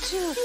2, 1,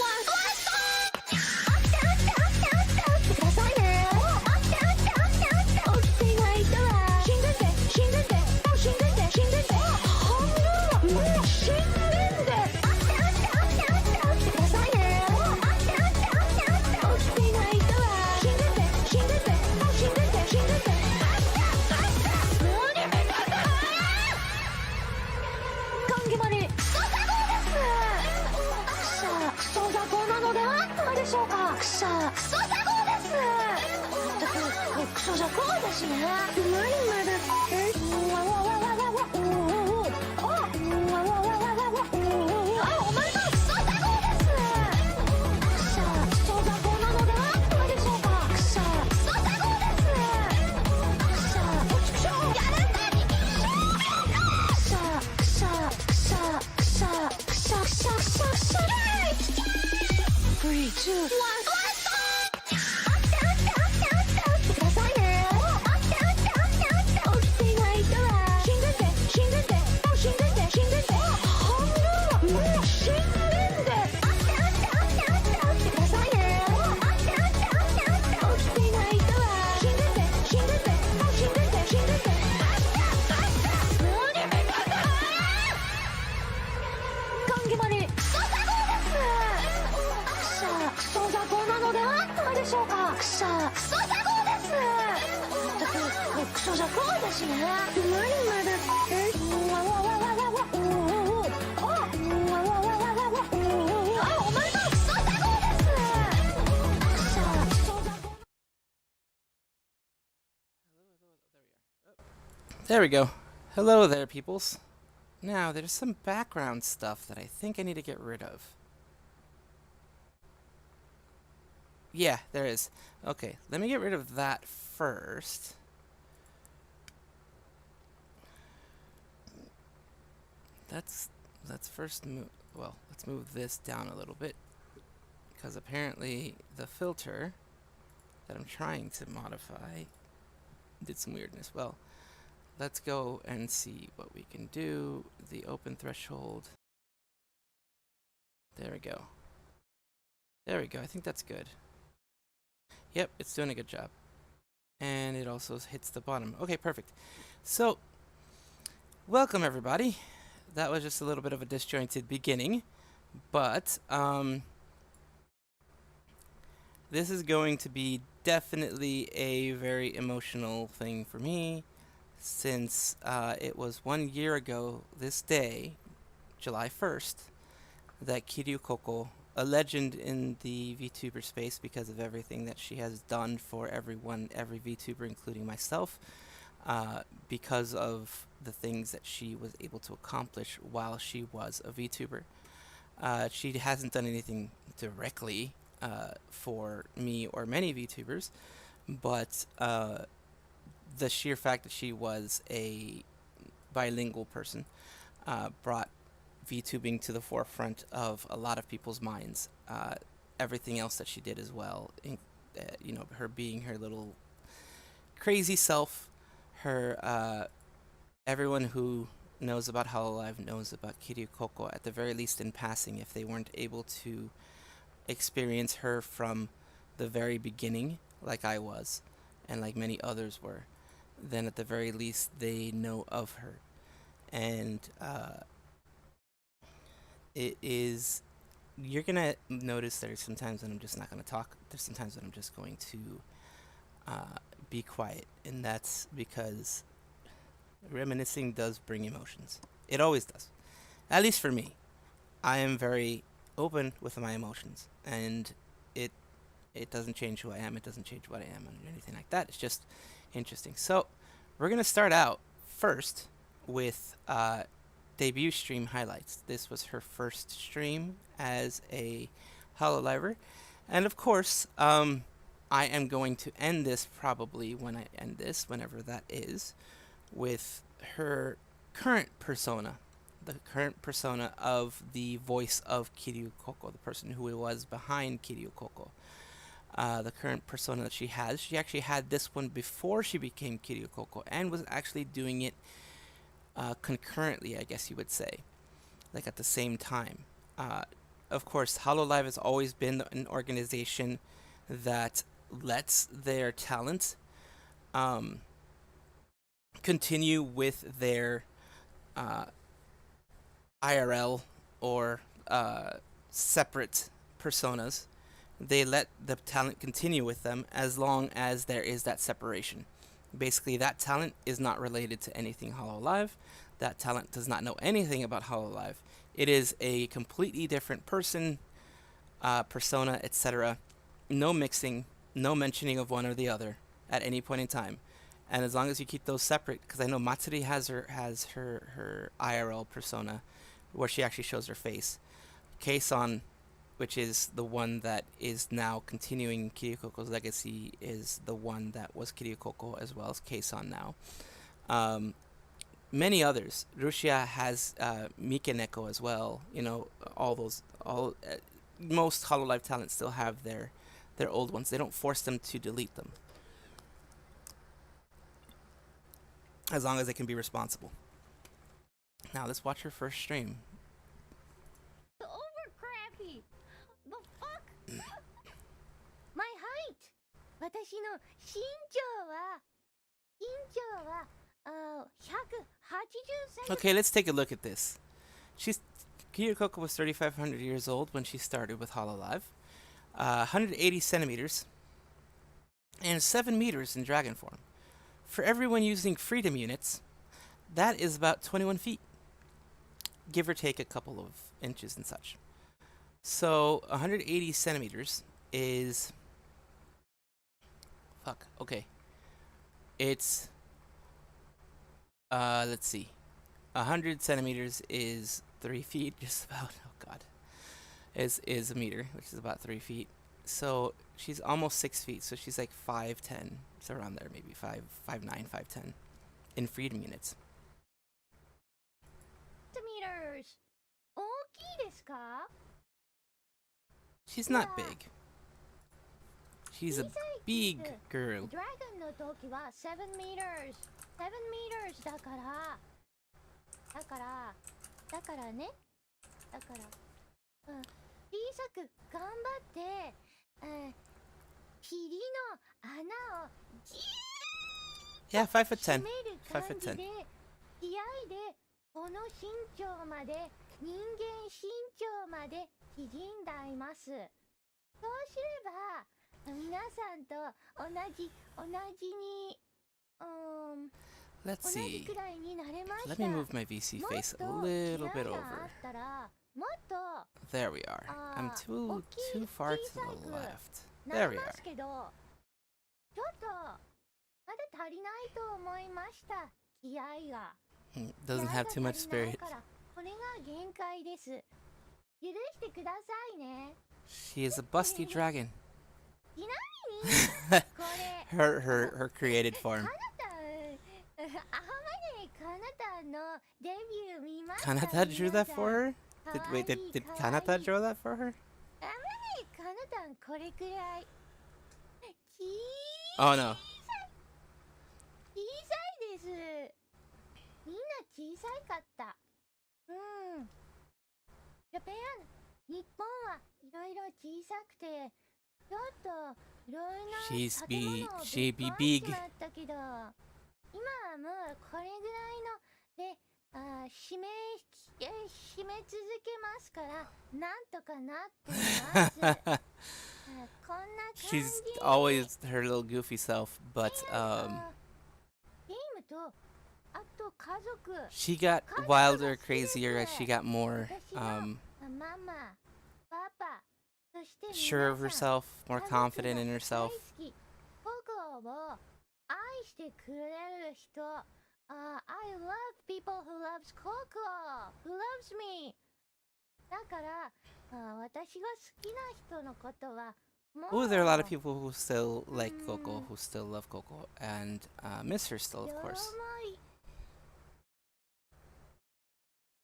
There we go. Hello there, peoples. Now, there's some background stuff that I think I need to get rid of. Yeah, there is. Okay, let me get rid of that first. Let's first move, well, let's move this down a little bit, because apparently the filter that I'm trying to modify did some weirdness. Well, let's go and see what we can do. The open threshold. There we go. There we go. I think that's good. Yep, it's doing a good job. And it also hits the bottom. Okay, perfect. So, welcome everybody. That was just a little bit of a disjointed beginning, but this is going to be definitely a very emotional thing for me, since it was 1 year ago this day, July 1st, that Kiryu Coco, a legend in the VTuber space because of everything that she has done for everyone, every VTuber, including myself, because of the things that she was able to accomplish while she was a VTuber. She hasn't done anything directly for me or many VTubers, but the sheer fact that she was a bilingual person brought VTubing to the forefront of a lot of people's minds. Everything else that she did as well, you know, her being her little crazy self, her everyone who knows about Hololive knows about Kiryu Coco, at the very least in passing, if they weren't able to experience her from the very beginning, like I was, and like many others were, then at the very least they know of her. And it is, you're gonna notice there's sometimes when I'm just not gonna talk, there's sometimes when I'm just going to be quiet, and that's because reminiscing does bring emotions. It always does. At least for me. I am very open with my emotions, and it doesn't change who I am, it doesn't change what I am, or anything like that. It's just interesting. So, we're going to start out first with debut stream highlights. This was her first stream as a Hololiver, and of course, I am going to end this probably when I end this, whenever that is, with her current persona, the current persona of the voice of Kiryu Coco, the person who was behind Kiryu Coco. The current persona that she has. She actually had this one before she became Kiryu Coco, and was actually doing it concurrently, I guess you would say, like at the same time. of course, Hololive has always been an organization that lets their talent um, continue with their uh, IRL or separate personas. They let the talent continue with them as long as there is that separation. Basically, that talent is not related to anything Hololive. That talent does not know anything about Hololive. It is a completely different person, persona, etc. No mixing, no mentioning of one or the other at any point in time. And as long as you keep those separate, because I know Matsuri has her IRL persona, where she actually shows her face. Keisan, which is the one that is now continuing Kiryu Coco's legacy, is the one that was Kiryu Coco as well as Keisan now. Many others. Rushia has Mikeneko as well. You know, most Hololive talents still have their old ones. They don't force them to delete them, as long as they can be responsible. Now let's watch her first stream. Over crappy. The fuck? My height. 私の身長は180 Okay, let's take a look at this. Kiryu Coco was 3,500 years old when she started with Hololive. 180 centimeters and 7 meters in dragon form. For everyone using freedom units, that is about 21 feet. Give or take a couple of inches and such. So 180 centimeters is... Fuck, okay. It's... let's see. 100 centimeters is 3 feet, just about. Oh god. Is a meter, which is about 3 feet. So she's almost 6 feet, so she's like 5'10". So around there, maybe 5'9", 5'10", in freedom units. meters. 大きいですか? She's not big. She's a big girl. Dragon の時は7 meters. 7 meters だからね。だから、小さく頑張って、霧の穴をギュー Yeah, 5'10". 閉める感じで、 5'10". 気合でこの身長まで、人間身長まで縮んだいます。そうすれば、皆さんと同じに、Let's 同じ see. くらいになれました。 Let me move my VC face a little bit over. もっと気合があったら、もっと There we are. I'm too far to the left. な There り we ま are. すけど、ちょっとまだ足りないと思いました。気合が。Doesn't have too much 気合が足りない spirit. からこれが限界です。許してくださいね。 She is a busty dragon. ちなみにこれ Her created form. アハマネカナタのデビュー見ました。 Kanata drew that for her? Did かわいい Kanata draw that for her? アマネカナタンこれくらい。Oh no. 小さいです。みんな小さかった。ジャパン、日本はいろいろ小さくて、ちょっといろいろな建物をぶっ壊しちまったけど、今はもうこれぐらいので、締め続けますから、なんとかなっています。こんな感じ。 She's always her little goofy self, but ゲームとあと家族 she got wilder, crazier as she got more ママパパそして sure of herself, more confident in herself. ココを愛してくれる人 I love people who loves Coco who loves me だから私が好きな人のことは Oh, there are a lot of people who still like Coco, who still love Coco, and miss her still, of course.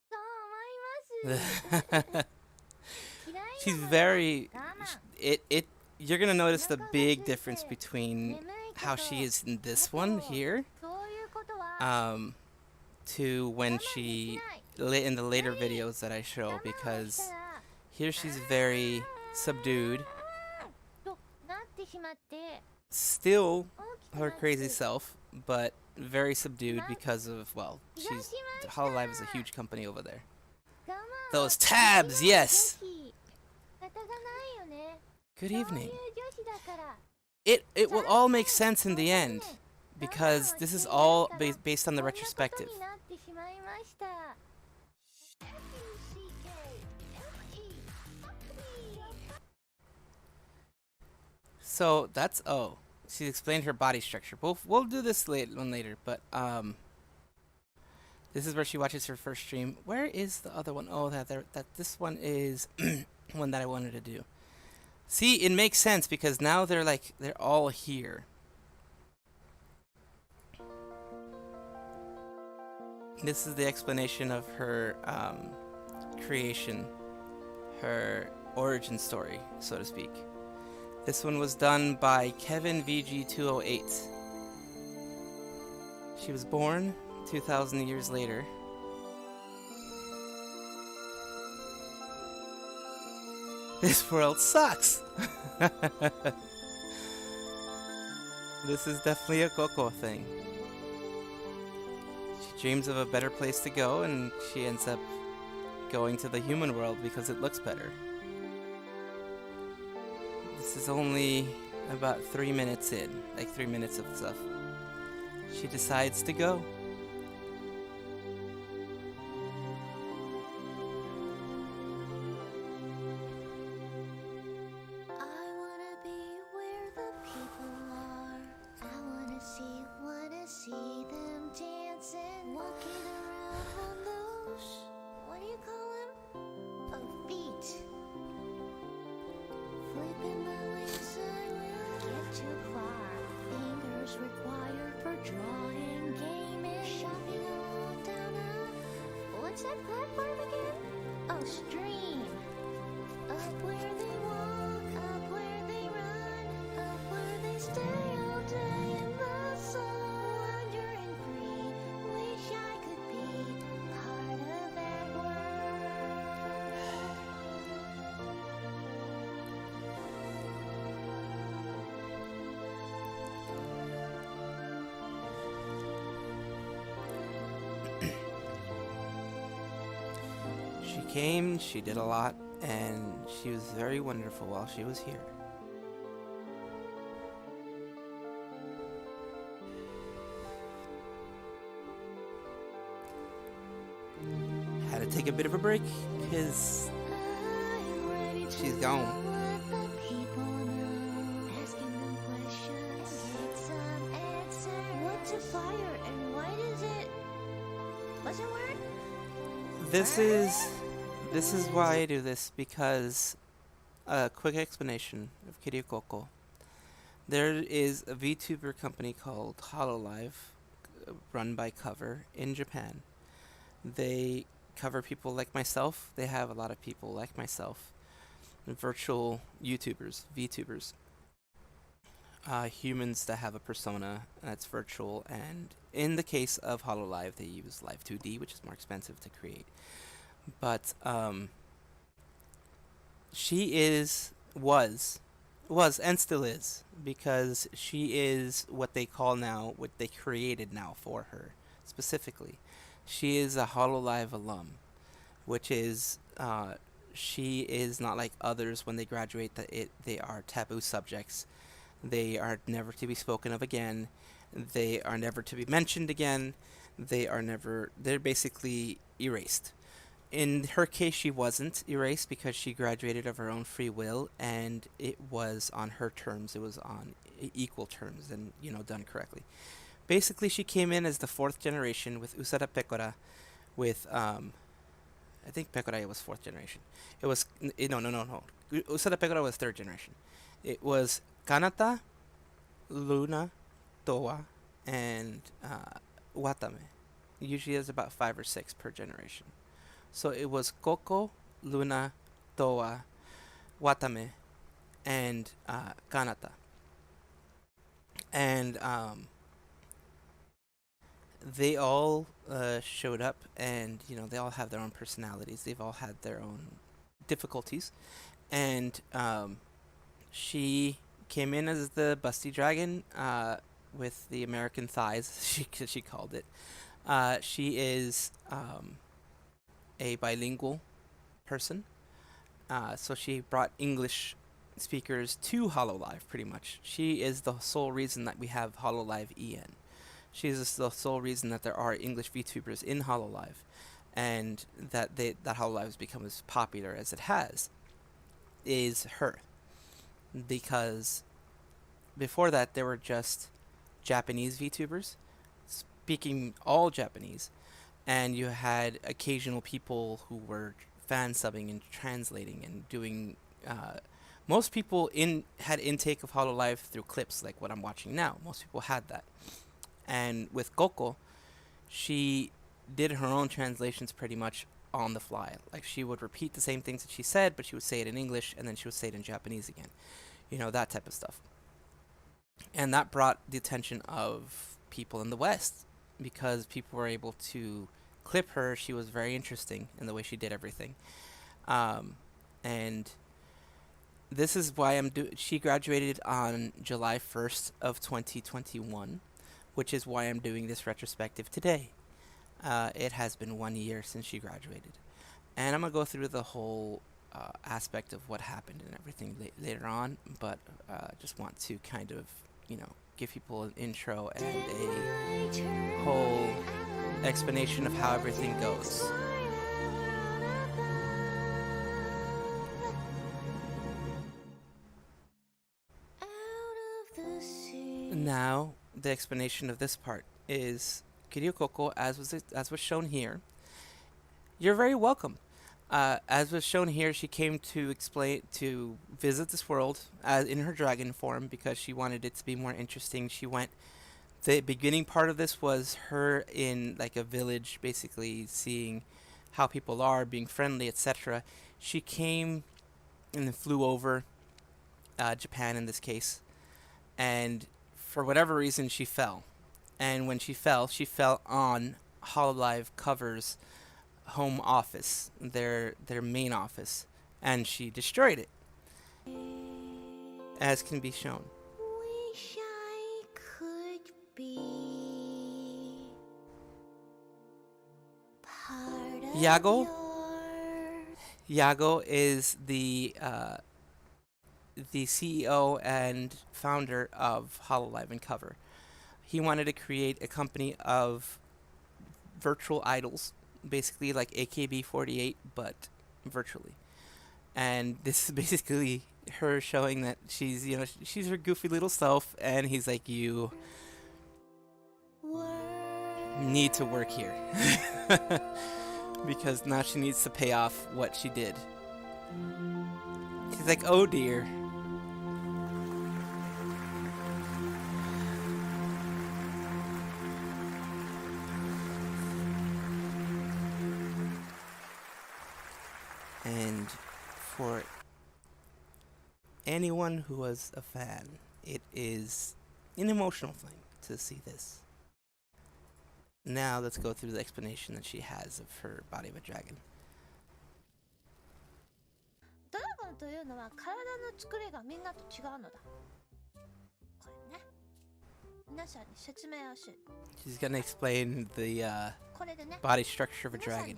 そう思います She's very... You're gonna notice the big difference between how she is in this one here, to when she... in the later videos that I show, because Here she's very subdued, となってしまって still 大きく her なって crazy self, but very subdued because of, well, 気がしました Hololive is a huge company over there. 我慢は Those tabs, できない yes! 女子仕方がないよね Good そういう evening. 女子だから It will all make sense in the end, because this is all based on the こんなこと retrospective. になってしまいました So that's O. She's explained her body structure. We'll do this later, but this is where she watches her first stream. Where is the other one? Oh, that this one is one that I wanted to do. See, it makes sense because now they're all here. This is the explanation of her creation, her origin story, so to speak. This one was done by Kevin VG208. She was born 2,000 years later. This world sucks! This is definitely a Coco thing. She dreams of a better place to go, and she ends up going to the human world because it looks better. This is only about 3 minutes in, like 3 minutes of stuff. She decides to go. I wanna be where the people are. I wanna see them dancing, walking around on those, what do you call them? Oh, feet. Flipping my wings, I will get too far. Fingers required for drawing, gaming, shopping along down a, what's that platform again? Oh, stream. Up where they walk, up where they run, up where they stay all day in the sun, wandering free. Wish I could be part of that world. She came, she did a lot, and she was very wonderful while she was here. Had to take a bit of a break because I'm ready to she's know gone. what the people know. Asking them questions, get some answers. What's a fire and why does it? What's it word? This is why I do this, because a quick explanation of Kiryu Coco. There is a VTuber company called Hololive, run by Cover in Japan. They cover people like myself. They have a lot of people like myself, virtual YouTubers, VTubers, humans that have a persona that's virtual, and in the case of Hololive, they use Live 2D, which is more expensive to create. But she was and still is, because she is what they call now, what they created now for her specifically. She is a Hololive alum, which is she is not like others when they graduate that they are taboo subjects. They are never to be spoken of again. They are never to be mentioned again. They're basically erased. In her case, she wasn't erased because she graduated of her own free will, and it was on her terms. It was on equal terms and, done correctly. Basically, she came in as the 4th generation with Usada Pecora, with, I think Pecora was 4th generation. It was, no. Usada Pecora was 3rd generation. It was Kanata, Luna, Towa, and Watame. Usually there's about 5 or 6 per generation. So it was Coco, Luna, Towa, Watame, and Kanata. And they all showed up, and they all have their own personalities. They've all had their own difficulties, and she came in as the busty dragon with the American thighs, she called it. She is a bilingual person, so she brought English speakers to Hololive pretty much. She is the sole reason that we have Hololive EN. She is the sole reason that there are English VTubers in Hololive, and that Hololive has become as popular as it has, is her. Because before that, there were just Japanese VTubers speaking all Japanese, and you had occasional people who were fan subbing and translating and doing. Most people had intake of Hololive through clips like what I'm watching now. Most people had that. And with Coco, she did her own translations pretty much on the fly. Like, she would repeat the same things that she said, but she would say it in English, and then she would say it in Japanese again. You know, that type of stuff. And that brought the attention of people in the West, because people were able to clip her. She was very interesting in the way she did everything. And this is why she graduated on July 1st of 2021, which is why I'm doing this retrospective today. It has been 1 year since she graduated. And I'm going to go through the whole aspect of what happened and everything later on, but just want to kind of, give people an intro and a whole explanation of how everything goes. Now, the explanation of this part is Kiryu Coco, as was shown here. You're very welcome. As was shown here, she came to visit this world in her dragon form because she wanted it to be more interesting. The beginning part of this was her in like a village, basically seeing how people are, being friendly, etc. She came and flew over Japan in this case, and for whatever reason she fell. And when she fell on Hololive Cover's home office, their main office, and she destroyed it, as can be shown. Wish I could be part of Yago? Yago is the CEO and founder of Hololive and Cover. He wanted to create a company of virtual idols, basically like AKB48, but virtually. And this is basically her showing that she's her goofy little self, and he's like, you need to work here. Because now she needs to pay off what she did. She's like, oh dear. And for anyone who was a fan, it is an emotional thing to see this. Now let's go through the explanation that she has of her body of a dragon. ドラゴンというのは体の作りがみんなと違うのだ。これね。皆さんに説明をする。 She's gonna explain the これでね。 body structure of a dragon.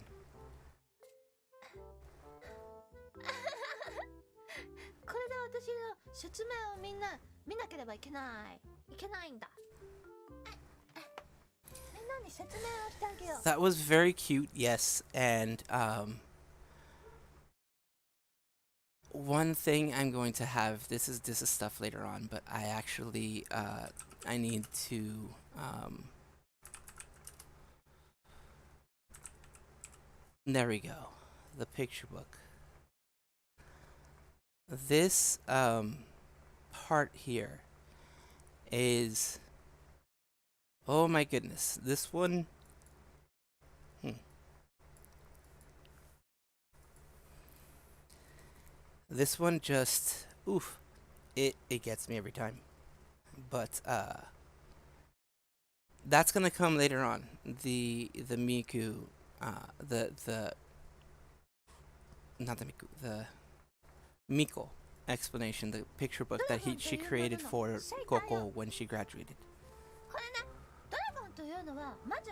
これで私の説明をみんな見なければいけない。いけないんだ。みんなに説明をしてあげよう。 That was very cute, yes, and one thing I'm going to have, this is stuff later on, but I actually I need to there we go, the picture book. This part here is, oh my goodness, this one this one just, oof, it gets me every time. But that's gonna come later on. The Miku, the not the Miku, the Miko explanation, the picture book that she created for Coco when she graduated. これね、ドラゴンというのはまず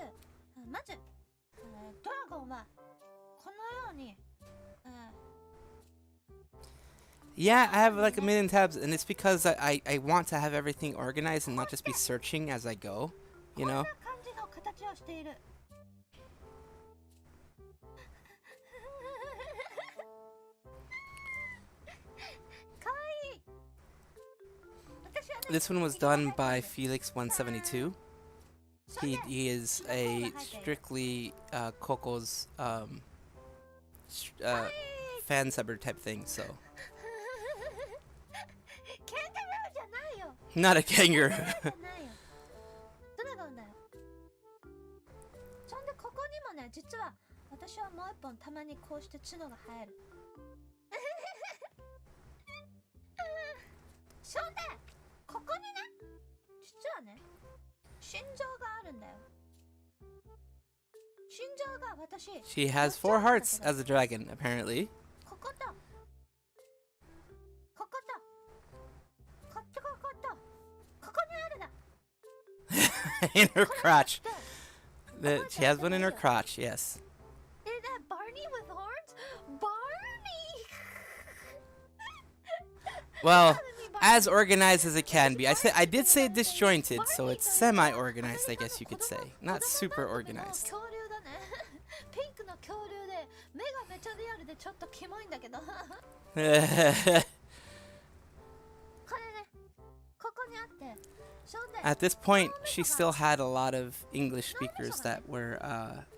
ドラゴンはこのように、Yeah, I have like a million tabs, and it's because I want to have everything organized and not just be searching as I go, you こんな know? 感じの形をしている。かわいい。私はね、 This one was done by Felix172. He is a strictly Coco's fan subber type thing, so ケンタロウじゃないよ。 not a kangaroo. じゃないよ。ドラゴンだよ。そんでここにもね、実は私はもう一本たまにこうして角が生える。そんでここにね、実はね、心臓があるんだよ。心臓が私。 She has 4 hearts as a dragon, apparently. こことこことこっちこことここにあるな。 In her crotch. She has one in her crotch, yes. Is that Barney with horns? Barney! Well, as organized as it can be. I did say disjointed, so it's semi-organized, I guess you could say. Not super organized. 恐竜だね。ピンクの恐竜で目がめちゃリアルでちょっとキモいんだけど。これね、ここにあって。そんで At this point, she still had a lot of English speakers that were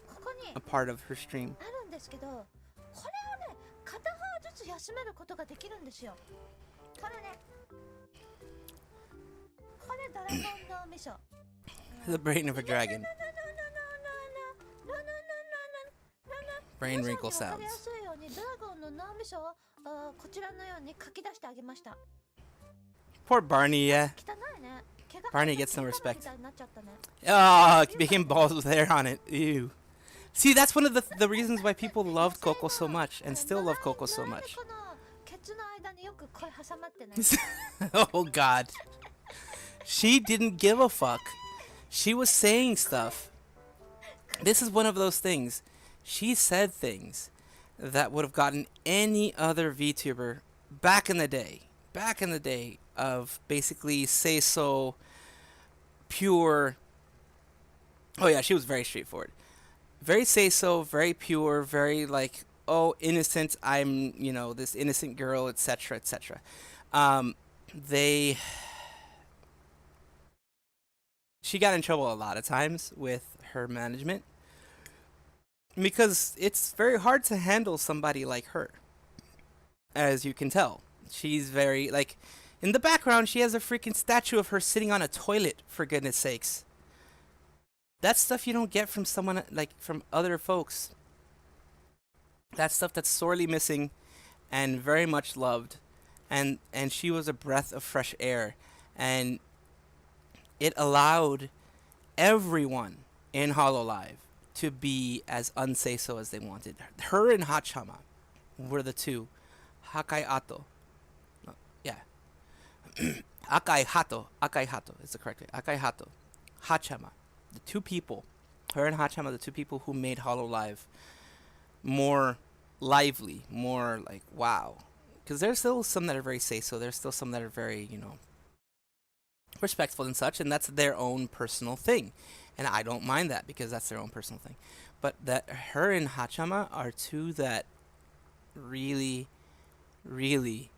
ここに a part of her stream. あるんですけど、これをね、片方ずつ休めることができるんですよ。これね、これドラゴン脳みそ。 The brain of a dragon. Brain wrinkle わかりや sounds. すいようにドラゴンの脳みそをこちらのように書き出してあげました。 Poor Barney, yeah. 汚いね。毛が Barney gets no 毛 respect. みたいになっちゃったね。 Oh, it became balls with hair on it. Ew. See, that's one of the reasons why people loved Coco so much and still love Coco so much. このケツの間によく声挟まってね。 Oh God. She didn't give a fuck. She was saying stuff. This is one of those things. She said things that would have gotten any other VTuber back in the day. Back in the day of basically say so pure. Oh yeah, she was very straightforward. Very say so, very pure, very like, oh, innocent, I'm, you know, this innocent girl, etc., etc. She got in trouble a lot of times with her management because it's very hard to handle somebody like her. As you can tell, she's very, like, in the background, she has a freaking statue of her sitting on a toilet, for goodness sakes. That's stuff you don't get from someone, like, from other folks. That's stuff that's sorely missing and very much loved. And she was a breath of fresh air. And it allowed everyone in HoloLive to be as unsay-so as they wanted. Her and Hachama were the two. Hakai Ato. Yeah. Akai Hato is the correct way. Akai Hato. Hachama. The two people. Her and Hachama, the two people who made HoloLive more lively, more like, wow. Because there's still some that are very say-so. There's still some that are very, you know, respectful and such, and that's their own personal thing. And I don't mind that because that's their own personal thing. But that her and Hachama are two that really, really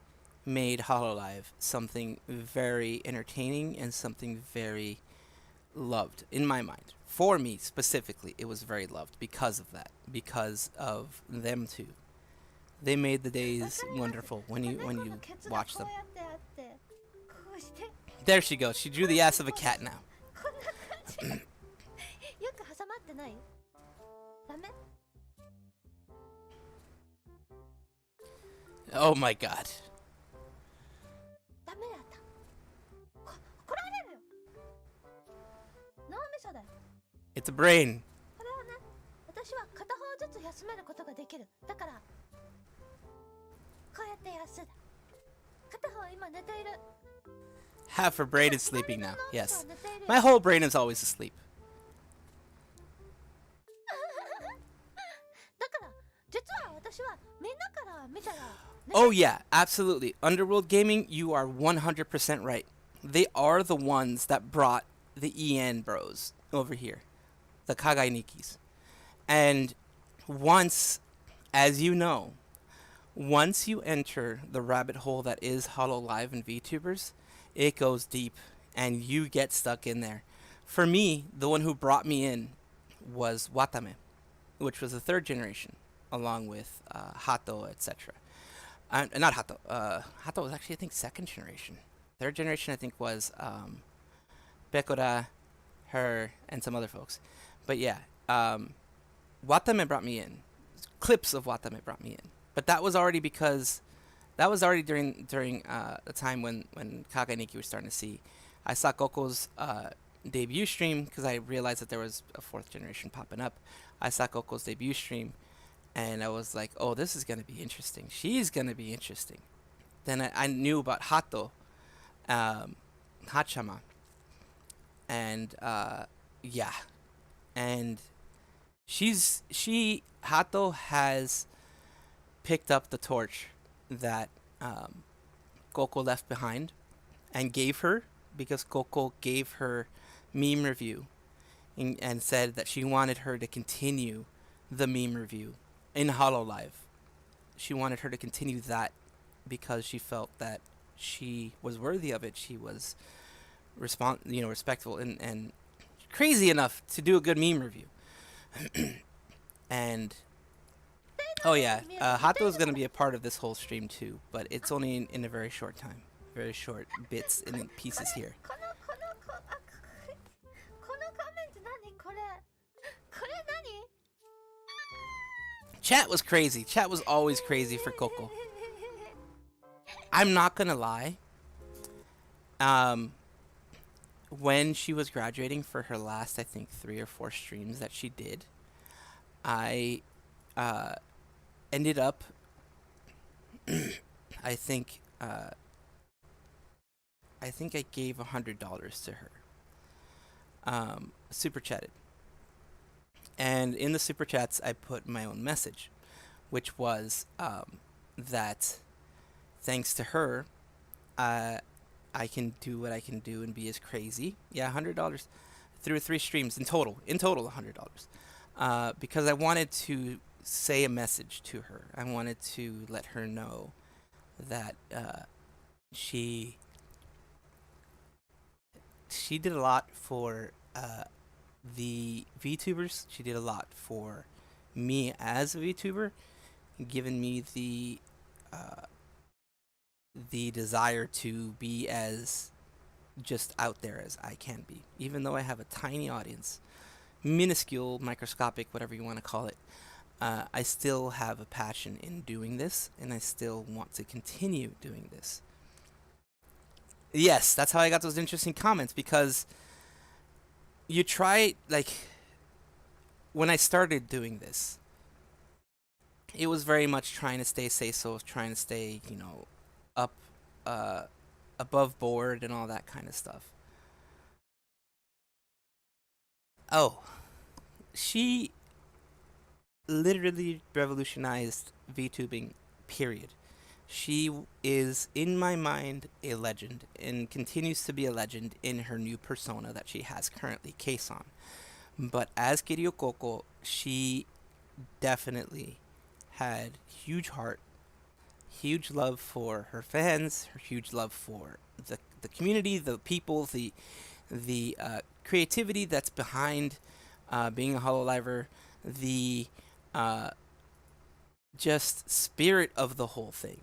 made HoloLive something very entertaining and something very loved, in my mind. For me, specifically, it was very loved because of that. Because of them two. They made the days wonderful when you watch them. There she goes. She drew the ass of a cat now. Oh my God. It's a brain. こうやって休んだ。片方今寝ている。 Half her brain is sleeping now. Yes. My whole brain is always asleep. だから実は私はみんなから見たら Oh yeah, absolutely. Underworld Gaming, you are 100% right. They are the ones that brought the EN bros over here. The Kagai Nikis. And once, as you know, once you enter the rabbit hole that is Hololive and VTubers, it goes deep and you get stuck in there. For me, the one who brought me in was Watame, which was the third generation, along with Hato, etc. Not Hato. Hato was actually, I think, second generation. Third generation, I think, was Pekora, her, and some other folks. But yeah, Watame brought me in. Clips of Watame brought me in. But that was already because that was already during the time when Kaga Nikki was starting to see. I saw Coco's debut stream because I realized that there was a fourth generation popping up. I saw Coco's debut stream, and I was like, oh, this is going to be interesting. She's going to be interesting. Then I knew about Hato, Hachama, and yeah, and Hato has picked up the torch that Coco left behind and gave her, because Coco gave her meme review and said that she wanted her to continue the meme review in Hololive. She wanted her to continue that because she felt that she was worthy of it. She was respectful and crazy enough to do a good meme review. And oh yeah, Hato is going to be a part of this whole stream too, but it's only in a very short time. Very short bits and pieces here. Chat was crazy. Chat was always crazy for Coco. I'm not gonna lie. When she was graduating for her last, I think, 3 or 4 streams that she did, I ended up, I think I gave $100 to her. Super chatted. And in the super chats, I put my own message, which was that thanks to her, I can do what I can do and be as crazy. Yeah, $100 through 3 streams in total. In total, $100. Because I wanted to say a message to her. I wanted to let her know that she did a lot for the VTubers. She did a lot for me as a VTuber, giving me the desire to be as just out there as I can be. Even though I have a tiny audience, minuscule, microscopic, whatever you want to call it, I still have a passion in doing this, and I still want to continue doing this. Yes, that's how I got those interesting comments, because you try, like, when I started doing this, it was very much trying to stay trying to stay, up, above board and all that kind of stuff. Oh, she literally revolutionized VTubing, period. She is, in my mind, a legend, and continues to be a legend in her new persona that she has currently, Keisan. But as Kiryu Coco, she definitely had huge heart, huge love for her fans, her huge love for the community, the people, the creativity that's behind being a Hololiver, the just spirit of the whole thing.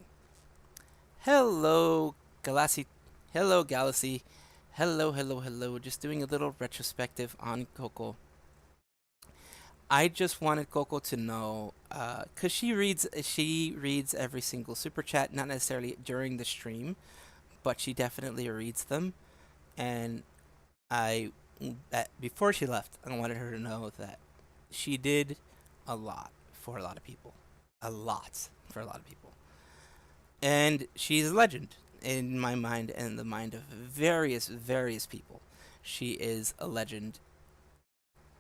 Hello, Galaxy. Hello, Galaxy. Hello, hello, hello. Just doing a little retrospective on Coco. I just wanted Coco to know, cause she reads every single super chat, not necessarily during the stream, but she definitely reads them. And before she left, I wanted her to know that she did a lot for a lot of people. A lot for a lot of people. And she's a legend in my mind and the mind of various people. She is a legend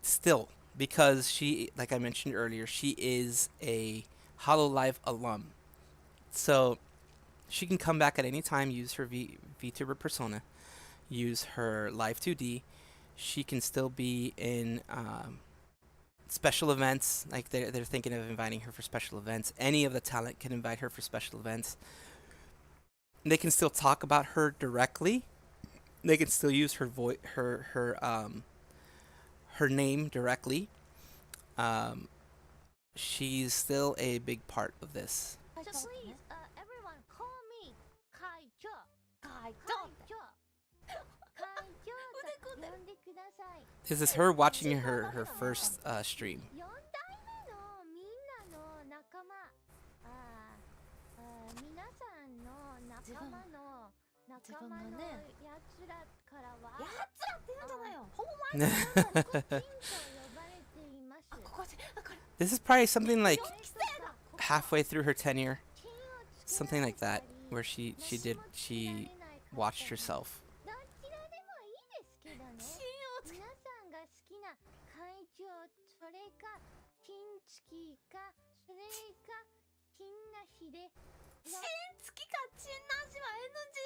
still because she, like I mentioned earlier, she is a Hololive alum. So she can come back at any time, use her VTuber persona, use her Live 2D. She can still be in special events. Like they're thinking of inviting her for special events. Any of the talent can invite her for special events. They can still talk about her directly. They can still use her voice, her name directly. Um, she's still a big part of this. So please, everyone, call me Kaicho. 会長って Kaicho. 呼んでください。 This is her watching her first stream. 4代目のみんなの仲間。皆さんの仲間のやつらからは。やつらって言うんじゃないよ。ほんまに。コチンと呼ばれています。あ、ここで、あ、これ。 This is probably something like halfway through her tenure, something like that, where she watched herself. どちらでもいいですけどね。皆さんが好きな会長、それかチンチキか、それかチンなしで。チンつきかチンなしは NG。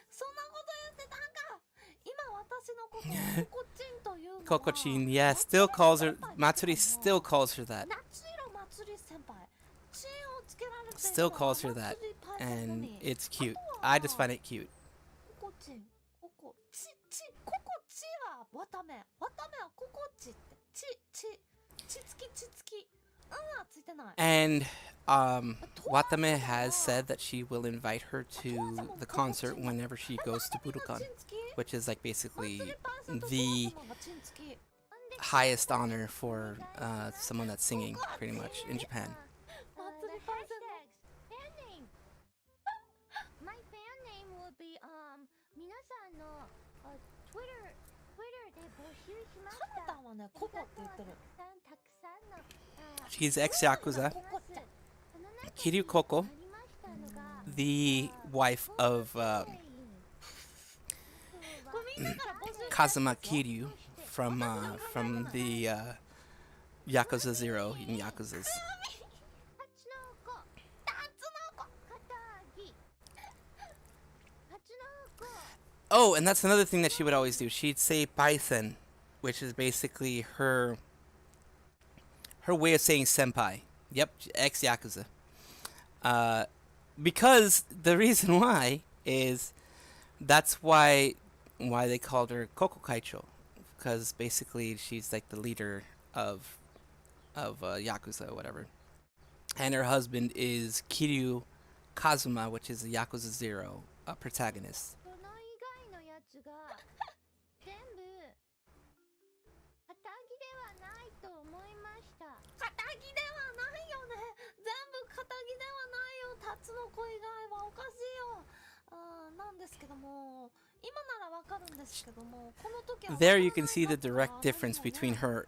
そんなこと言ってたんか。今私のことをココチンというのは。Kokochin, yeah, still calls her. Matsuri still calls her that. 夏色祭り先輩。チンをつけられて Still calls her that, and it's cute. I just find it cute. ココチン、ココココチはわためはココチってチつきはついてない。 And Watame has said that she will invite her to the concert whenever she goes to Budokan, which is like basically the highest honor for someone that's singing, pretty much, in Japan. My fan name will be 皆さんの Twitter で募集しましカナた。ダはねココって言ってる。たくさんの She's ex-Yakuza. Kiryu Coco, the wife of Kazuma Kiryu from the Yakuza 0 in Yakuza's. Oh, and that's another thing that she would always do. She'd say Paisen, which is basically her way of saying senpai. Yep, ex-Yakuza. Because the reason why is that's why they called her Coco Kaicho, because basically she's like the leader of Yakuza or whatever. And her husband is Kiryu Kazuma, which is a Yakuza 0 protagonist. その以外のやつが全部肩着ではないと思いました。肩着ではないよね。全部肩着ではないよ。タツノコ以外はおかしいよ。なんですけども、今ならわかるんですけども、この時は There you can see the direct difference between her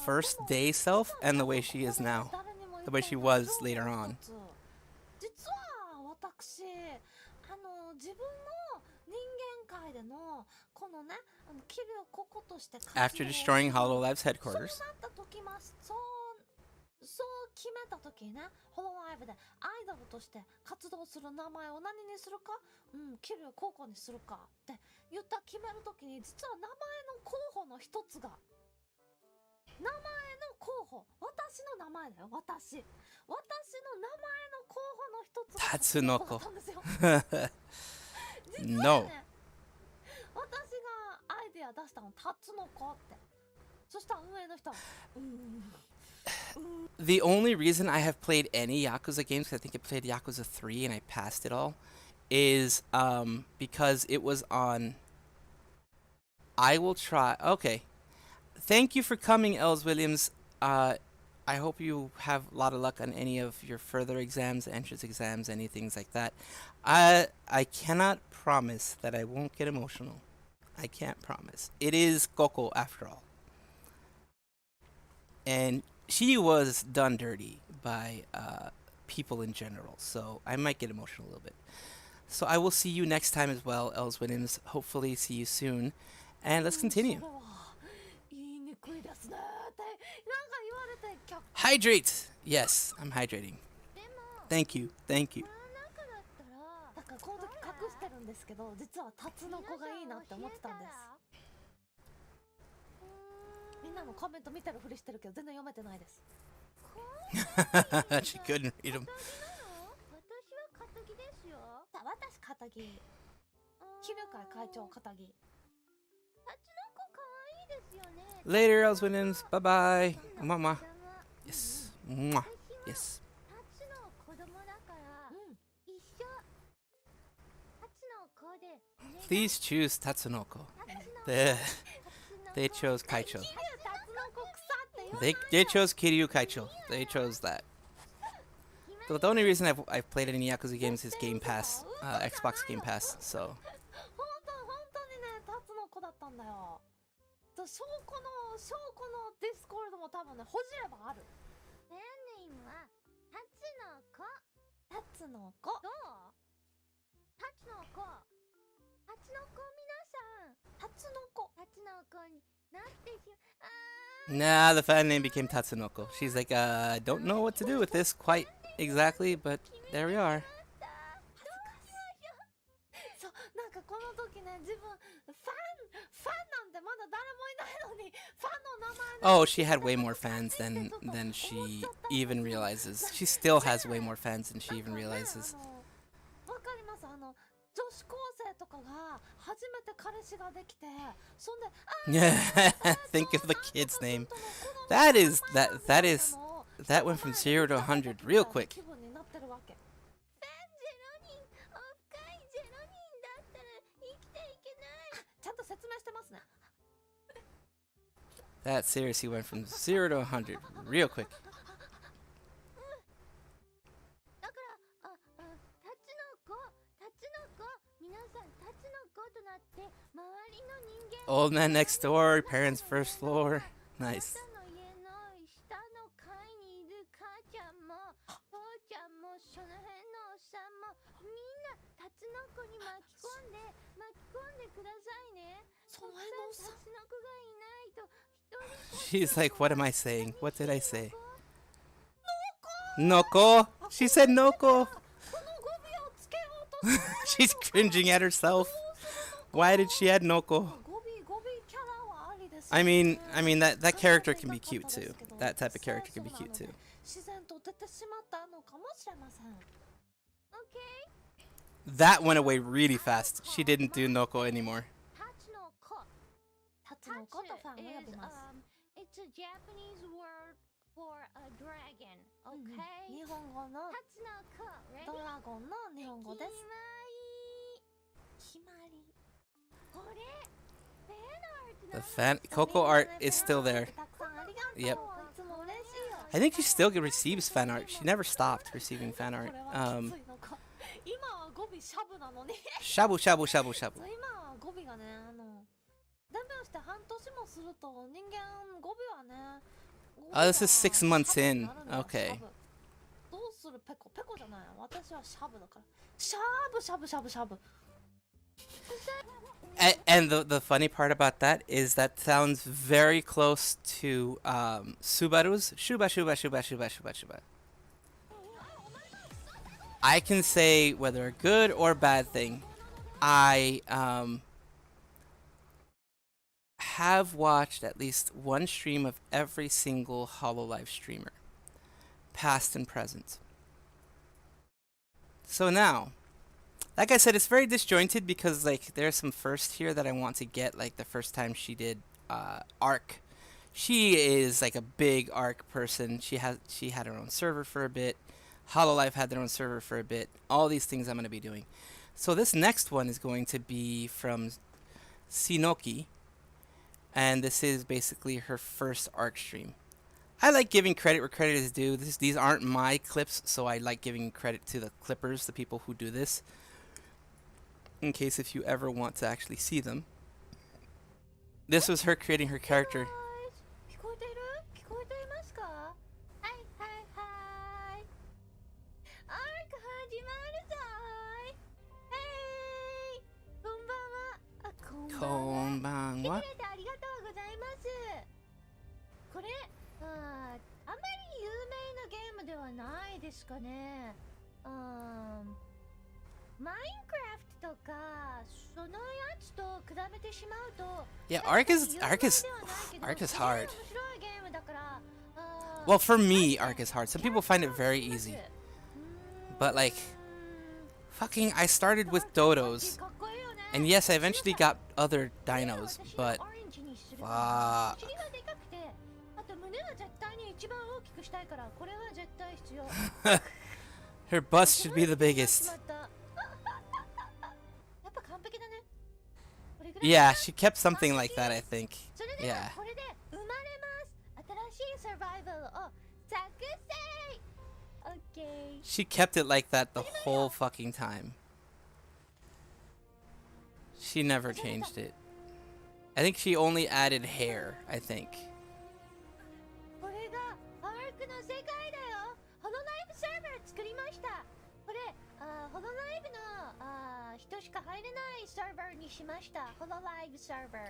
first day self and the way she is now, the way she was later on. 実は私、自分の人間界でのこのね、キリュウココとして活動 After destroying Hololive's headquarters, そうなった時そう決めた時ね、ホロライブでアイドルとして活動する名前を何にするか、キリュウココにするかって決める時に、実は名前の候補の一つが、名前の候補、私の名前だよ、私の名前の候補の一つがタツノコだったんですよ。実は No. ね、私がアイデア出したのタツノコって。そしたら運営の人はThe only reason I have played any Yakuza games, 'cause I think I played Yakuza 3 and I passed it all, is because it was on. I will try. Okay. Thank you for coming, Els Williams. I hope you have a lot of luck on any of your further exams, entrance exams, any things like that. I cannot promise that I won't get emotional. I can't promise. It is Coco after all. And she was done dirty by people in general, so I might get emotional a little bit. So I will see you next time as well, Els Williams. Hopefully see you soon. And let's continue. それは言いにくいですねってなんか言われて却 Hydrate! Yes, I'm hydrating. でも Thank you, thank you. この中だったらだからこの時隠してるんですけど実はタツノコがいいなって思ってたんですみんなのコメント見てるふりしてるけど全然読めてないです She couldn't read them. 私は肩着ですよさあ私肩着桐生会会長肩着タツノコ可愛いですよね Later, Els Williams. Bye bye. そんな Mama. 子供 Yes. Mwah. 私 Yes. はタツの子供だからうん一緒タツの子でお願い Please choose Tatsunoko. タツの They, タツの they chose Kaicho. タツノコ草って言わ They chose Kiryu Kaicho. They chose that. But the only reason I've played any Yakuza games is Game Pass, Xbox Game Pass. So 本当にねタツノコだったんだよ証拠のディスコールドも多分ねほじればあるペンネームはタツの子タツノコどうタツの子タツの子皆さんタツノコタツの子になってしま nah, the fan name became Tatsunoko. She's like, I don't know what to do with this quite exactly, but there we are. そうなんかこの時ね自分ファンなんてまだ誰もいないのにファンの名前 Oh, she had way more fans than she even realizes. She still has way more fans than she even realizes. わかります女子高生とかが初めて彼氏ができてそんで Think of the kid's name. That went from 0 to 100 real quick. 気分になってるわけファン0人オフ会0人だったら生きていけないちゃんと説明してますね That seriously went from 0 to 100 real quick. だからタツの子皆さんタツの子となって周りの人間 Old man next door, parents first floor. Nice. あなたの家の下の階にいる母ちゃんも父ちゃんもその辺のおっさんもみんなタツノコに巻き込んでくださいねその辺のおっさんタツノコがいないと一人 She's like, what am I saying? What did I say? Noko? She said Noko. この語尾をつけようとして She's cringing at herself. Why did she add Noko? 語尾キャラはありですよ I ね mean that character can be cute too. That type of character can be cute too. 自然と出てしまったのかもしれません OK That went away really fast. She didn't do Noko anymore. タツノコタツノコとファンを呼 is びます it's a Japanese word for a dragon うんうん OK 日本語のタツノコ ready ドラゴンの日本語です決まり決まりこれフェンアート The fan Coco art is still there. たくさんありがとう Yep. いつも嬉しいよ I think she still receives fan art. She never stopped receiving fan こ art. れはきついのか今は語尾シャブなのに Shabu shabu shabu shabu. 今は語尾がねデビューして半年もすると人間語尾はね Oh, this is 6 months in. シャブになるのよ Okay. シャブどうするペコじゃない私はシャブだからシャブ And the funny part about that is that sounds very close to Subaru's Shuba Shuba Shuba Shuba Shuba Shuba. I can say whether a good or bad thing. I have watched at least one stream of every single HoloLive streamer, past and present. So now, like I said, it's very disjointed because like there's some first here that I want to get, like the first time she did Arc. She is like a big Arc person. She had her own server for a bit. HoloLive had their own server for a bit. All these things I'm going to be doing. So this next one is going to be from Sinoki, and this is basically her first Arc stream. I like giving credit where credit is due. These aren't my clips, so I like giving credit to the clippers, the people who do this, in case if you ever want to actually see them. This was her creating her character. 聞こえていますかはいはいはい what? ありがとうございます。これ、あんまり有名なゲームではないですかね。マインクラフトとかそのやつと比べてしまうと、Yeah, 確かに Ark 有名ではないけど is すごい hard. 面白いゲームだから。Well, for me, Ark is hard. Some people find it very easy. But like, fucking, I started with dodos. And yes, I eventually got other dinos, but fuck. あと胸は絶対に一番大きくしたいからこれは絶対必要。 Her bust should be the biggest. やっぱ完璧だね。これぐらい Yeah, she kept something like that, I think. それでは Yeah. これで生まれます。新しいサバイバルを作成。 OK。 She kept it like that the whole fucking time. She never changed it. I think she only added hair, I think. これがアークの世界だよ。ホロライブサーバー作りました。これホロライブの人しか入れないサーバーにしました。ホロライブサーバー。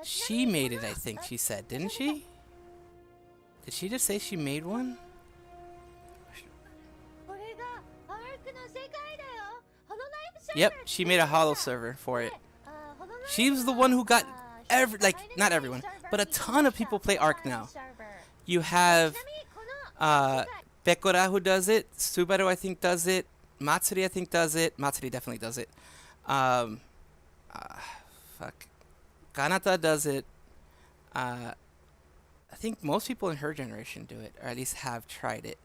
She made it, I think she said, didn't she? Did she just say she made one? これがアークの世界だよ。ホロライブサーバー。 Yep, she made a hollow server for it. She was the one who got not everyone, but a ton of people play Ark now. You have Pekora who does it, Subaru I think does it, Matsuri I think does it, Matsuri definitely does it. Fuck. Kanata does it. I think most people in her generation do it, or at least have tried it.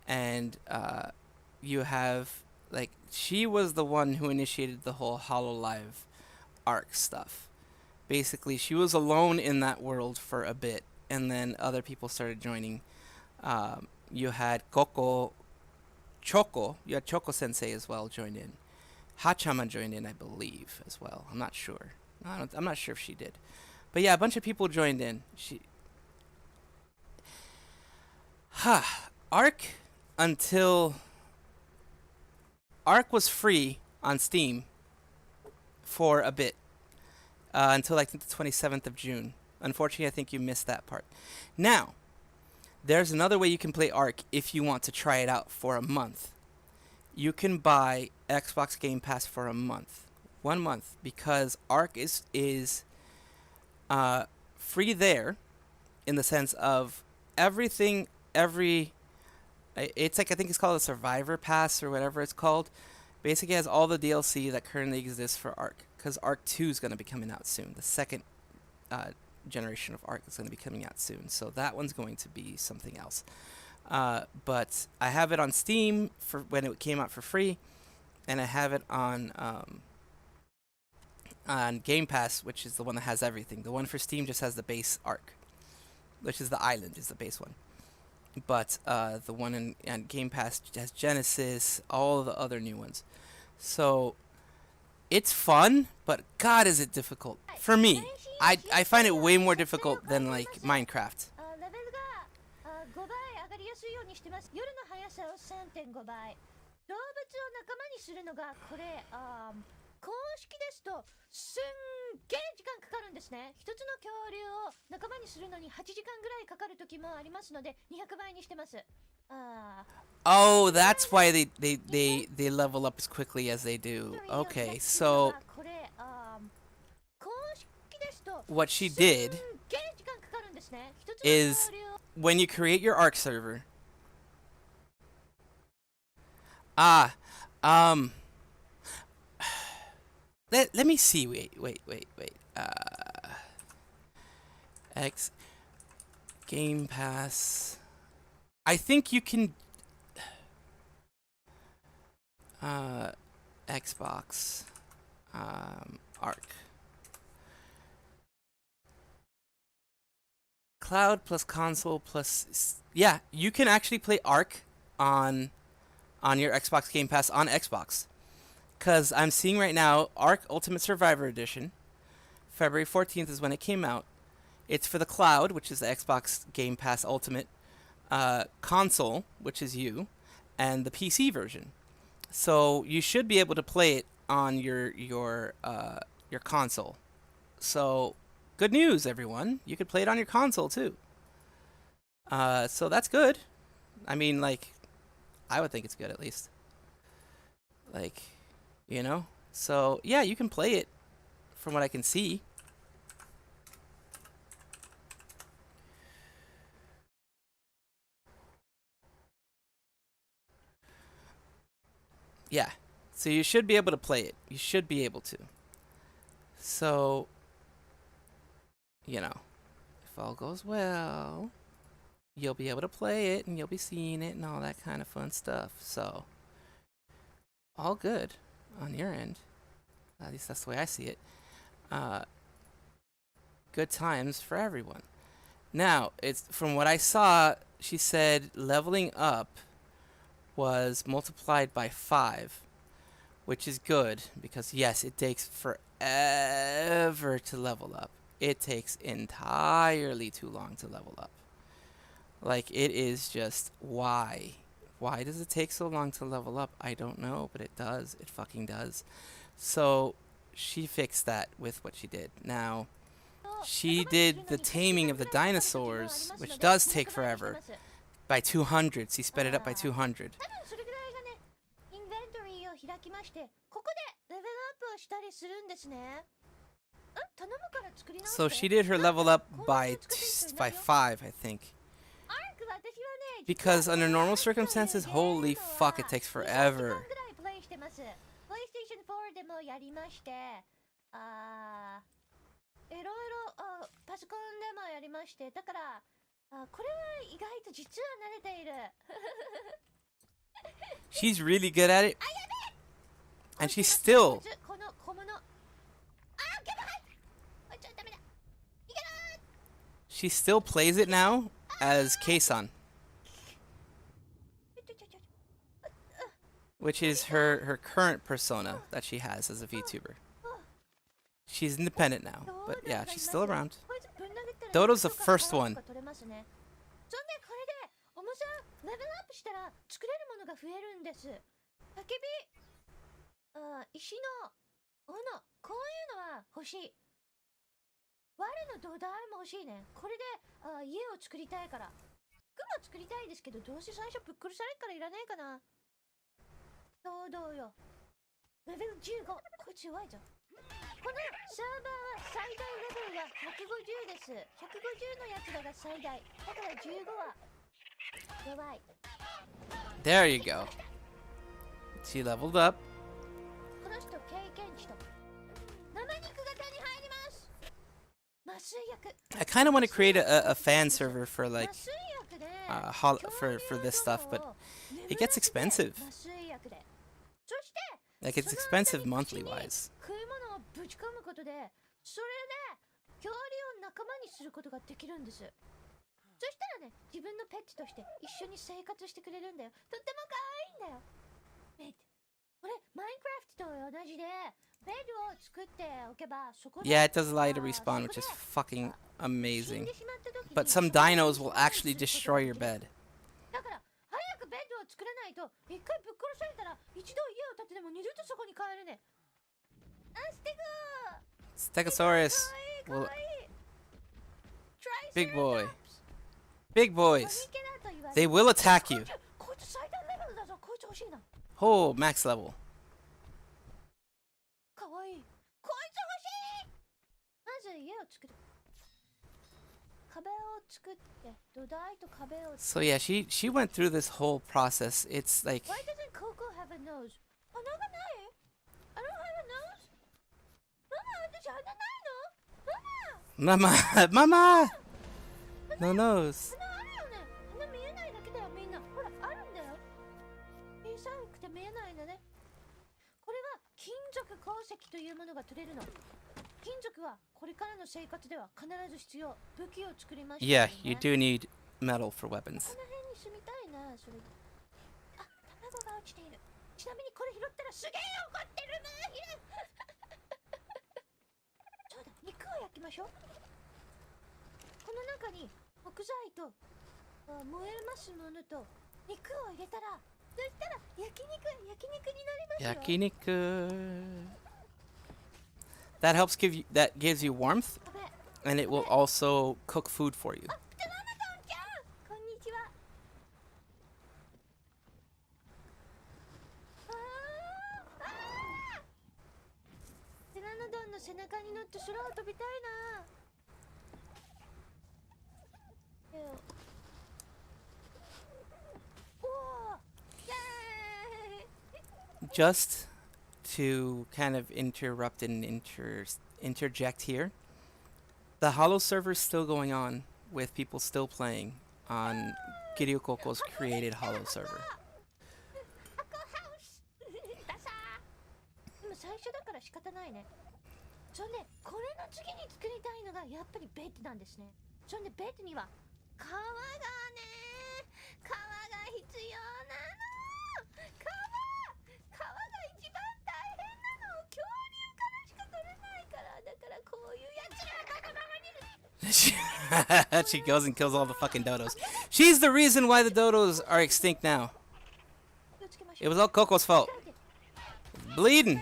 And you have, like, she was the one who initiated the whole HoloLive Arc stuff. Basically, she was alone in that world for a bit, and then other people started joining. You had Choco, you had Choco Sensei as well join in. Hachama joined in, I believe, as well. I'm not sure. I'm not sure if she did. But yeah, a bunch of people joined in. Arc was free on Steam for a bit. Until I think the 27th of June. Unfortunately, I think you missed that part. Now, there's another way you can play Ark if you want to try it out for a month. You can buy Xbox Game Pass for a month. 1 month. Because Ark is free there in the sense of everything, it's like, I think it's called a Survivor Pass or whatever it's called. Basically has all the DLC that currently exists for Ark. Because Ark 2 is going to be coming out soon. The second generation of Ark is going to be coming out soon. So that one's going to be something else. But I have it on Steam for when it came out for free. And I have it on Game Pass, which is the one that has everything. The one for Steam just has the base Ark. Which is the island, is the base one. But the one in Game Pass has Genesis, all of the other new ones. So it's fun, but God is it difficult. For me, I find it way more difficult than like Minecraft. レベルが5倍上がりやすいようにしてます。夜の速さを 3.5 倍。動物を仲間にするのがこれ公式ですとすんげえ時間かかるんですね。一つの恐竜を仲間にするのに8時間ぐらいかかる時もありますので200倍にしてます。Oh, that's why they level up as quickly as they do. Okay, so what she did is when you create your Ark server. Let me see. Wait. X Game Pass. I think you can Xbox Arc Cloud plus console plus yeah, you can actually play Arc on your Xbox Game Pass on Xbox. Cuz I'm seeing right now Arc Ultimate Survivor Edition. February 14th is when it came out. It's for the cloud, which is the Xbox Game Pass Ultimate, console, which is you, and the PC version. So you should be able to play it on your console. So good news, everyone. You could play it on your console too. So that's good. I mean, like, I would think it's good at least. Like, you know? So, yeah, you can play it from what I can see. Yeah. So you should be able to play it. You should be able to. So, you know, if all goes well, you'll be able to play it and you'll be seeing it and all that kind of fun stuff. So, all good on your end. At least that's the way I see it. Good times for everyone. Now, it's from what I saw, she said leveling up was multiplied by 5, which is good because yes, it takes forever to level up. It takes entirely too long to level up. Like, it is just why? Why does it take so long to level up? I don't know, but it does. It fucking does. So she fixed that with what she did. Now, she did the taming of the dinosaurs, which does take forever, by 200. She sped it up by 200. So she did her level up by 5, I think. Because under normal circumstances, holy fuck, it takes forever. She's really good at it. And she still plays it now as Kei-san, which is her current persona that she has as a VTuber. She's independent now, but yeah, she's still around. Dodo's the first one. There you go. She leveled up. I kind of want to create a fan server for like for this stuff, but it gets expensive. Like, it's expensive monthly wise. Yeah, it does allow you to respawn, which is fucking amazing. But some dinos will actually destroy your bed. Stegosaurus will... Big boy. Big boys. They will attack you. Oh, max level. So yeah, she went through this whole process. It's like... Why doesn't Coco have a nose? I don't have a nose. Mama! Mama! No nose. Yeah, you do need metal for weapons. Yakiniku. That helps gives you warmth. and it will also cook food for you. プテラノドンちゃんこんにちは。プテラノドンの背中に乗って空を飛びたいな。おお、イエーイ。 Just to kind of interrupt and interject here, the Hollow server is still going on with people still playing on Kiryu Coco's created Hollow server. ダサー。でも最初だから仕方ないね。そんでこれの次に作りたいのがやっぱりベッドなんですね。そんでベッドには川がね、川が必要なの。川が一番大変なの。恐竜からしか取れないから。だからこういうやつがこのままにいる。She goes and kills all the fucking dodos. She's the reason why the dodos are extinct now. It was all Coco's fault. Bleeding.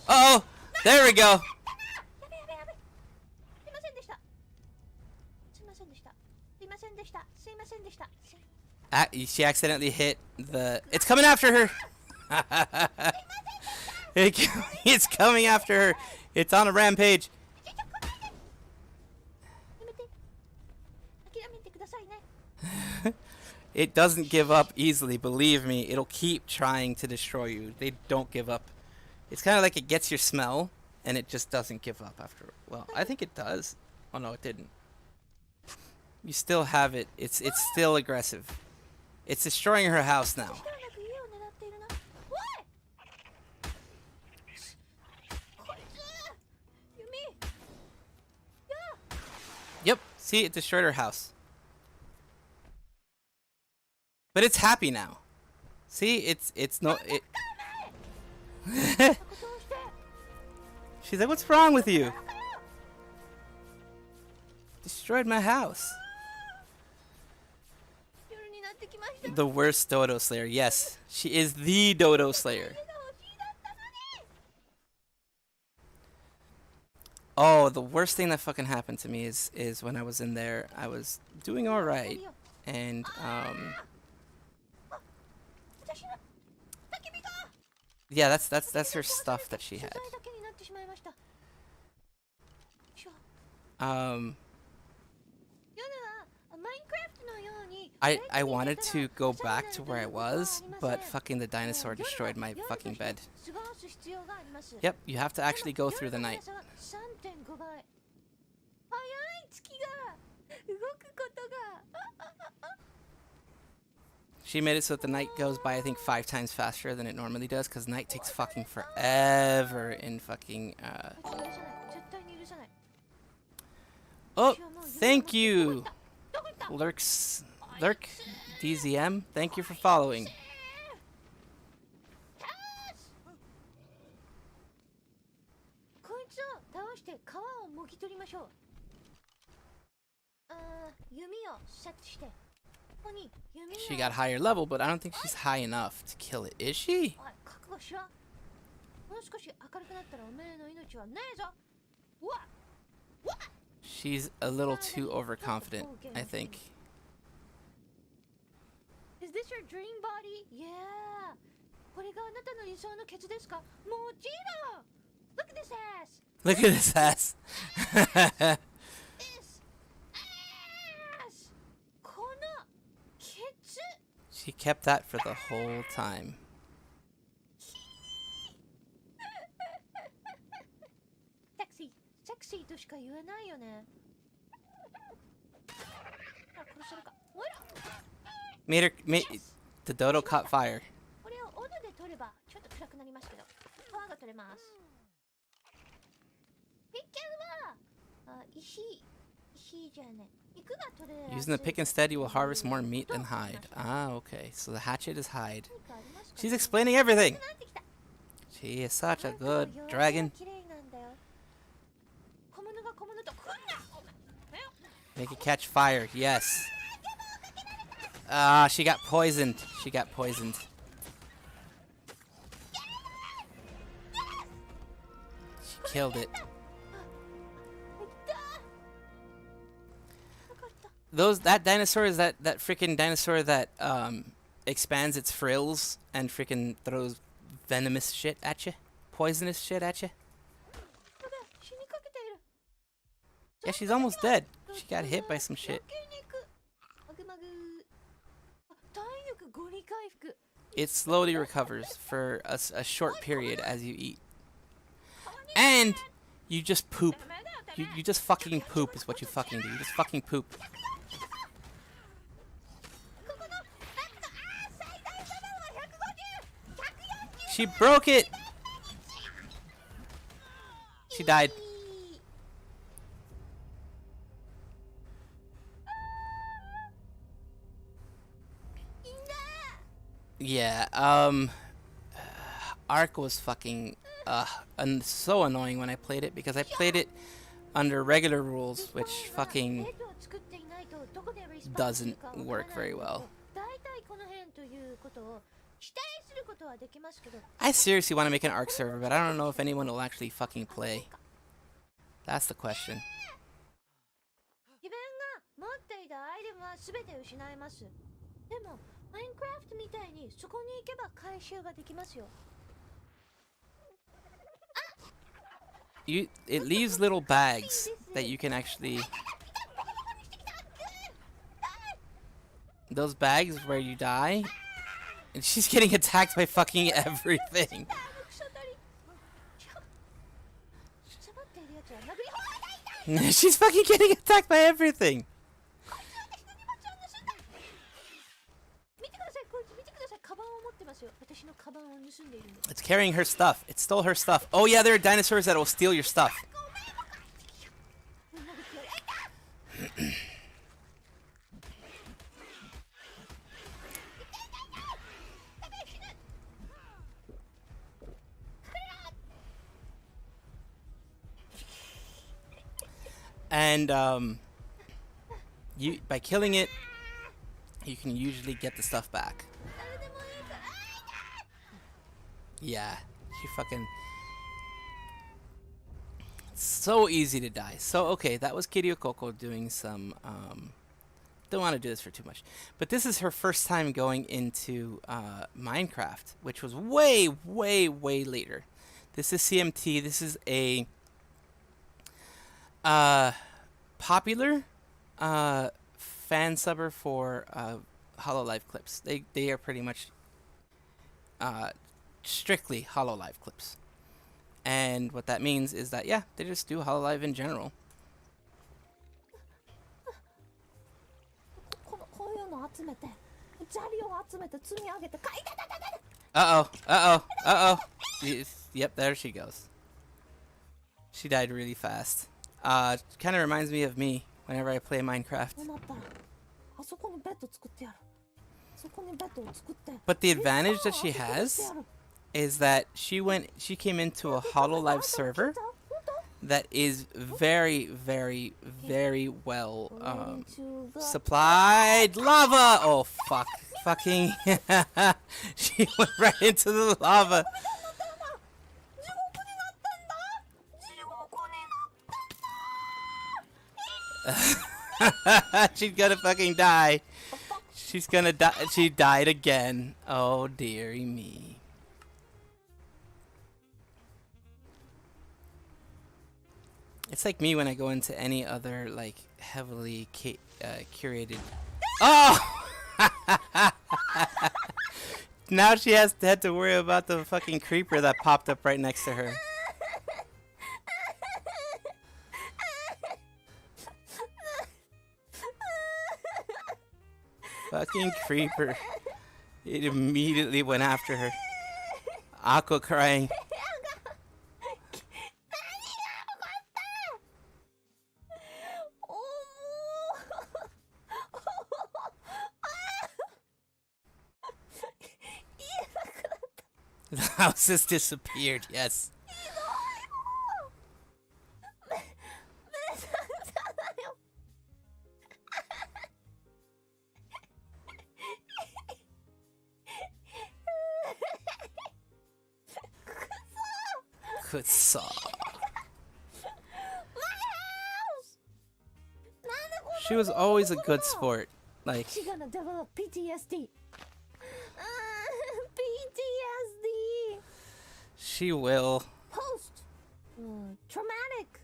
Uh oh, there we go. すいませんでした。すいませんでした。すいませんでした。すいませんでした。 She accidentally hit the. It's coming after her. It's coming after her. It's on a rampage. やめて。諦めてくださいね。 It doesn't give up easily, believe me. It'll keep trying to destroy you. They don't give up. It's kind of like it gets your smell, and it just doesn't give up after. Well, I think it does. Oh no, it didn't. You still have it. It's still aggressive. It's destroying her house now. 力なく家を狙っているな。おい。こいつ。弓。や。 Yep. See, it destroyed her house. But it's happy now. See, it's no it. ことをして。 She's like, "What's wrong with you?" Destroyed my house. 夜になってきました。 The worst dodo slayer. Yes, she is the dodo slayer. 家が欲しいだったのに。 Oh, the worst thing that fucking happened to me is when I was in there. I was doing all right, and 私の焚き火が。 yeah, that's her stuff that she had. 取材だけになってしまいました。しょ。 夜はマインクラフトのように。 I wanted to go back to where I was, but fucking the dinosaur destroyed my fucking bed. 過ごす必要があります。 Yep, you have to actually go through the night. 3.5倍。早い月が動くことが。 She made it so that the night goes by, I think, 5 times faster than it normally does, because night takes fucking forever in fucking, 許さない。絶対に許さない。 Oh, thank you, どこ行った？ Lurk DZM. Thank you for following. こいつを倒して皮をもぎ取りましょう。弓をセットして。ここに弓を。 She got higher level, but I don't think she's high enough to kill it. Is she? おい、覚悟しろ。もう少し明るくなったらおめえの命はねえぞ。うわ。うわ。 She's a little too overconfident, I think. Is this your dream body? Yeah. これがあなたの理想のケツですか？もちろん。Look at this ass. Look at this ass. This ass. このケツ。 She kept that for the whole time. セクシーとしか言えないよね。あ、殺せるか。ほら。 The dodo caught fire. これを斧で取ればちょっと暗くなりますけど、皮が取れます。ピッケンは石じゃね。肉が取れる。 Using the pick instead, you will harvest more meat than hide. Ah, okay. So the hatchet is hide. She's explaining everything. She is such a good dragon. Make it catch fire. Yes. Ah, she got poisoned. She got poisoned. She killed it. that dinosaur is that freaking dinosaur that expands its frills and freaking throws venomous shit at you, poisonous shit at you. やべえ、死にかけている。 Yeah, she's almost dead. She got hit by some shit. 焼肉。マグマグ。あ、体力5に回復。 It slowly recovers for a short period as you eat. And you just poop. You just fucking poop is what you fucking do. You just fucking poop. ここのマックの最大レベルは150、140。 She broke it. She died. Yeah, Ark was fucking, so annoying when I played it because I played it under regular rules, which fucking doesn't work very well. I seriously want to make an Ark server, but I don't know if anyone will actually fucking play. That's the question. 自分が持っていたアイテムは全て失います。でも、マインクラフトみたいにそこに行けば回収ができますよ。 It leaves little bags that you can actually. Those bags where you die, and she's getting attacked by fucking everything. She's fucking getting attacked by everything. It's carrying her stuff. It stole her stuff. Oh yeah, there are dinosaurs that will steal your stuff. And you by killing it, you can usually get the stuff back. Yeah, she fucking. It's so easy to die. So okay, that was Kiryu Coco doing some. Don't want to do this for too much, but this is her first time going into Minecraft, which was way later. This is CMT. This is a popular fan subber for Hololive clips. They are pretty much strictly Hololive clips, and what that means is that yeah, they just do Hololive in general. Yep, there she goes. She died really fast. Kind of reminds me of me whenever I play Minecraft. But the advantage that she has is that she came into a Hololive server that is very well supplied. Lava! Oh fuck. Fucking she went right into the lava. She's gonna fucking die. She's gonna die. She died again. Oh dearie me. It's like me when I go into any other like heavily curated. Oh! Now she had to worry about the fucking creeper that popped up right next to her. Fucking creeper. It immediately went after her. Aqua crying. The house has disappeared, yes. Good saw. She was always a good sport. Like, She's gonna develop PTSD. PTSD. she will. Post. Traumatic.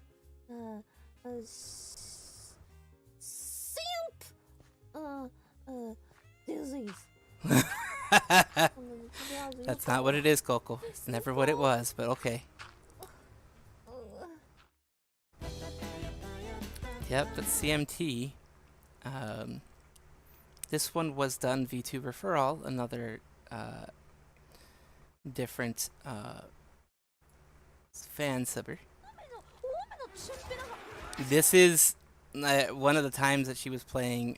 Simp. Disease. That's not what it is, Coco. It's never what it was, but okay. Yep, that's CMT. This one was done Vtuber for All, another different fan subber. This is one of the times that she was playing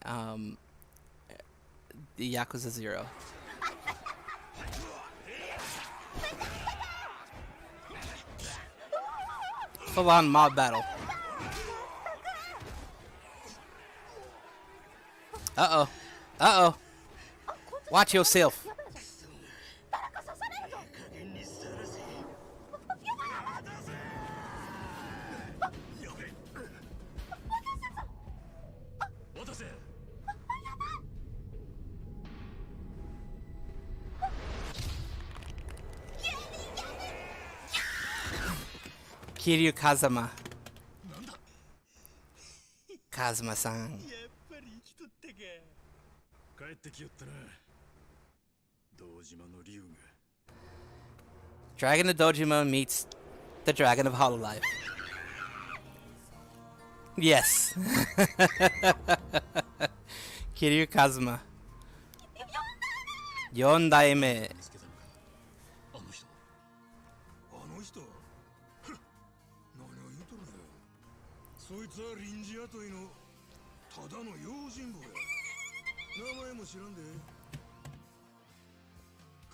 the Yakuza 0. Full on mob battle. Uh-oh. Uh-oh. Watch yourself. Kiryu Kazama. Kazuma-san. Dragon of Dojima meets the Dragon of Hololive. Yes. Kiryu Kazuma. Yondaime. そいつは臨時雇いのただの用心棒や。名前も知らんで。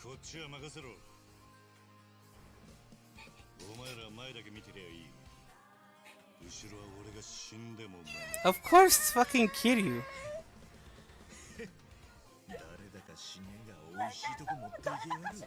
こっちは任せろ。お前ら前だけ見てりゃいい。後ろは俺が死んでも守る。Of course, it's fucking Kiryu. 誰だか死ねが美味しいとこ持っていけやがる。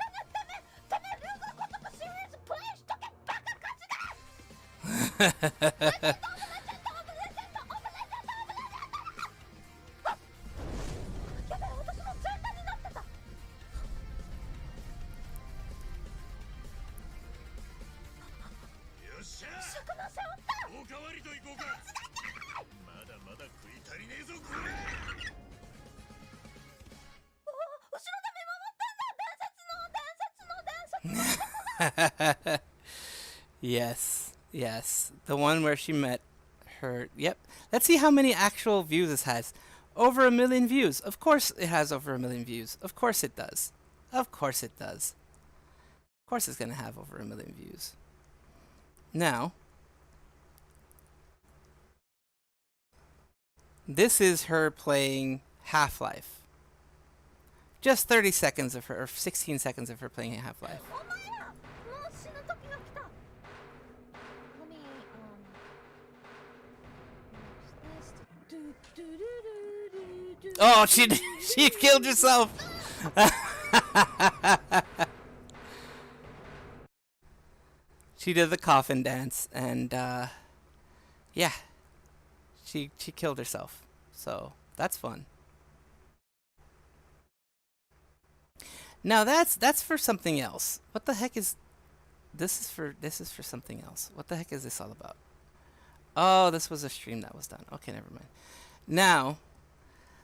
Yes, yes. The one where she met her. Yep. Let's see how many actual views this has. Over 1 million views. Of course it has over 1 million views. Of course it does. Of course it does. Of course it's going to have over 1 million views. Now, this is her playing Half-Life. Just 30 seconds of her, or 16 seconds of her playing Half-Life. Oh, she killed herself. She did the coffin dance, and yeah, she killed herself. So that's fun. Now that's for something else. What the heck is this? Is for something else. What the heck is this all about? Oh, this was a stream that was done. Okay, never mind. Now,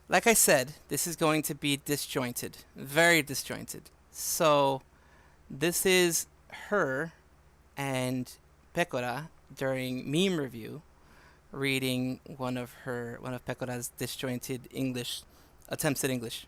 like I said, this is going to be disjointed, very disjointed. So this is her and Pecora during meme review reading one of Pecora's disjointed English attempts at English.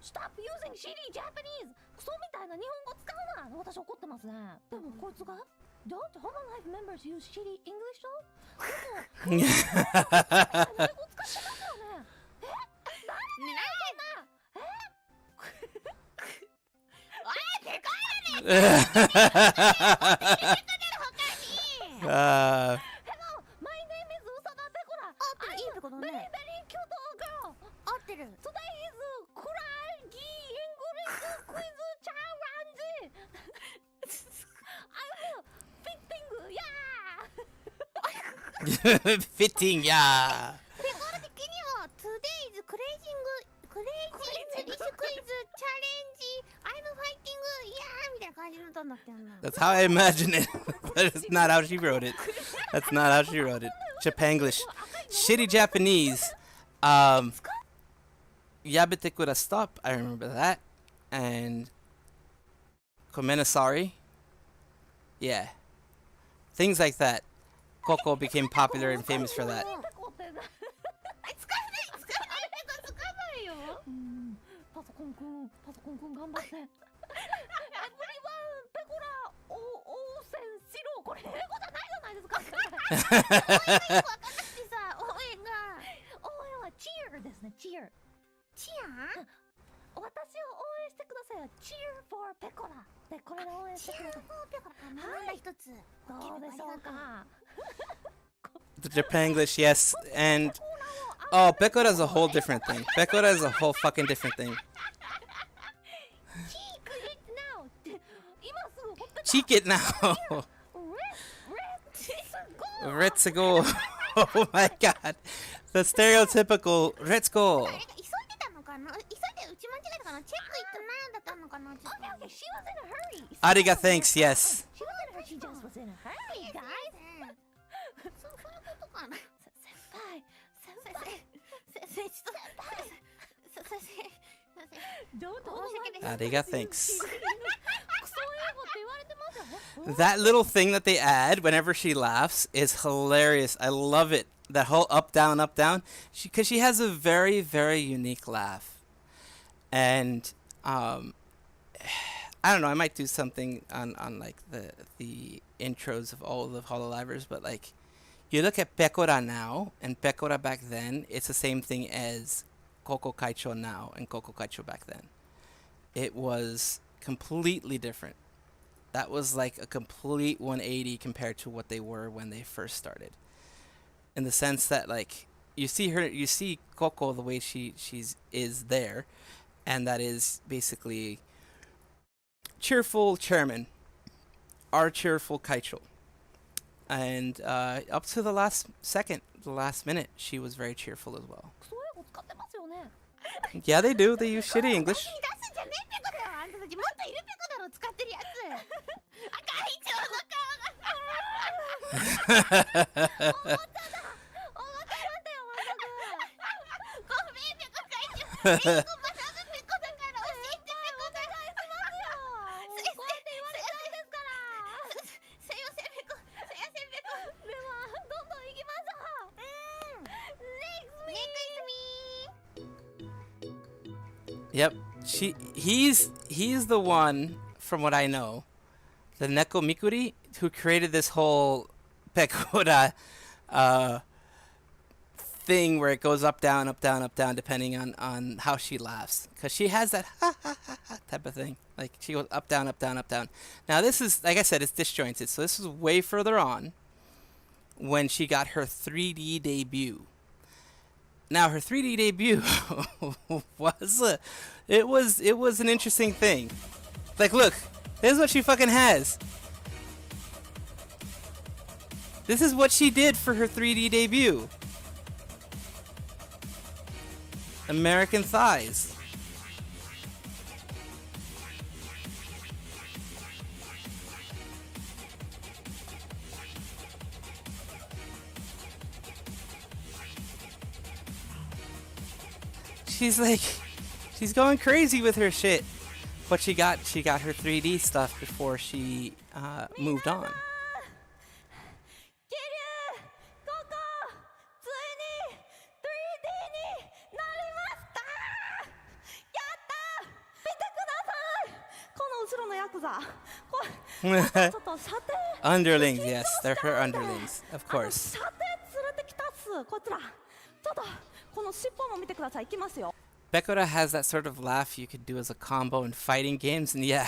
Stop using shitty Japanese! クソみたいな日本語使うな！私怒ってますね。でもこいつが Don't Hololive members use shitty English though? でも英語使ってますよね。何？おい、ペコーラ Uh, Hello, my name is Usada Pekora. 合ってるいいペコだ Very ね very cute girl. 合ってる Today is Kuragi English quiz challenge. I'm fitting, yeah. fitting, yeah. ペコラ的には Today's Crazy English Quiz Challenge I'm fighting yeah みたいな感じの歌になってるな That's how I imagine it. But it's not how she wrote it. That's not how she wrote it. Japanglish. Shitty Japanese. Yabete kura stop. I remember that. And Komenasari. Yeah. Things like that. Coco became popular and famous for that. ペコってな使わないペコ使わないよパソコンくん頑張って。Everyone ペコラ応戦しろ。これ英語じゃないじゃないですか。分かんなくてさ応援が応援は cheer ですね。cheer。チア私を応援してくださいよ。cheer for ペコラ。でこれで応援してください。ペコラから学んだ一つどうでしょうか。 The Japanglish, yes. And oh, Pekora is a whole different thing. Pekora is a whole fucking different thing. Cheek it now. Let's go. Oh my god. The stereotypical let's go. 誰か急いでたのかな急いで打ち間違えたかなチェック行って何だったのかなちょっと Okay, she was in a hurry. Ariga thanks, yes. She was in a hurry. She just was in a hurry, guys. そういうことかな先輩。先生ちょっと先生どう申し訳ない Ariga thanks. クソ英語って言われてますよ。 That little thing that they add whenever she laughs is hilarious. I love it. That whole up down. Because she has a very very unique laugh. And I don't know, I might do something on like the intros of all the Hololivers, but like you look at Pekora now and Pekora back then, it's the same thing as Coco Kaicho now and Coco Kaicho back then. It was completely different. That was like a complete 180 compared to what they were when they first started. In the sense that like you see Coco the way she's there, and that is basically cheerful chairman, our cheerful Kaicho. And up to the last minute, she was very cheerful as well. クソ英語使ってますよね。 Yeah, they do. They use shitty English. 出すんじゃねえペコだよあんたたちもっといるペコだろ使ってるやつ赤い蝶の顔がおもちゃだ。おもちゃだってよ、まさごめんペコ会長ペコ学ぶペコだから教えてペコだからく。お願いしますよ。こうやって言われたんですから。すいませんペコすいませんペコではどんどん行きましょう。Yep. He's the one, from what I know, the Neko Mikuri, who created this whole Pekora thing where it goes up, down, depending on how she laughs. Because she has that ha ha ha ha type of thing. Like, she goes up, down. Now, this is, like I said, it's disjointed. So this is way further on when she got her 3D debut. Now, her 3D debut was an interesting thing. Like, look, this is what she fucking has. This is what she did for her 3D debut. American thighs. She's going crazy with her shit. But she got her 3D stuff before she moved on. キリュウ、ココ、ついに 3D になりました。やったー。見てください。この後ろのヤクザ。これちょっと射程。 Underlings, yes, they're her underlings, of course. 射程連れてきたっす。こちら。ちょっとこの尻尾も見てください。いきますよ。 Pekora has that sort of laugh you could do as a combo in fighting games, and yeah,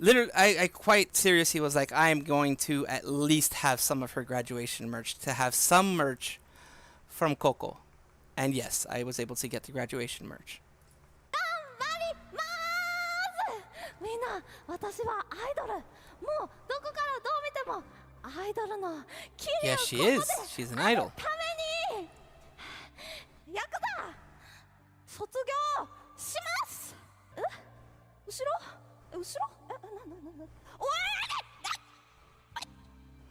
Literally, I quite seriously was like, I am going to at least have some of her graduation merch, to have some merch from Coco. And yes, I was able to get the graduation merch. みんな、私はアイドル。もうどこからどう見てもアイドルのキリ Yes, ュウ she ココ is. で She's an ある idol. ためにヤクザ卒業します。え、後ろ後ろお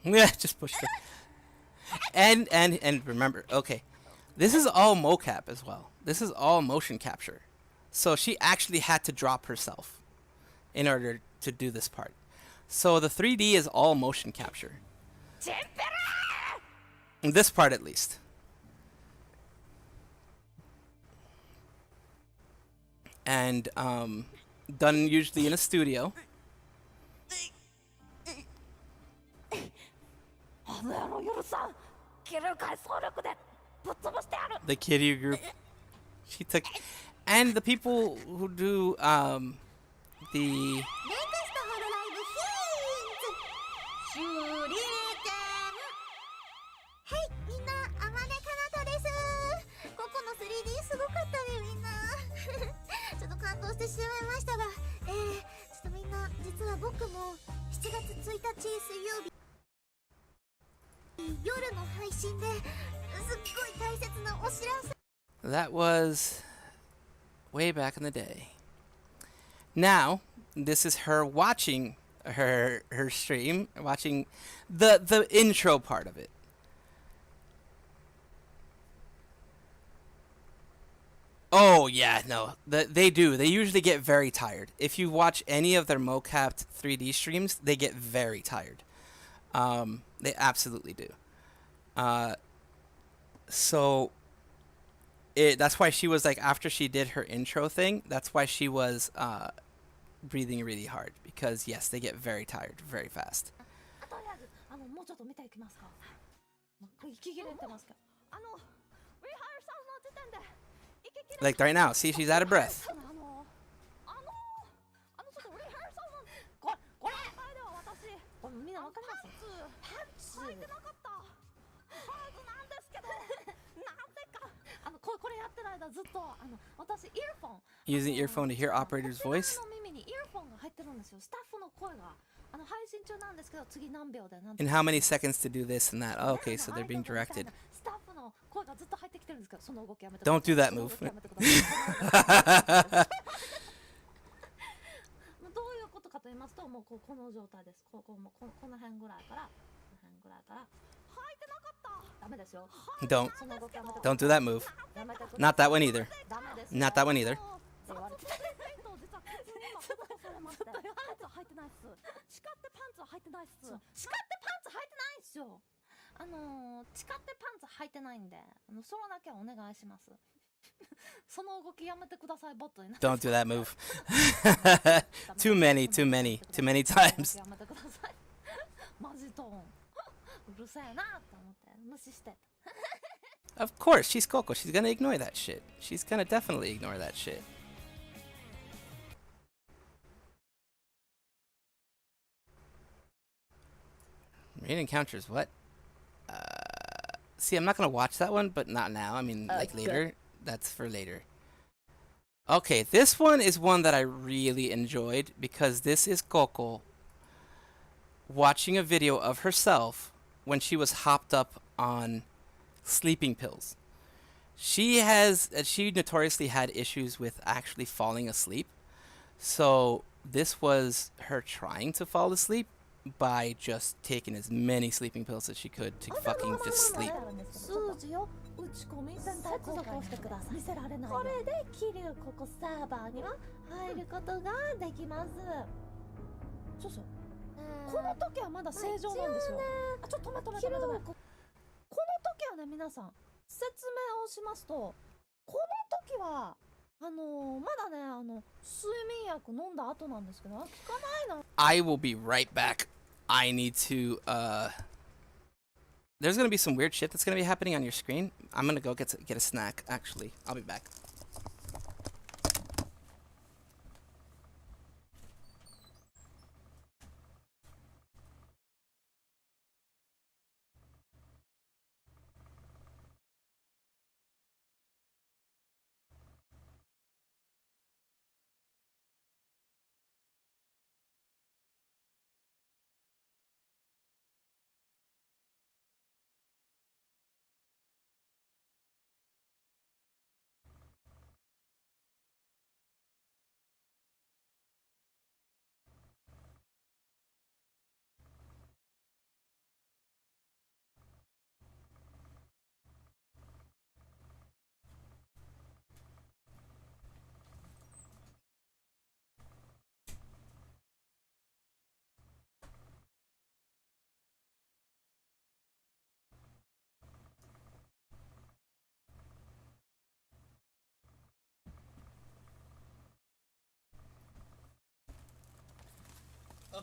い Yeah, just push it. And remember, okay, this is all mocap as well. This is all motion capture. So she actually had to drop herself in order to do this part. So the 3D is all motion capture. In this part at least. And done usually in a studio. あの野郎許さん。キル回総力でぶっ潰してやる。 The Kiryu group. She took, and the people who do the 手裏剣。はい、みんな、あまねかなたです。ココの 3D すごかったね、みんな。ちょっと感動してしまいましたが、ちょっとみんな、実は僕も7月1日水曜日、夜の配信ですっごい大切なお知らせ。 that was way back in the day. Now, this is her watching her stream, watching the intro part of it. Oh yeah, no, they do. They usually get very tired. If you watch any of their mocapped 3D streams, they get very tired. They absolutely do. So that's why she was like, after she did her intro thing, that's why she was breathing really hard, because yes, they get very tired very fast. とりあえずもうちょっと見ていきますか。息切れてますけど、リハーサルの時点で息切れ Like right now, see, she's out of breath. ちょっとリハーサルのこれでは私これみんなわかります？パンツ履いてなかったはずなんですけど、なんでかこれやってる間ずっと私イヤフォン Using earphone to hear operator's voice. こちらの耳にイヤフォンが入ってるんですよ。スタッフの声が配信中なんですけど、次何秒でなんて And how many seconds to do this and that? Oh, okay, so they're being directed. スタッフの声がずっと入ってきてるんですけど、その動きやめて Don't do that その move. 動きやめてください。どういうことかと言いますと、もうこの状態です。この辺ぐらいから履いてなかった。ダメですよ。 Don't. その動きやめて Don't do that move. やめてください。 Not that one either. ダメです。 Not that one either. 言われてた。実は普通に今フォトされまして、パンツは履いてないっす。誓ってパンツは履いてないっす。誓ってパンツ履いてないんすよ。誓ってパンツ履いてないんで、それだけはお願いします。その動きやめてください、ボットになって。 Don't do that move. Too many times. やめてください。マジトーン。うるせえなって思って無視してた。 Of course, she's Coco. She's gonna ignore that shit. She's gonna definitely ignore that shit. Rain Encounters, what? See, I'm not gonna watch that one, but not now. I mean, like later. That's for later. Okay, this one is one that I really enjoyed, because this is Coco watching a video of herself when she was hopped up on sleeping pills. She notoriously had issues with actually falling asleep. So this was her trying to fall asleep by just taking as many sleeping pills as she could to fucking just sleep. 数字を打ち込み接続をしてください。見せられない。これで桐生ここサーバーには入ることができます。そうそう。この時はまだ正常なんですよ。あ、ちょっと止め。この時はね、皆さん説明をしますと、この時はまだね睡眠薬飲んだ後なんですけど、効かないの。 I will be right back. I need to there's gonna be some weird shit that's gonna be happening on your screen. I'm gonna go get a snack, actually. I'll be back.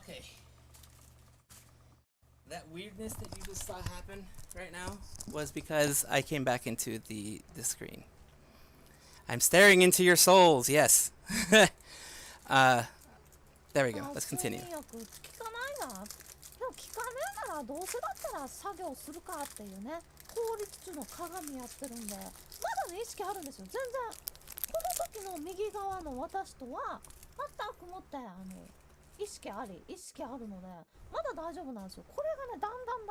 Okay. That weirdness that you just saw happen right now was because I came back into the screen. I'm staring into your souls, yes. There we go. Let's continue. よく聞かないな。でも聞かねえならどうせだったら作業するかっていうね。効率中の鏡やってるんで、まだね意識あるんですよ。全然この時の右側の私とは全くもって意識あるのでまだ大丈夫なんですよ。これがねだ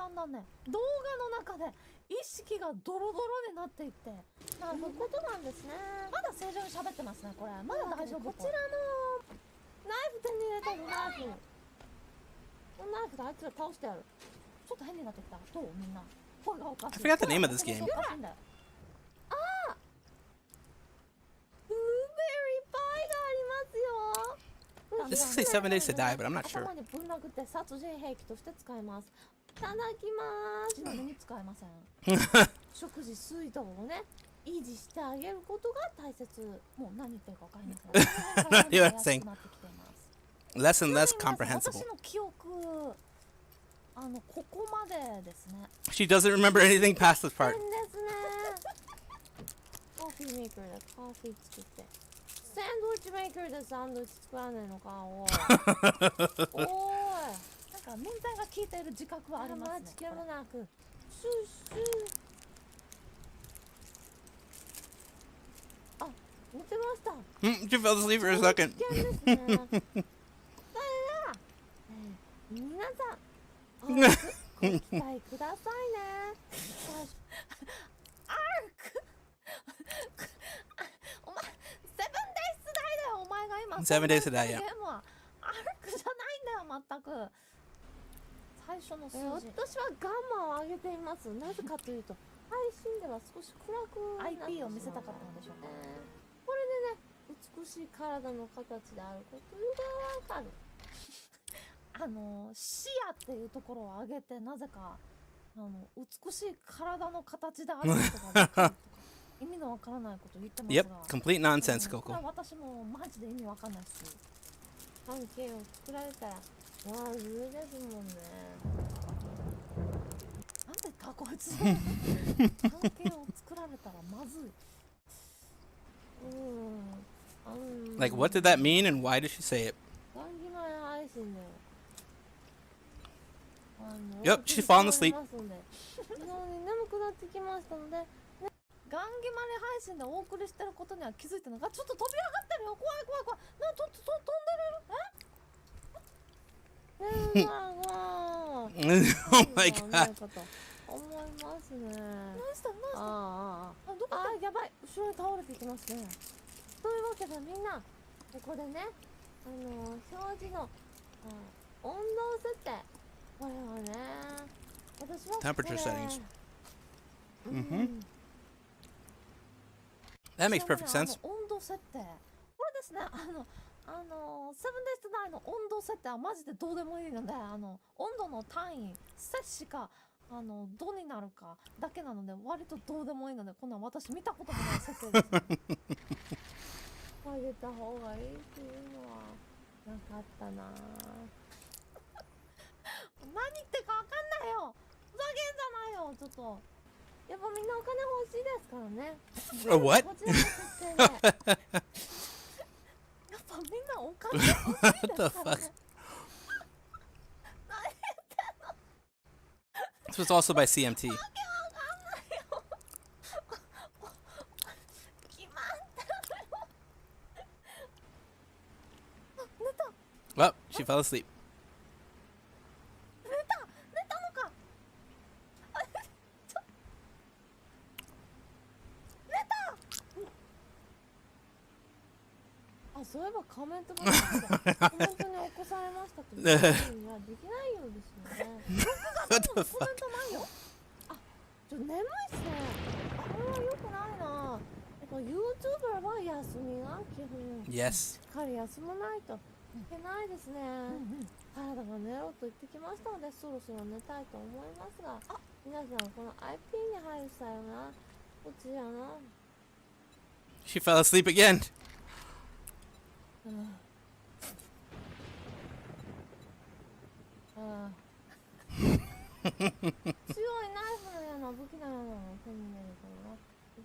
んだんね動画の中で意識がドロドロになっていって、なることなんですね。まだ正常に喋ってますね。これまだ大丈夫。こちらのナイフ手に入れたのナイフ。このナイフであいつら倒してやる。ちょっと変になってきた。どうみんな。声がおかしい。 I forgot the name of this game. おかしいんだよ。ああ、ブルーベリーパイがありますよ。 This is say 7 days to die, but I'm not sure. 頭にぶん殴って殺人兵器として使います。いただきます。何に使えません。食事水道をね維持してあげることが大切。もう何言ってるか分かりません。何言われてんなってきています。 Less and less comprehensible. 私の記憶ここまでですね。 She doesn't remember anything past this part. 変ですね。コーヒーメーカーでコーヒー作って。サンドイッチメーカーでサンドイッチ作らないのか。おい。おい。なんか明太が効いている自覚はありますね。間違いなく。シュッシュッ。あ、寝てました。 She fell asleep for a second. 危険ですね。それでは、皆さん。ご期待くださいね。アークお前、セブンデイス代だよ、お前が今。 7 days to die, yeah. ゲームはアークじゃないんだよ、全く。最初の数字。私はガンマを上げています。なぜかというと、配信では少し暗く IP を見せたかったんでしょうね。これでね、美しい体の形であることがわかる。視野っていうところを上げてなぜか美しい体の形であることが分かるとか意味のわからないこと言ってます Yep, が、 complete nonsense, これ Coco. は私もマジで意味わかんないし、関係を作られたらまずいですもんね。なんでかこいつ関係を作られたらまずい。Like, what did that mean and why did she say it? ガンギマ配信で Yep, she's fallen asleep. 非常に眠くなってきましたので、ね、ガンギマネ配信でお送りしてることには気づいてない。ちょっと飛び上がってるよ。怖い怖い怖い。なんと飛んでる。Oh my god. 思いますね。何したああ、どこかやばい。後ろに倒れていきますね。というわけでみんなここでね、表示の温度設定。これはね、私は Temperature settings. That makes perfect sense. 温度設定。これですね、セブンデイス内の温度設定はマジでどうでもいいので、温度の単位、摂氏か、度になるかだけなので、割とどうでもいいので、こんなん私見たこともない設定ですね。上げた方がいいっていうのはなかったなぁ。何言ってかわかんないよ。ふざけんじゃないよ。ちょっとやっぱみんなお金欲しいですからね。What? こちらの設定でやっぱみんなお金欲しいですからね。 This was also by CMT. わけわかんないよ。決まってるよ。あ、寝た。 Well, she fell asleep. 寝たのか。あ、寝た。あ、そういえばコメントがコメントに起こされましたというふうにはできないようですよね。What コ the メン fuck? トないよ。あ、眠いっすね。あ、これは良くないな。YouTuber は休みが基本。 Yes. しっかり休まないといけないですね。体が寝ろと言ってきましたので、そろそろ寝たいと思いますが、あ、皆さんこの IP に入る際はこちらの She fell asleep again. 強いナイフのような武器のようなのを手に入れるからな。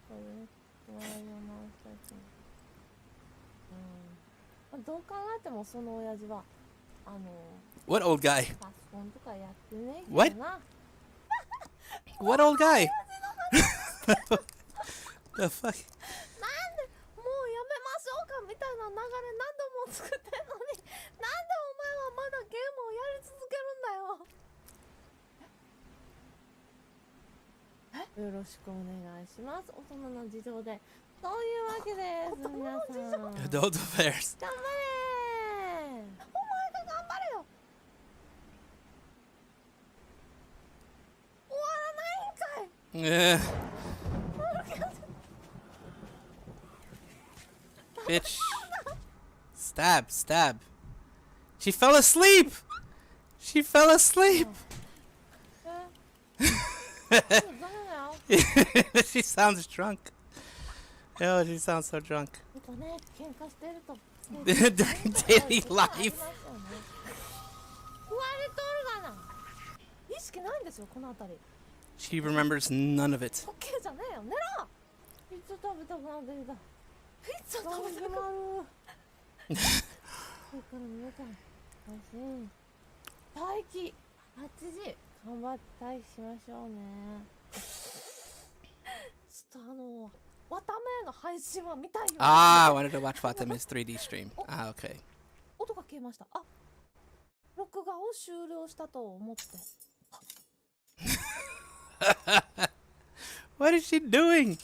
そういうトライを直したいと思う。どう考えてもその親父はWhat old guy? パソコンとかやってねえけど What? な。 What old guy? The fuck? なんでもうやめましょうかみたいな流れ何度も作ってんのに、なんでお前はまだゲームをやり続けるんだよ。よろしくお願いします。大人の事情で。そういうわけです。皆さん。 Adult affairs. 頑張れー。お前が頑張れよ。終わらないんかい。 Bitch. Stab, stab. She fell asleep! She fell asleep! ダメだよ。 She sounds drunk. Oh, she sounds so drunk. ね、喧嘩してると During daily あ life. りますよね。言われとるがな。意識ないんですよ、このあたり。 She remembers none of it. オッケーじゃねえよ、寝ろ。ピザ食べたくなってきた。ピザ食べたくなる。これから皆さん、待機8時頑張って待機しましょうね。ちょっとわための配信は見たいよ。Ah, I wanted to watch Fatami's 3D stream. Ah, okay. 音が消えました。あ、録画を終了したと思って。 What is she doing?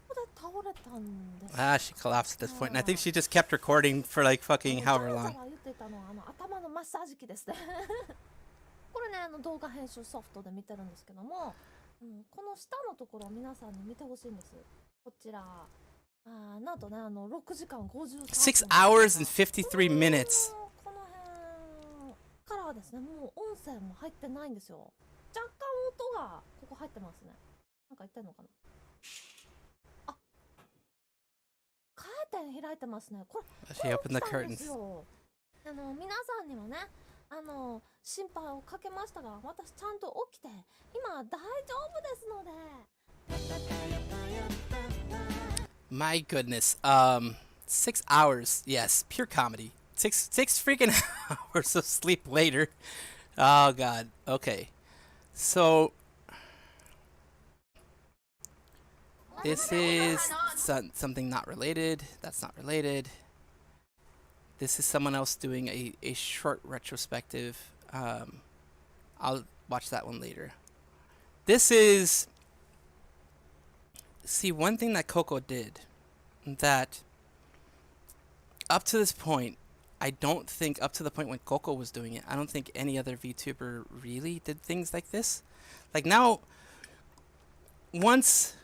ここで倒れたんです。 Ah, she collapsed at this point. And I think she just kept recording for like fucking however ザラ long. ザラ言ってたのは頭のマッサージ機ですね。これね、動画編集ソフトで見てるんですけども、この下のところを皆さんに見てほしいんです。こちらなんとね、6時間53分6 hours and 53 minutes. この辺からはですね、もう音声も入ってないんですよ。若干音がここ入ってますね。なんか言ってんのかな。あ、カーテン開いてますね。これ She opened the これ起きたんです curtains. よ。皆さんにもね、心配をかけましたが、私ちゃんと起きて今大丈夫ですので。 My goodness. 6 hours. Yes, pure comedy. Six freaking hours of sleep later. Oh god. Okay. So this is something not related. That's not related. This is someone else doing a short retrospective. I'll watch that one later. This is... See, one thing that Coco did, that up to this point, I don't think, up to the point when Coco was doing it, I don't think any other VTuber really did things like this. Like now, once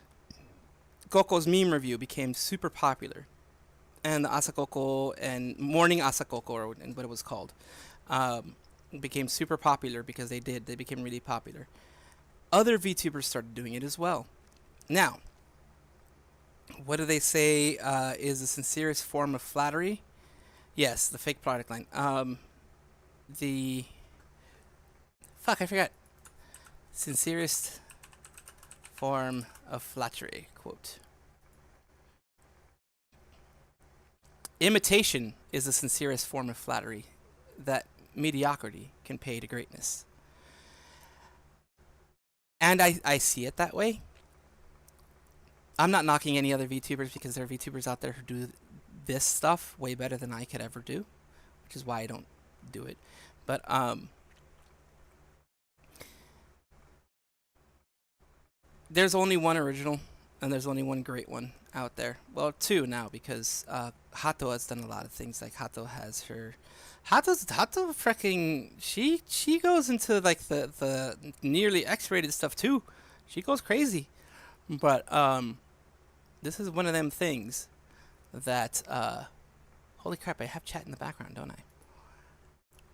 Coco's meme review became super popular, and the Asakoko and Morning Asakoko, or what it was called, became super popular because they became really popular. Other VTubers started doing it as well. Now, what do they say is the sincerest form of flattery? Yes, the fake product line. Fuck, I forgot. Sincerest form of flattery, quote. Imitation is the sincerest form of flattery that mediocrity can pay to greatness. And I see it that way. I'm not knocking any other VTubers because there are VTubers out there who do this stuff way better than I could ever do, which is why I don't do it. But there's only one original and there's only one great one out there. Well, two now, because Hato has done a lot of things. Like Hato has her Hato freaking she goes into like the nearly X-rated stuff too. She goes crazy. But this is one of them things that holy crap, I have chat in the background, don't I?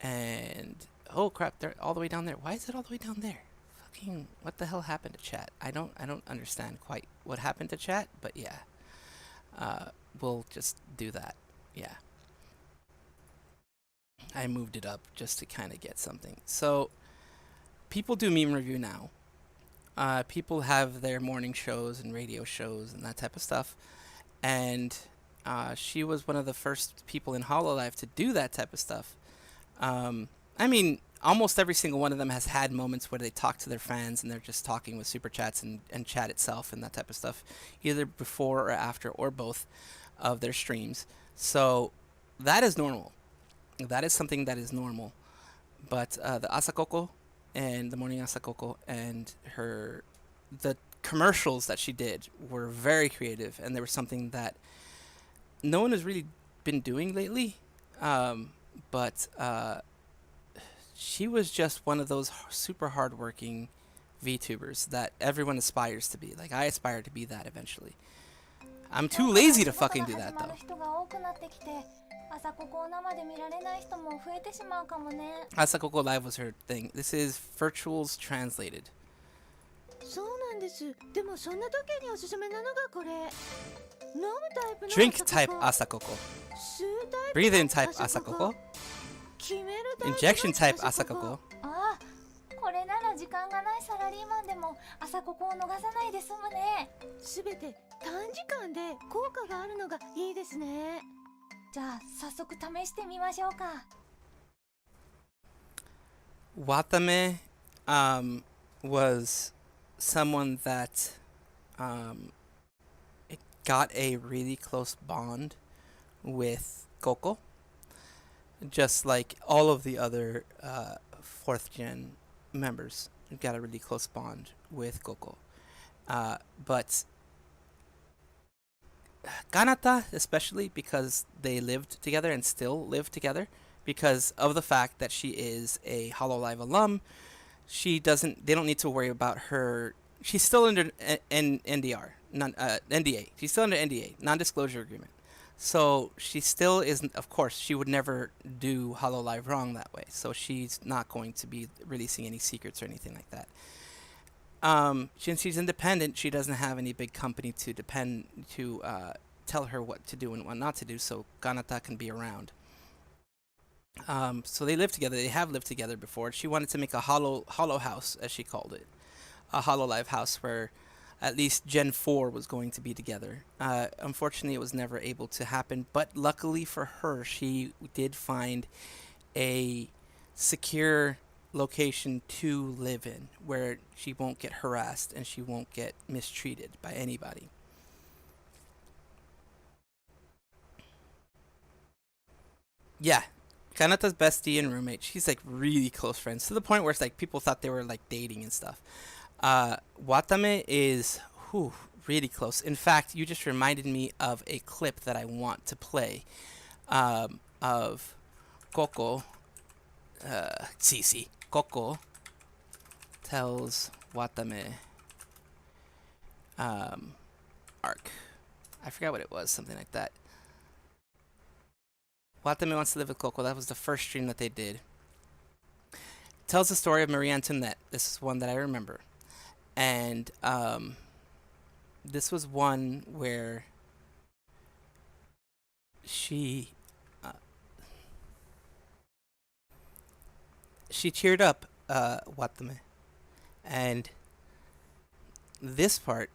And oh crap, they're all the way down there. Why is it all the way down there? Fucking what the hell happened to chat? I don't understand quite what happened to chat, but yeah. We'll just do that. Yeah. I moved it up just to kind of get something. So, people do meme review now. People have their morning shows and radio shows and that type of stuff. And she was one of the first people in Hololive to do that type of stuff. I mean, almost every single one of them has had moments where they talk to their fans and they're just talking with super chats and chat itself and that type of stuff, either before or after or both of their streams. So that is normal. That is something that is normal. But the Asakoko and the morning Asakoko and the commercials that she did were very creative, and they were something that no one has really been doing lately. But she was just one of those super hardworking VTubers that everyone aspires to be. Like, I aspire to be that eventually. I'm too lazy to fucking do that though. Asakoko Live was her thing. This is Virtuals Translated. そうなんです。でもそんな時におすすめなのがこれ。飲むタイプの Drink type Asakoko. 吸うタイプ Breathe の in type Asakoko. 決めるタイプの Injection type Asakoko. ああ、これなら時間がないサラリーマンでも朝ここを逃さないで済むね。すべて短時間で効果があるのがいいですね。じゃあ早速試してみましょうか。Watame was someone that it got a really close bond with Coco, just like all of the other 4th gen members got a really close bond with Coco. But Kanata, especially because they lived together and still live together, because of the fact that she is a Hololive alum, they don't need to worry about her. She's still under NDA. She's still under NDA, non-disclosure agreement. So she still isn't, of course, she would never do Hololive wrong that way. So she's not going to be releasing any secrets or anything like that. Since she's independent, she doesn't have any big company to tell her what to do and what not to do, so Kanata can be around. So they live together. They have lived together before. She wanted to make a hollow house, as she called it, a Hololive house where at least Gen 4 was going to be together. Unfortunately, it was never able to happen, but luckily for her, she did find a secure location to live in where she won't get harassed and she won't get mistreated by anybody. Yeah, Kanata's bestie and roommate. She's like really close friends to the point where it's like people thought they were like dating and stuff. Watame is really close. In fact, you just reminded me of a clip that I want to play of Coco. Coco tells Watame arc. I forgot what it was, something like that. Watame wants to live with Coco. That was the first stream that they did. Tells the story of Marie Antoinette. This is one that I remember. And this was one where she cheered up Watame. And this part,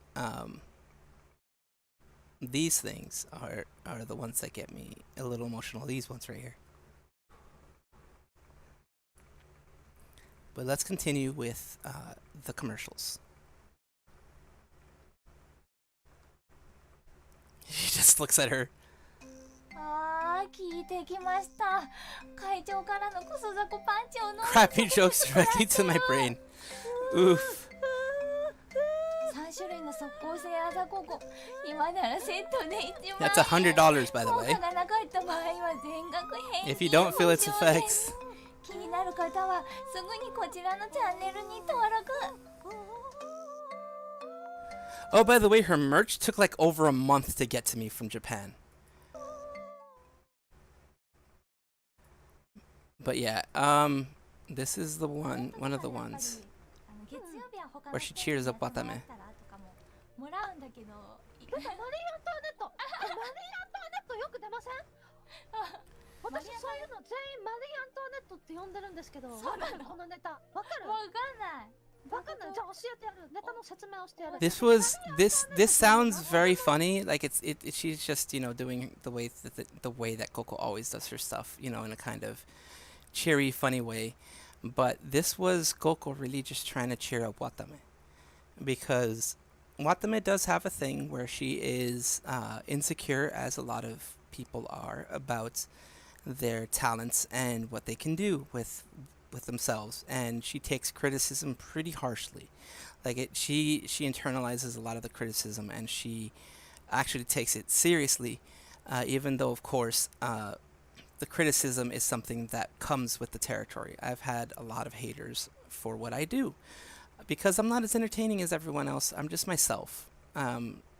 these things are the ones that get me a little emotional. These ones right here. But let's continue with the commercials. He just looks at her. ああ、聞いてきました。会長からのクソザコパンチを飲んで Crappy jokes directly to my brain. Oof. 3種類の即効性あざここ。今ならセットで1万円。 That's $100, by the 効 way. 果がなかった場合は全額返金 If you don't feel its 保証です effects. 気になる方はすぐにこちらのチャンネルに登録。 Oh, by the way, her merch took like over a month to get to me from Japan. But yeah, this is the one of the ones where she cheers up Watame. もらうんだけど。マリー・アントワネットよく出ません？私そういうの全員マリー・アントワネットって呼んでるんですけど、わかるこのネタ。わかるわかんない。わかんない。じゃあ教えてやる。ネタの説明をしてやる。 This sounds very funny. Like she's just, you know, doing the way that Coco always does her stuff, you know, in a kind of cheery, funny way. But this was Coco really just trying to cheer up Watame, because Watame does have a thing where she is insecure, as a lot of people are, about their talents and what they can do with themselves, and she takes criticism pretty harshly. Like she internalizes a lot of the criticism, and she actually takes it seriously, even though, of course, the criticism is something that comes with the territory. I've had a lot of haters for what I do, because I'm not as entertaining as everyone else. I'm just myself.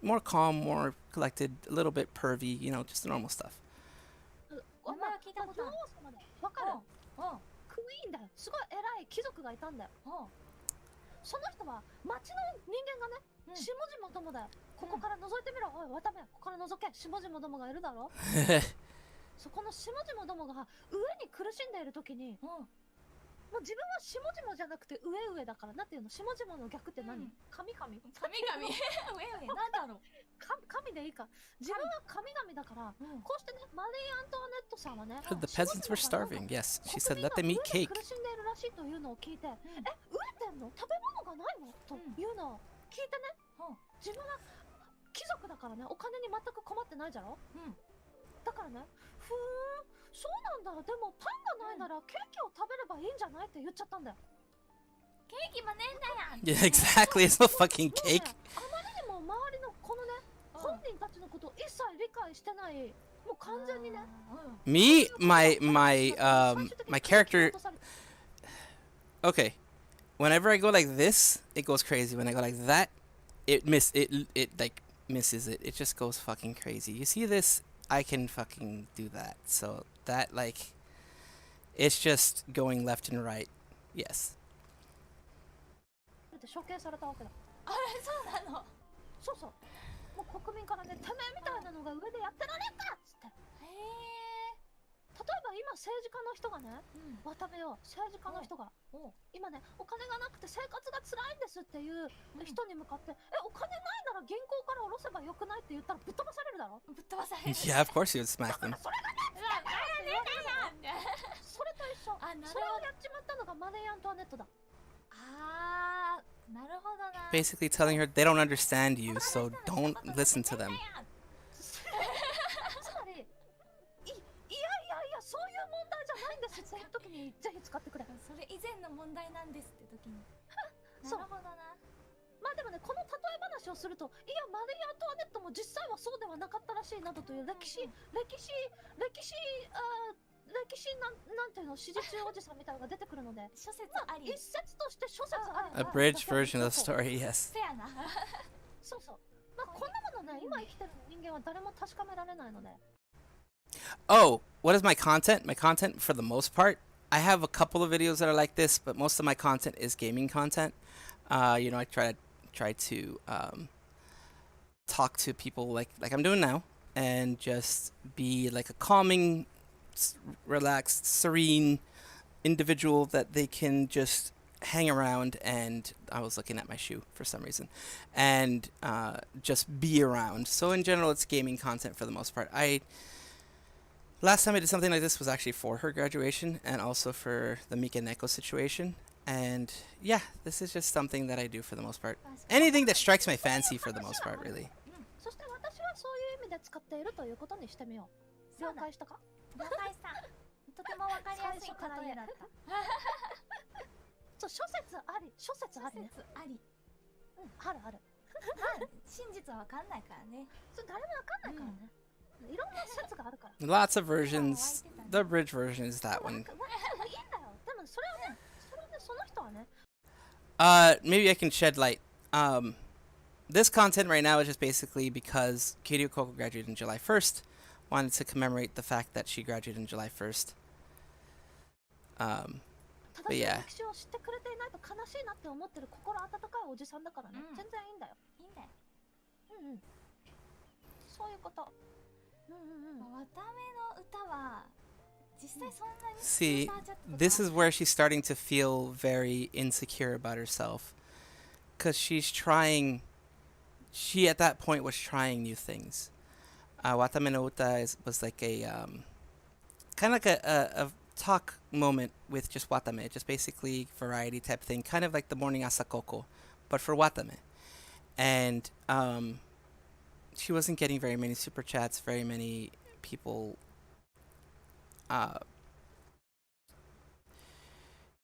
More calm, more collected, a little bit pervy, you know, just the normal stuff. お前聞いたことある。わかる。クイーンだよ。すごい偉い貴族がいたんだよ。その人は町の人間がね、下々どもだよ。ここから覗いてみろ。おい、渡部、ここから覗け。下々どもがいるだろ。そこの下々どもが上に苦しんでいるときに、もう自分は下々じゃなくて上々だから。なんていうの、下々の逆って何？神々？神々上々なんだろう。神でいいか。自分は神々だから、こうしてね、マリー・アントワネットさんはね、 The peasants were starving. Yes, she said, let them eat 国 cake. 民が上に苦しんでいるらしいというのを聞いて、飢えてんの？食べ物がないの？というのを聞いてね、自分は貴族だからね、お金に全く困ってないじゃろ。だからね、そうなんだ。でもパンがないならケーキを食べればいいんじゃないって言っちゃったんだよ。ケーキもねえんだやん。 Yeah, exactly. It's no fucking cake. あまりにも周りのこのね、本人たちのことを一切理解してない、もう完全にね。Me, my character. Okay, whenever I go like this, it goes crazy. When I go like that, it like misses it. It just goes fucking crazy. You see this? I can fucking do that. So that, like, it's just going left and right. Yes. 処刑されたわけだ。あれそうなの。そうそう。もう国民からね、てめえみたいなのが上でやってられんかっつって。へえ。例えば今政治家の人がね、渡部よ、政治家の人が今ね、お金がなくて生活が辛いんですっていう人に向かって、お金ないなら銀行から下ろせばよくないって言ったらぶっ飛ばされるだろ。ぶっ飛ばされる。Yeah, of course you would smack them. それがね、それと一緒。それをやっちまったのがマネー・アントワネットだ。あー、なるほどな。 Basically telling her they don't understand you, so don't listen to them. つまり、いや、そういう問題じゃないんですっていう時にぜひ使ってくれ。それ以前の問題なんですって時に。なるほどな。まあでもね、この例え話をすると、いや、マリー・アントワネットも実際はそうではなかったらしいなどという歴史なんていうの、史実おじさんみたいなのが出てくるので、諸説あり。一説として諸説あり。 Abridged version of the story, yes. せやな。そうそう。まあこんなものね、今生きてる人間は誰も確かめられないので。 Oh, what is my content? My content, for the most part, I have a couple of videos that are like this, but most of my content is gaming content. You know, I try to talk to people like I'm doing now, and just be like a calming, relaxed, serene individual that they can just hang around. And I was looking at my shoe for some reason, and just be around. So in general, it's gaming content for the most part. Last time I did something like this was actually for her graduation, and also for the Mika Neko situation. And yeah, this is just something that I do for the most part. Anything that strikes my fancy for the most part, really. そして私はそういう意味で使っているということにしてみよう。了解したか？了解した。とてもわかりやすい例えだった。そう、諸説あり、諸説ありね。諸説あり。あるある。真実はわかんないからね。それ誰もわかんないからね。いろんな説があるから。 Lots of versions. The abridged version is that one. いいんだよ。でもそれをね、その人はね。Maybe I can shed light. This content right now is just basically because Kiryu Coco graduated on July 1st. Wanted to commemorate the fact that she graduated on July 1st. But yeah. 歴史を知ってくれていないと悲しいなって思ってる心温かいおじさんだからね。全然いいんだよ。いいんだよ。そういうこと。うんうんうん。わための歌は実際そんなに See, スーパーチャットとか this is where she's starting to feel very insecure about herself. Because she at that point was trying new things. Watame no Uta was like a, kind of like a talk moment with just Watame, just basically variety type thing, kind of like the morning Asakoko, but for Watame. And she wasn't getting very many super chats, very many people,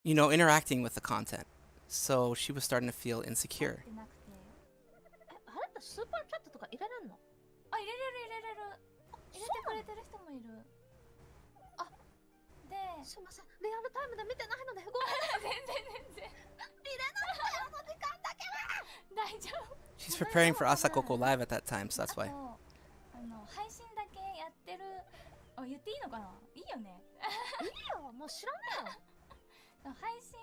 interacting with the content. So she was starting to feel 入 insecure. ってなくて、あれってスーパーチャットとか入れれんの？あ、入れれる入れてくれてる人もいる。あ、ですいません、リアルタイムで見てないのでごめんなさい。全然見れなかったよ、その時間だけは。大丈夫。 She's preparing for Asakoko Live at that time, so that's あ why. と配信だけやってる、あ、言っていいのかな、いいよね。いいよ、もう知らねえよ。配信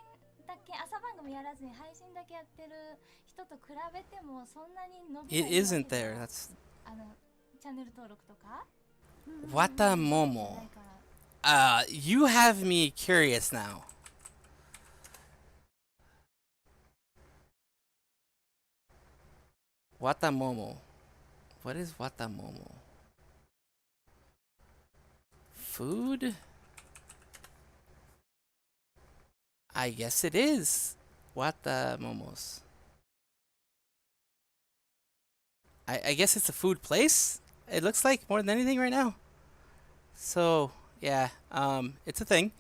だけ、朝番組やらずに配信だけやってる人と比べてもそんなに伸び It ないわけ isn't じゃ there. ん。 That's チャンネル登録とか Wata な Momo. いから。 You have me curious now. Wata Momo. What is Wata Momo? Food? I guess it is. Wata Momos. I guess it's a food place? It looks like more than anything right now. So, yeah, it's a thing.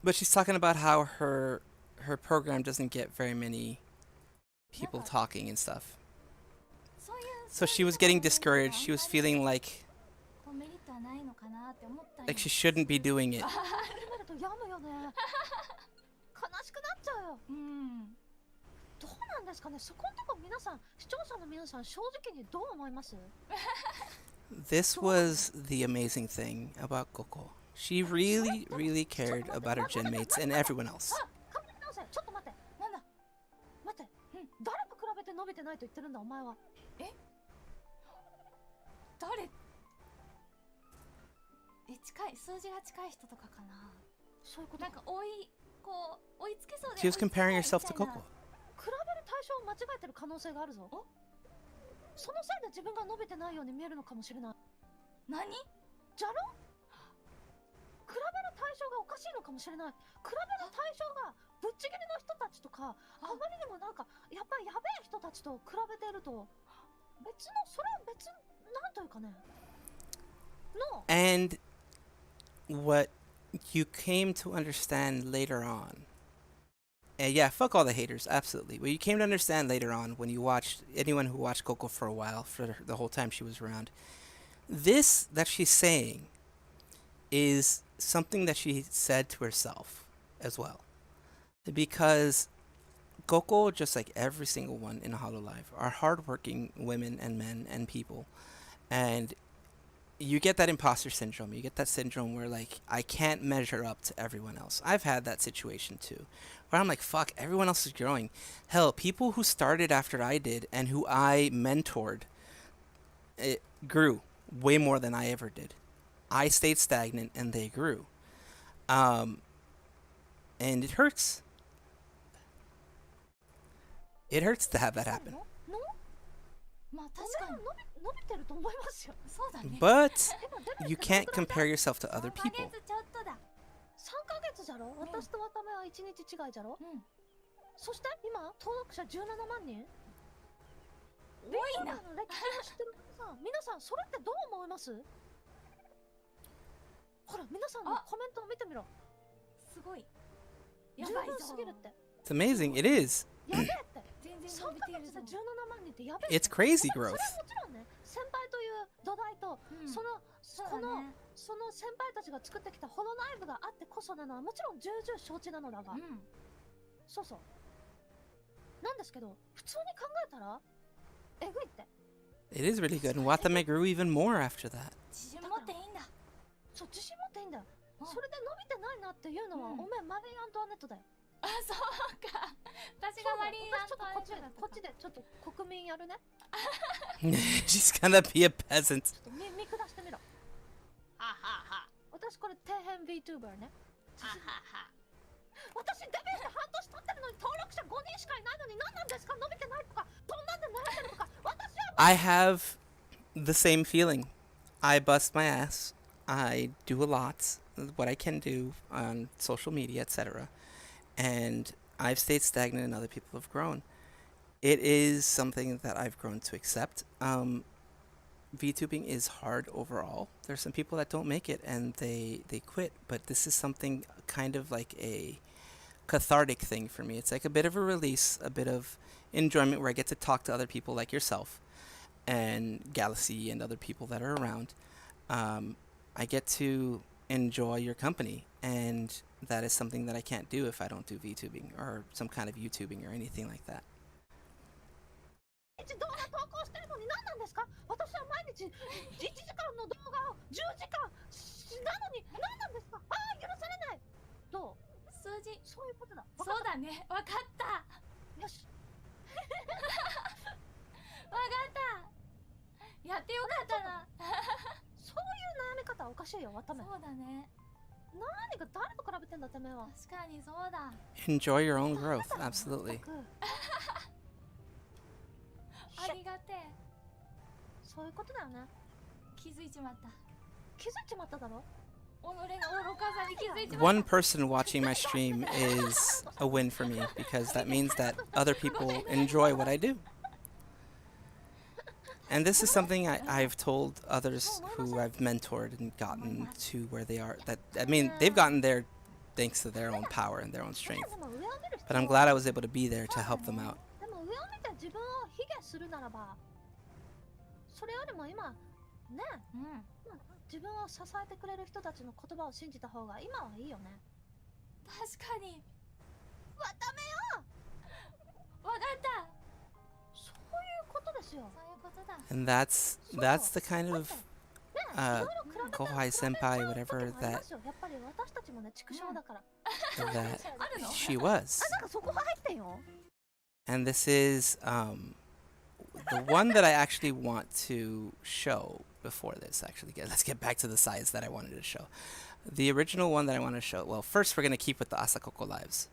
But she's talking about how her program doesn't get very many people talking and stuff. そういう So she was getting discouraged. She was feeling like こうメリットはないのかなって思ったんよ。 she shouldn't be doing it. 見ると病むよね。悲しくなっちゃうよ。うん。どうなんですかね、そこんとこ皆さん、視聴者の皆さん、正直にどう思います？ This was the amazing thing about Coco. She really, really cared about her gen mates and everyone else. あ、考え直せ。ちょっと待って。なんだ。待って。誰と比べて伸びてないと言ってるんだ、お前は。誰？近い、数字が近い人とかかな。そういうこと。なんか追いつけそうで。 She was comparing herself to Coco. 比べる対象を間違えてる可能性があるぞ。そのせいで自分が伸びてないように見えるのかもしれない。何？じゃろ？比べる対象がおかしいのかもしれない。比べる対象がぶっちぎりの人たちとか、あまりにもなんかやっぱりやべえ人たちと比べてると、それは別なんというかね。の。And what you came to understand later on. And yeah, fuck all the haters, absolutely. What you came to understand later on when you watched, anyone who watched Coco for a while, for the whole time she was around, this that she's saying is something that she said to herself as well. Because Coco, just like every single one in a Hololive, are hardworking women and men and people. And you get that imposter syndrome. You get that syndrome where, like, I can't measure up to everyone else. I've had that situation too, where I'm like, fuck, everyone else is growing. Hell, people who started after I did and who I mentored, it grew way more than I ever did. I stayed stagnant and they grew. And it hurts. It hurts to have that happen. まあ確かに伸びてると思いますよ。そうだね。 But you can't compare yourself to other 3ヶ people. 月ちょっとだ。 3ヶ月じゃろ？私と渡目は1日違いじゃろ？うん。そして今登録者17万人。多いな。 Vtuber の歴史を知ってる皆さんそれってどう思います？ほら皆さんのコメントを見てみろ。すごい。十やばいぞ。分すぎるって。 It's amazing. It is. やべえって。全然3伸びてるぞヶ月で。17万人ってやべえ。 It's crazy それ growth. はもちろんね、先輩という土台と、うんその先輩たちが作ってきたホロライブがあってこそなのはもちろん重々承知なのだが、うん。そうそうなんですけど、普通に考えたらえぐいって。 It is really good. And Watame grew even more after that. 自信持っていいんだ。そう、自信持っていいんだよ。うんそれで伸びてないなっていうのは、うんおめえマリー・アントワネットだよ。あ、そうか。私がマ私ちょっとこっちでちょっと国民やるね。 She's gonna be a peasant. ちょっと見下してみろ。ははは。私これ底辺 VTuber ね。ははは。私デビューして半年経ってるのに登録者5人しかいないのに何なんですか？伸びてないとかこんなんで慣れてるとか。私は I have the same feeling. I bust my ass. I do a lot, what I can do on social media, etc. And I've stayed stagnant and other people have grown. It is something that I've grown to accept. VTubing is hard overall. There's some people that don't make it and they quit, but this is something kind of like a cathartic thing for me. It's like a bit of a release, a bit of enjoyment where I get to talk to other people like yourself and Galaxy and other people that are around. I get to enjoy your company, and that is something that I can't do if I don't do VTubing or some kind of YouTubing or anything like that. 動画投稿してるのに何なんですか？私は毎日1時間の動画を10時間なのに何なんですか？ああ許されない。どう？数字そういうことだ。そうだね、わかった。よし。わかった。やってよかったな。そういう悩み方はおかしいよ、わため。そうだね。何が誰と比べてんだてめえは。確かにそうだ。 Enjoy your own growth, absolutely. ありがてえ。そういうことだよね。気づいちまった。気づいちまっただろ。己の愚かさに気づいちまった。 One person watching my stream is a win for me because that means that other people enjoy what I do. And this is something I've told others who I've mentored and gotten to where they are. That I mean, they've gotten there thanks to their own power and their own strength. But I'm glad I was able to be there to help them out. でも上を見て自分を卑下するならば、それよりも今ね、自分を支えてくれる人たちの言葉を信じた方が今はいいよね。確かに。わためよ。わかった。そういうことですよ。そういうことだ。 And that's the kind of kohai senpai, whatever that やっぱり私たちもね、畜生だから。 that she was. なんかそこ入ってんよ。 And this is the one that I actually want to show before this. Actually, let's get back to the sides that I wanted to show. The original one that I want to show. Well, first we're gonna keep with the Asakoko lives,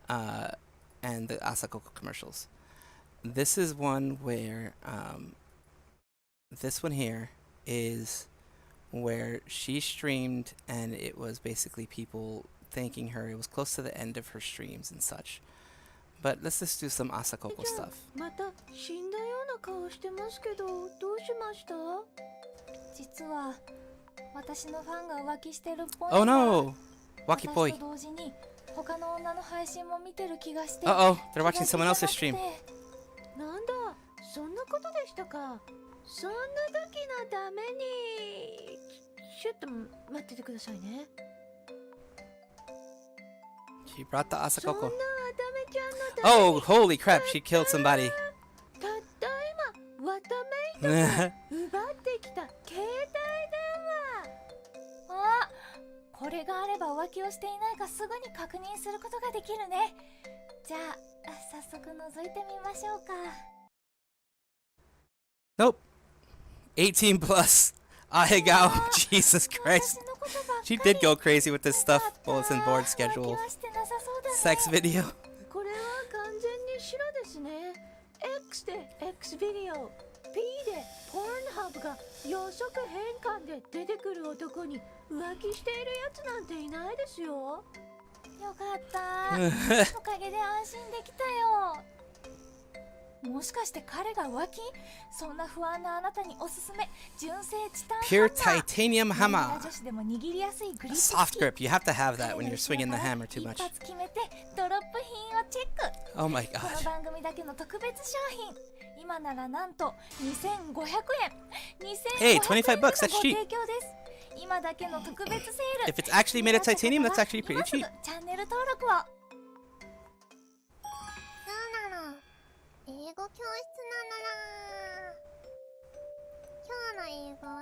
and the Asakoko commercials. This is one where this one here is where she streamed, and it was basically people thanking her. It was close to the end of her streams and such. But let's just do some Asakoko stuff. また死んだような顔してますけど、どうしました？実は私のファンが浮気してるっぽい。 Oh no! Waki 私 poi. と同時に他の女の配信も見てる気がして。 Uh-oh, they're watching someone else's stream. なんだ、そんなことでしたか。そんな時のためにちょっと待っててくださいね。 She brought the そんな Asakoko. わためちゃんのために Oh, holy crap, she killed somebody. たった今わためいとから奪ってきた携帯電話。あ、これがあれば浮気をしていないかすぐに確認することができるね。じゃあ早速覗いてみましょうか。 Nope. 18 plus. Ahegao. Jesus Christ. 私のことばっかり She did go crazy with this stuff. Bulletin board 浮気 schedule. はしてなさそうだね。 Sex video. これは完全に白ですね。 X で X ビデオ、 P でポーンハブが予測変換で出てくる男に浮気しているやつなんていないですよ。よかったおかげで安心できたよ。もしかして彼が浮気？そんな不安なあなたにおすすめ、純正チタンハン Pure マー。 titanium 女 hammer. 女子でも握りやすいグリップ Soft grip. You have to have that when you're swinging the hammer too 一 much. 発決めてドロップ品をチェック。 Oh my この god. 番組だけの特別商品、今ならなんと2500円。 Hey, 25 bucks, that's ご cheap. 提供です。今だけの特別セール。 If it's actually made of titanium, that's actually pretty 今すぐ cheap. チャンネル登録を。そうなの。英語教室なのら。今日の英語は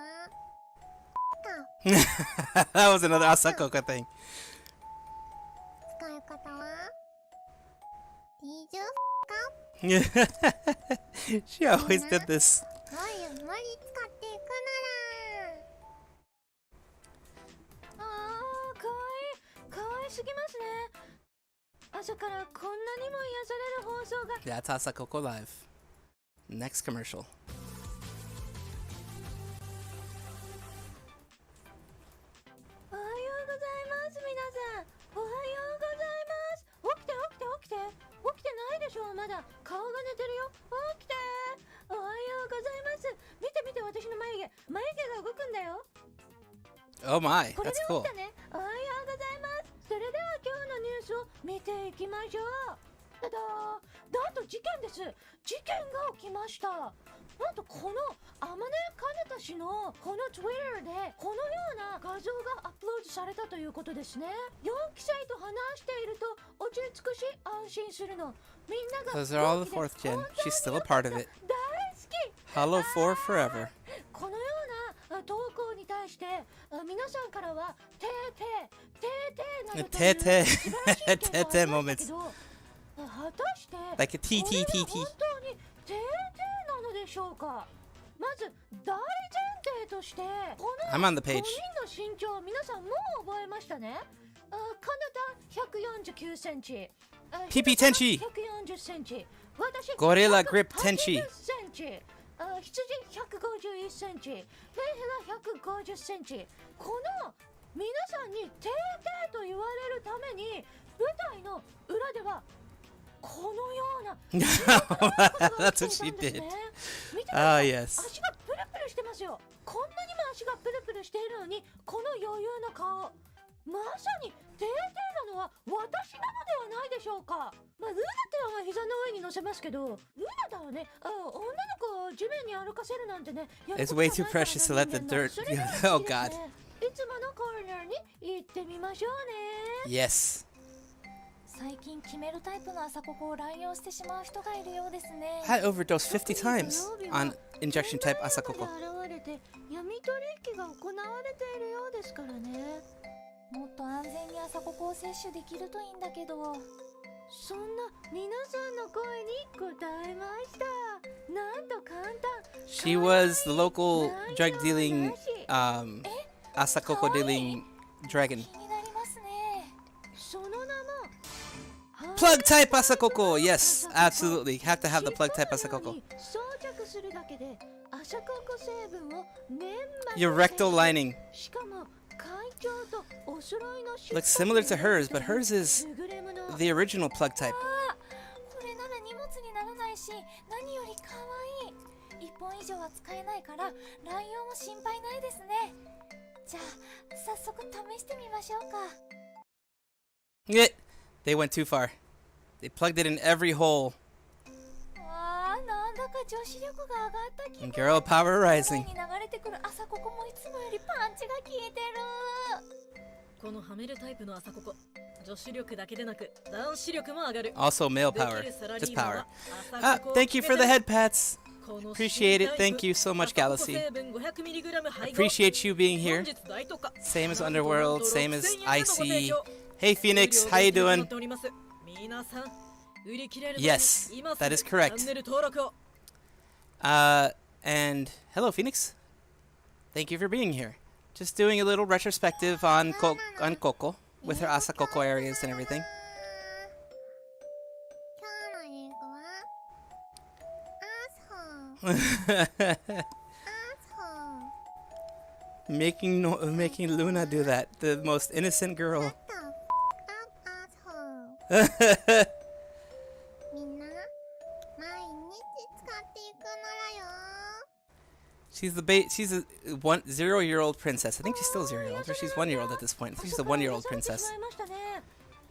か。 That was another Asakoko thing. 使い方は She always did this. はい無理使っていくあー、かわいすぎますね。朝からこんなにも癒される放送が。 That's Asakoko Live. Next commercial. おはようございます、皆さん。おはようございます。起きて。起きてないでしょ、まだ。顔が寝てるよ。起きて。おはようございます。見て私の眉毛が動くんだよ。 Oh my, これ that's で起 cool. きたね。おはようございます。それでは今日のニュースを見ていきましょう。ただなんと事件です。事件が起きました。なんとこの天音かねた氏のこの Twitter でこのような画像がアップロードされたということですね。4期生と話していると落ち着くし安心するの。みんなが Those are all the fourth gen. She's still a part of it. 大好き。 Hello 4 forever. このような投稿に対して皆さんからはてーなどという素晴らしい意見がありましたけど、果たして Like a これは TTTT. 本当にてーなのでしょうか。まず大前提としてこの I'm on the 5 page. 人の身長皆さんもう覚えましたね。カナダ149センチ、 PP テンチ140センチ、私ゴリラグリップテンチ、 180センチ、羊151センチ、ペンヘが150センチ。この皆さんにてーと言われるために舞台の裏ではこのような That's what she did. 見てく Ah ださい。 yes. 足がプルプルしてますよ。こんなにも足がプルプルしているのにこの余裕の顔、まさにてーなのは私なのではないでしょうか。まあ、ルナタンは膝の上に乗せますけど、ルナタンはね、女の子を地面に歩かせるなんてね、やる It's こと way が too ないから precious to let the 人間の dirt. それでは Oh いいです god. ね。いつものコーナーに行ってみましょうね。 Yes. 最近決めるタイプの朝ここを乱用してしまう人がいるようですね。 I overdosed 50 times on injection type 現 Asakoko. 場に現れて闇取引が行われているようですからね。もっと安全に朝ここを摂取できるといいんだけど。そんな皆さんの声に答えました。なんと簡単。 She was the local drug dealing, Asakoko dealing dragon. 気になりますね。その名も Plug type Asakoko. Yes, absolutely. Have to have the plug type Asakoko. 装着するだけで朝ココ成分を粘膜 Your rectal lining しかも会長とお揃いの looks similar to hers, but hers is 優れもの the original plug type. これなら荷物にならないし、何より可愛い。1本以上は使えないから乱用も心配ないですね。じゃあ早速試してみましょうか。 They went too far. They plugged it in every hole. あー、なんだか女子力が上がった気分。 Girl power 前 rising. に流れてくる朝ここもいつもよりパンチが効いてる。このはめるタイプの朝ここ、女子力だけでなく男子力も上がる。 Also male でき power. るサラリ Just ーマン power. は朝 Ah, ここを thank you for the 決め head pats. てこの Appreciate it. 新タイプ Thank you so much, 朝ここ Galaxy. 成分 500mg 配合。 Appreciate you being here. 本日大特価 Same as なんと Underworld, なんと same as 6000円でのご提 IC. 供 Hey Phoenix, how you 数量 doing? 限定となっております。皆さん売り切れる前に Yes, 今す that ぐ is チ correct. ャンネル登録を。 And hello Phoenix. Thank you for being here. Just doing a little retrospective on Coco with her Asakoko areas and everything. 今日の英語はアースホー Making Luna do that, the most innocent girl. アースホーみんな毎日使っていくのだよ。 She's a 0-year-old princess. I think she's still 0-year-old, or she's 1-year-old at this point. I think she's a 1-year-old 朝から癒されて princess. しまいましたね。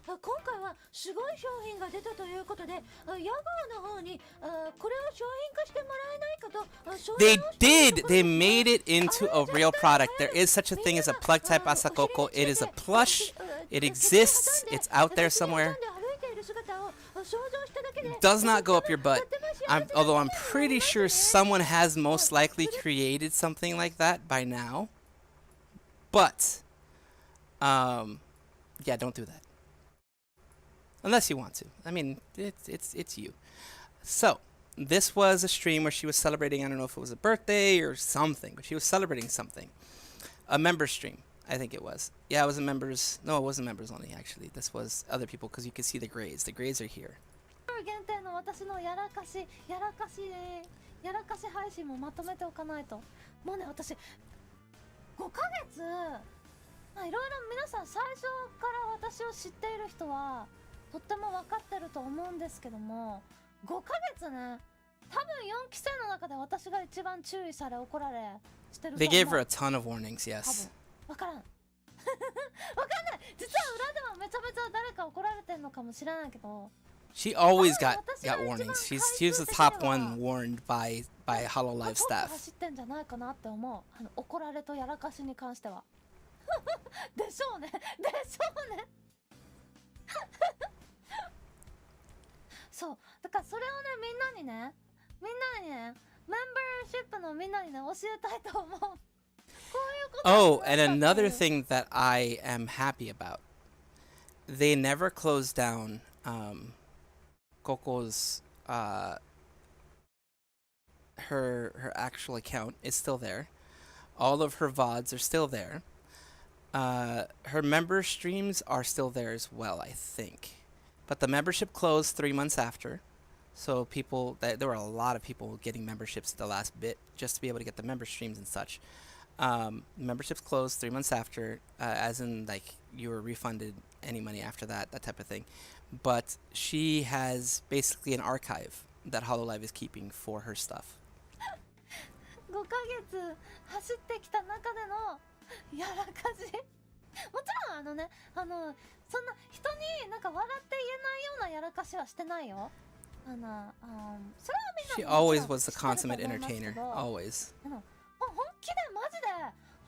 今回はすごい商品が出たということで、屋号の方にこれを商品化してもらえないかと相 They 談をしている did! ところ They です。 made it into a real product. There is such a thing as a plug type Asakoko. It is a plush. It exists. It's out there somewhere. Does not go up your butt. Although I'm pretty sure someone has most likely created something like that by now. But, yeah, don't do that. Unless you want to. I mean, it's you. So, this was a stream where she was celebrating, I don't know if it was a birthday or something, but she was celebrating something. A member stream, I think it was. Yeah, it was a members. No, it wasn't members only, actually. This was other people because you can see the grades. The grades are here. 限定の私のやらかし配信もまとめておかないと。もうね、私5ヶ月、まあいろいろ皆さん最初から私を知っている人はとっても分かってると思うんですけども、5ヶ月ね、多分4期生の中で私が一番注意され怒られしてると They 思う。 gave her a ton of warnings, 多 yes. 分分からん分かんない。実は裏ではめちゃめちゃ誰か怒られてんのかもしれないけど、 She always got warnings. She was the top one warned by Hololive トップ staff. 走ってんじゃないかなって思う。怒られとやらかしに関してはでしょうねでしょうねそうだからそれをね、みんなにねメンバーシップのみんなにね教えたいと思う。こういうこと Oh, and another thing that I am happy about. They never closed down Coco's her actual account is still there. All of her VODs are still there. Her member streams are still there as well, I think. But the membership closed 3 months after. So there were a lot of people getting memberships at the last bit just to be able to get the member streams and such. Memberships closed 3 months after, as in like you were refunded any money after that type of thing. But she has basically an archive that Hololive is keeping for her stuff. 5ヶ月走ってきた中でのやらかしもちろんそんな人になんか笑って言えないようなやらかしはしてないよ。それはみんな She も always もちろん was the 知ってると consummate 思いますけ entertainer, ど、 always. 本気でマジで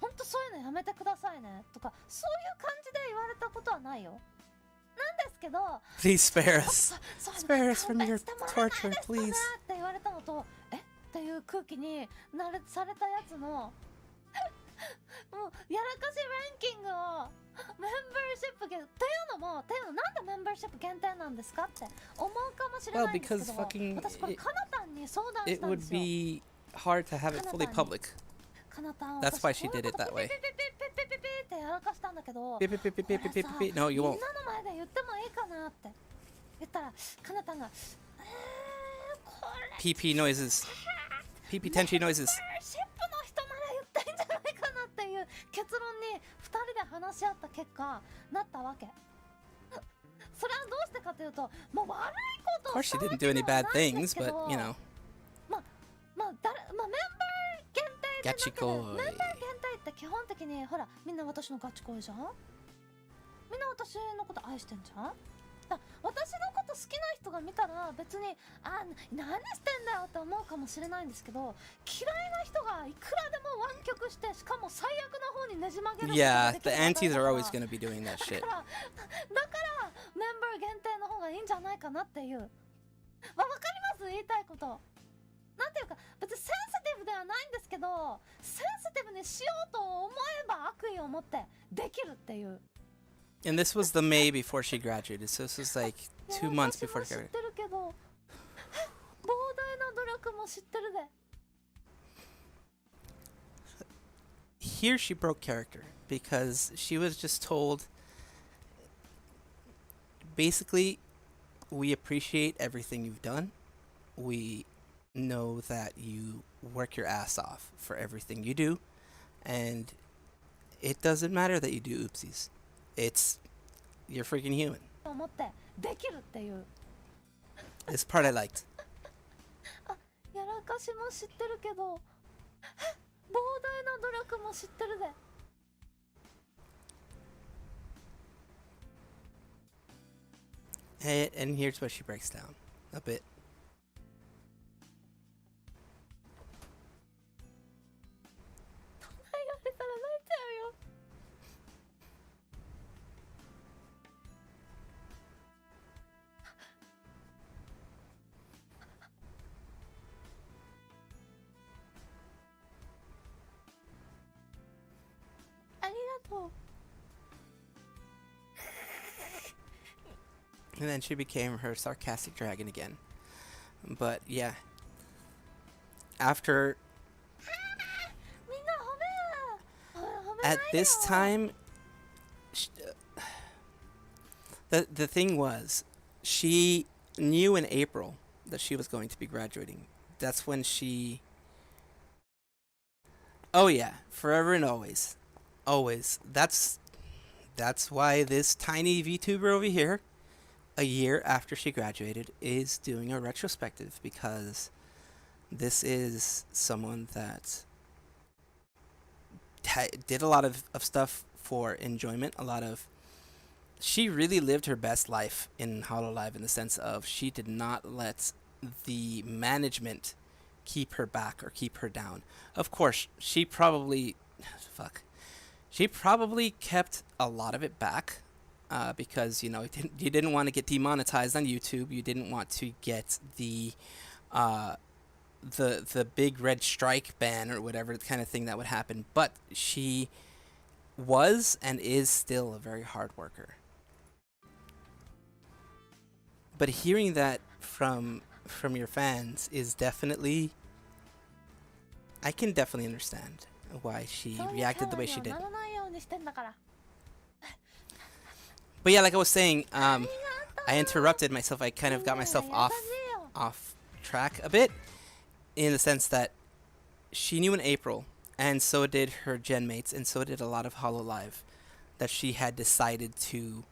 本当そういうのやめてくださいねとかそういう感じで言われたことはないよ。なんですけど Please spare us. そう Spare us from 勘 your 弁してもらえない torture, ですか please. ねって言われたのとっていう空気にされたやつのもうやらかしランキングをメンバーシップっていうのなんでメンバーシップ限定なんですかって思うかもしれないんですけ Well, because ど、 fucking 私これカナタンに相談し It たんで would すよ。 be hard to have it fully public. カナタン That's why she did it that way. ピピってやらかしたんだけど、 Beep, beep, beep, beep, beep, beep, beep. No, you みん won't. なの前で言ってもいいかなって言ったらカナタンがこれ PP noises. PP tenchy noises. メンバーシップの人なら言っていいんじゃないかなっていう結論に2人で話し合った結果なったわけ。それはどうしてかというと、もう悪いこと Of を course, し she たわ didn't け do で any はない bad んです things, けど、 but you know. メンバー限定でなければガチ恋メンバー限定って基本的にほらみんな私のガチ恋じゃん。みんな私のこと愛してんじゃん。だ私のこと好きな人が見たら別に何してんだよって思うかもしれないんですけど、嫌いな人がいくらでも湾曲してしかも最悪な方にねじ曲げることが Yeah, でき the る antis だ are から always going to be doing that shit. だからメンバー限定の方がいいんじゃないかなっていう。わかります言いたいこと。なんていうか別にセンシティブではないんですけど、センシティブにしようと思えば悪意を持ってできるっていう。 And this was the May before she graduated, so this was like 2 months before she 知っ graduated. てるけど膨大な努力も知ってるで。 Here she broke character because she was just told basically, we appreciate everything you've done. We know that you work your ass off for everything you do, and it doesn't matter that you do oopsies. You're freaking human. 思ってできるっていう。 This part I liked. やらかしも知ってるけど膨大な努力も知ってるで。 And here's where she breaks down a bit. 言われたら泣いちゃうよ。ありがとう。 And then she became her sarcastic dragon again. But yeah, after みんな褒める。褒めない at でよ。 this time, sh- the thing was, she knew in April that she was going to be graduating. That's when she. Oh yeah, forever and always, always. That's why this tiny VTuber over here, a year after she graduated, is doing a retrospective, because this is someone that did a lot of stuff for enjoyment, she really lived her best life in Hololive, in the sense of she did not let the management keep her back or keep her down. Of course, she probably kept a lot of it back, because you didn't want to get demonetized on YouTube. You didn't want to get the big red strike ban or whatever kind of thing that would happen. But she was and is still a very hard worker. But hearing that from your fans is definitely, I can definitely understand why she そういうキャ reacted the ラ way に she は did. ならないようにしてんだから。 But yeah, like I was saying, I interrupted myself. I kind of got myself みんな優しいよ。 off track a bit, in the sense that she knew in April, and so did her gen mates, and so did a lot of Hololive, that she had decided to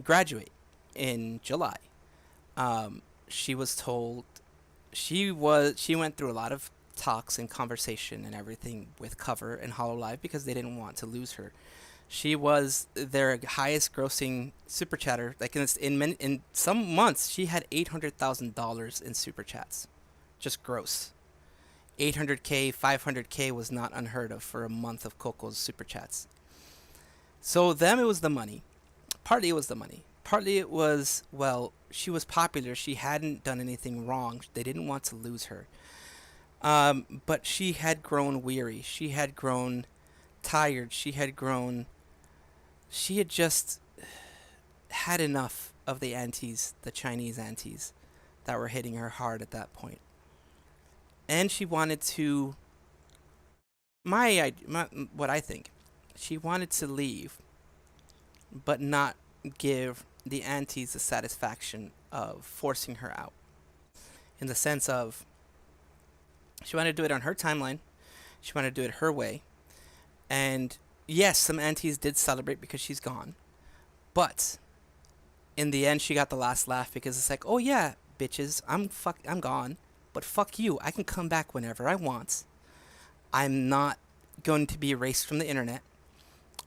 graduate in July. She was told she went through a lot of talks and conversation and everything with Cover and Hololive, because they didn't want to lose her. She was their highest grossing super chatter. Like in some months, she had $800,000 in super chats, just gross. 800K, 500K was not unheard of for a month of Coco's super chats. So them, it was the money. Partly it was the money. Partly it was, well, she was popular. She hadn't done anything wrong. They didn't want to lose her. But she had grown weary. She had grown tired. She had just had enough of the antis, the Chinese antis, that were hitting her hard at that point. And she wanted to, what I think, she wanted to leave, but not give the antis the satisfaction of forcing her out. In the sense of, she wanted to do it on her timeline. She wanted to do it her way. And yes, some antis did celebrate because she's gone. But in the end, she got the last laugh, because it's like, oh yeah, bitches, I'm gone. But fuck you, I can come back whenever I want. I'm not going to be erased from the internet.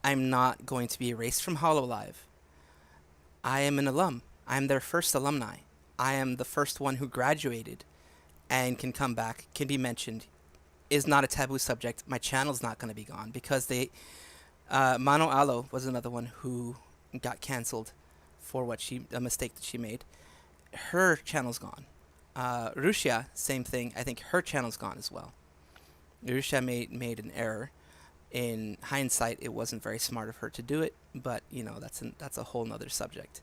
I'm not going to be erased from Hololive. I am an alum. I am their first alumni. I am the first one who graduated and can come back, can be mentioned, is not a taboo subject. My channel's not going to be gone, because Mano Alo was another one who got cancelled for a mistake that she made. Her channel's gone. Rusia, same thing. I think her channel's gone as well. Rusia made an error. In hindsight, it wasn't very smart of her to do it, but that's a whole nother subject.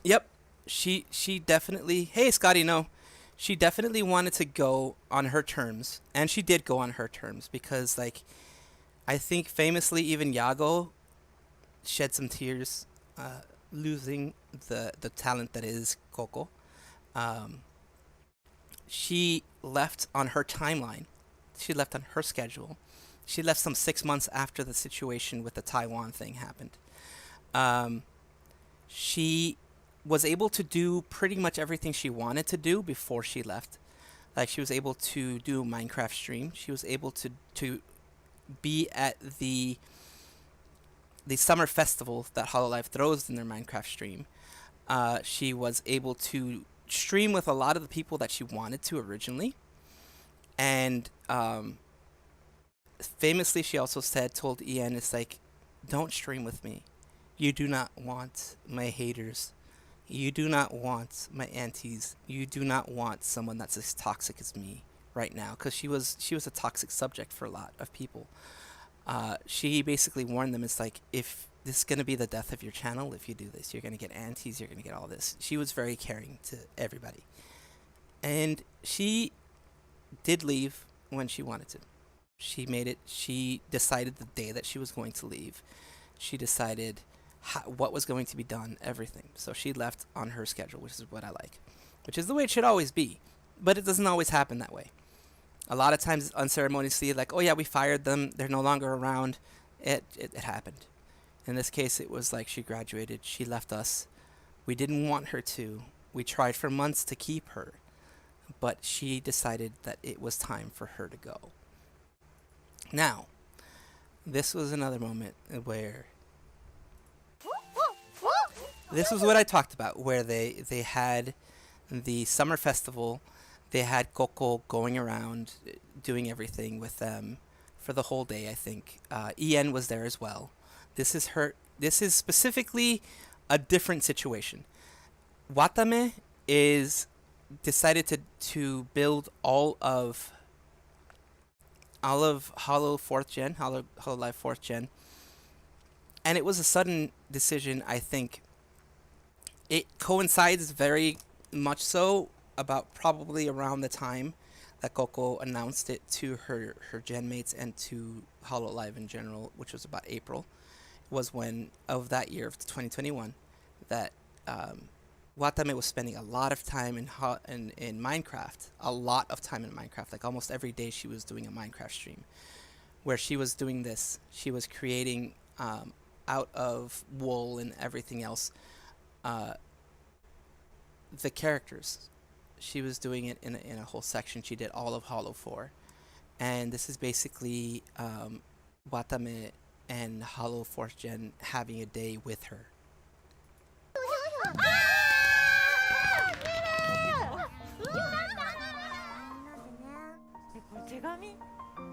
Yep, she definitely. Hey, Scotty, no, she definitely wanted to go on her terms, and she did go on her terms, because, like, I think famously even Yago shed some tears, losing the talent that is Coco. She left on her timeline. She left on her schedule. She left some 6 months after the situation with the Taiwan thing happened. She was able to do pretty much everything she wanted to do before she left. Like, she was able to do Minecraft stream. She was able to be at the summer festival that Hololive throws in their Minecraft stream. She was able to stream with a lot of the people that she wanted to originally. And famously, she also told Ian, it's like, don't stream with me. You do not want my haters. You do not want my aunties. You do not want someone that's as toxic as me right now. Because she was a toxic subject for a lot of people. She basically warned them, it's like, if this is going to be the death of your channel if you do this. You're going to get antis, you're going to get all this. She was very caring to everybody. And she did leave when she wanted to. She decided the day that she was going to leave. She decided what was going to be done, everything. So she left on her schedule, which is what I like. Which is the way it should always be. But it doesn't always happen that way. A lot of times unceremoniously, like, oh yeah, we fired them, they're no longer around. It happened. In this case, it was like she graduated, she left us. We didn't want her to. We tried for months to keep her. But she decided that it was time for her to go. Now, this was another moment where... This was what I talked about, where they had the summer festival. They had Coco going around, doing everything with them for the whole day, I think. En was there as well. This is specifically a different situation. Watame is decided to build all of Hololive 4th Gen. And it was a sudden decision, I think. It coincides very much so about probably around the time that Coco announced it to her gen mates and to Hololive in general, which was about April, was when of that year of 2021 that Watame was spending a lot of time in Minecraft, like almost every day she was doing a Minecraft stream, where she was doing this. She was creating out of wool and everything else the characters. She was doing it in a whole section. She did all of Hollow 4, and this is basically Watame and Hollow 4th Gen having a day with her. 手紙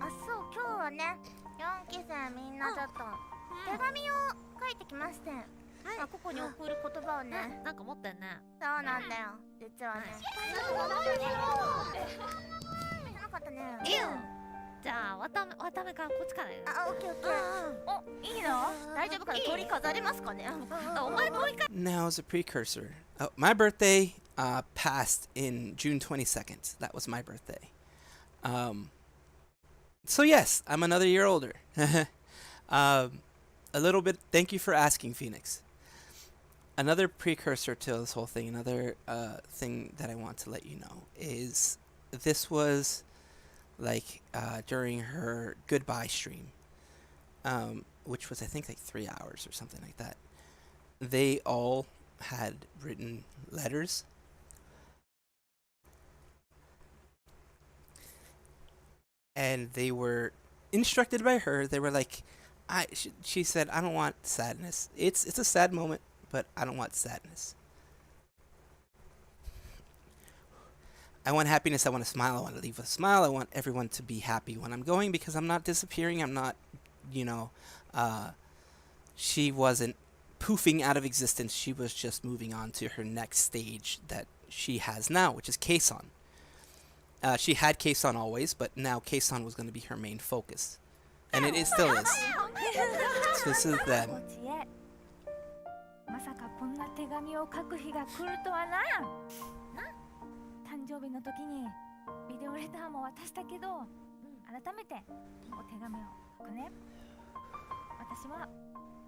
あ、そう、今日はね、4期生みんなちょっと手紙を書いてきまして、まあ、ここに送る言葉をね、なんか持ってんね。そうなんだよ、実はね。なかったね。いいよ。じゃあ、わためからこっちからやる。あ、オッケーオッケー。お、いいの？大丈夫かな？鳥飾りますかね？お前鳥か。 Now, as a precursor, my birthday passed in June 22nd. That was my birthday. So yes, I'm another year older. A little bit. Thank you for asking, Phoenix. Another precursor to this whole thing, another thing that I want to let you know is this was like during her goodbye stream, which was I think like 3 hours or something like that. They all had written letters. And they were instructed by her. They were like, she said, I don't want sadness. It's a sad moment, but I don't want sadness. I want happiness. I want to smile. I want to leave with a smile. I want everyone to be happy when I'm going, because I'm not disappearing. I'm not, she wasn't poofing out of existence. She was just moving on to her next stage that she has now, which is Keisan. She had Keisan always, but now Keisan was going to be her main focus. And it still is. So this is them. まさかこんな手紙を書く日が来るとはな。誕生日の時にビデオレターも渡したけど、改めてお手紙を書くね。私は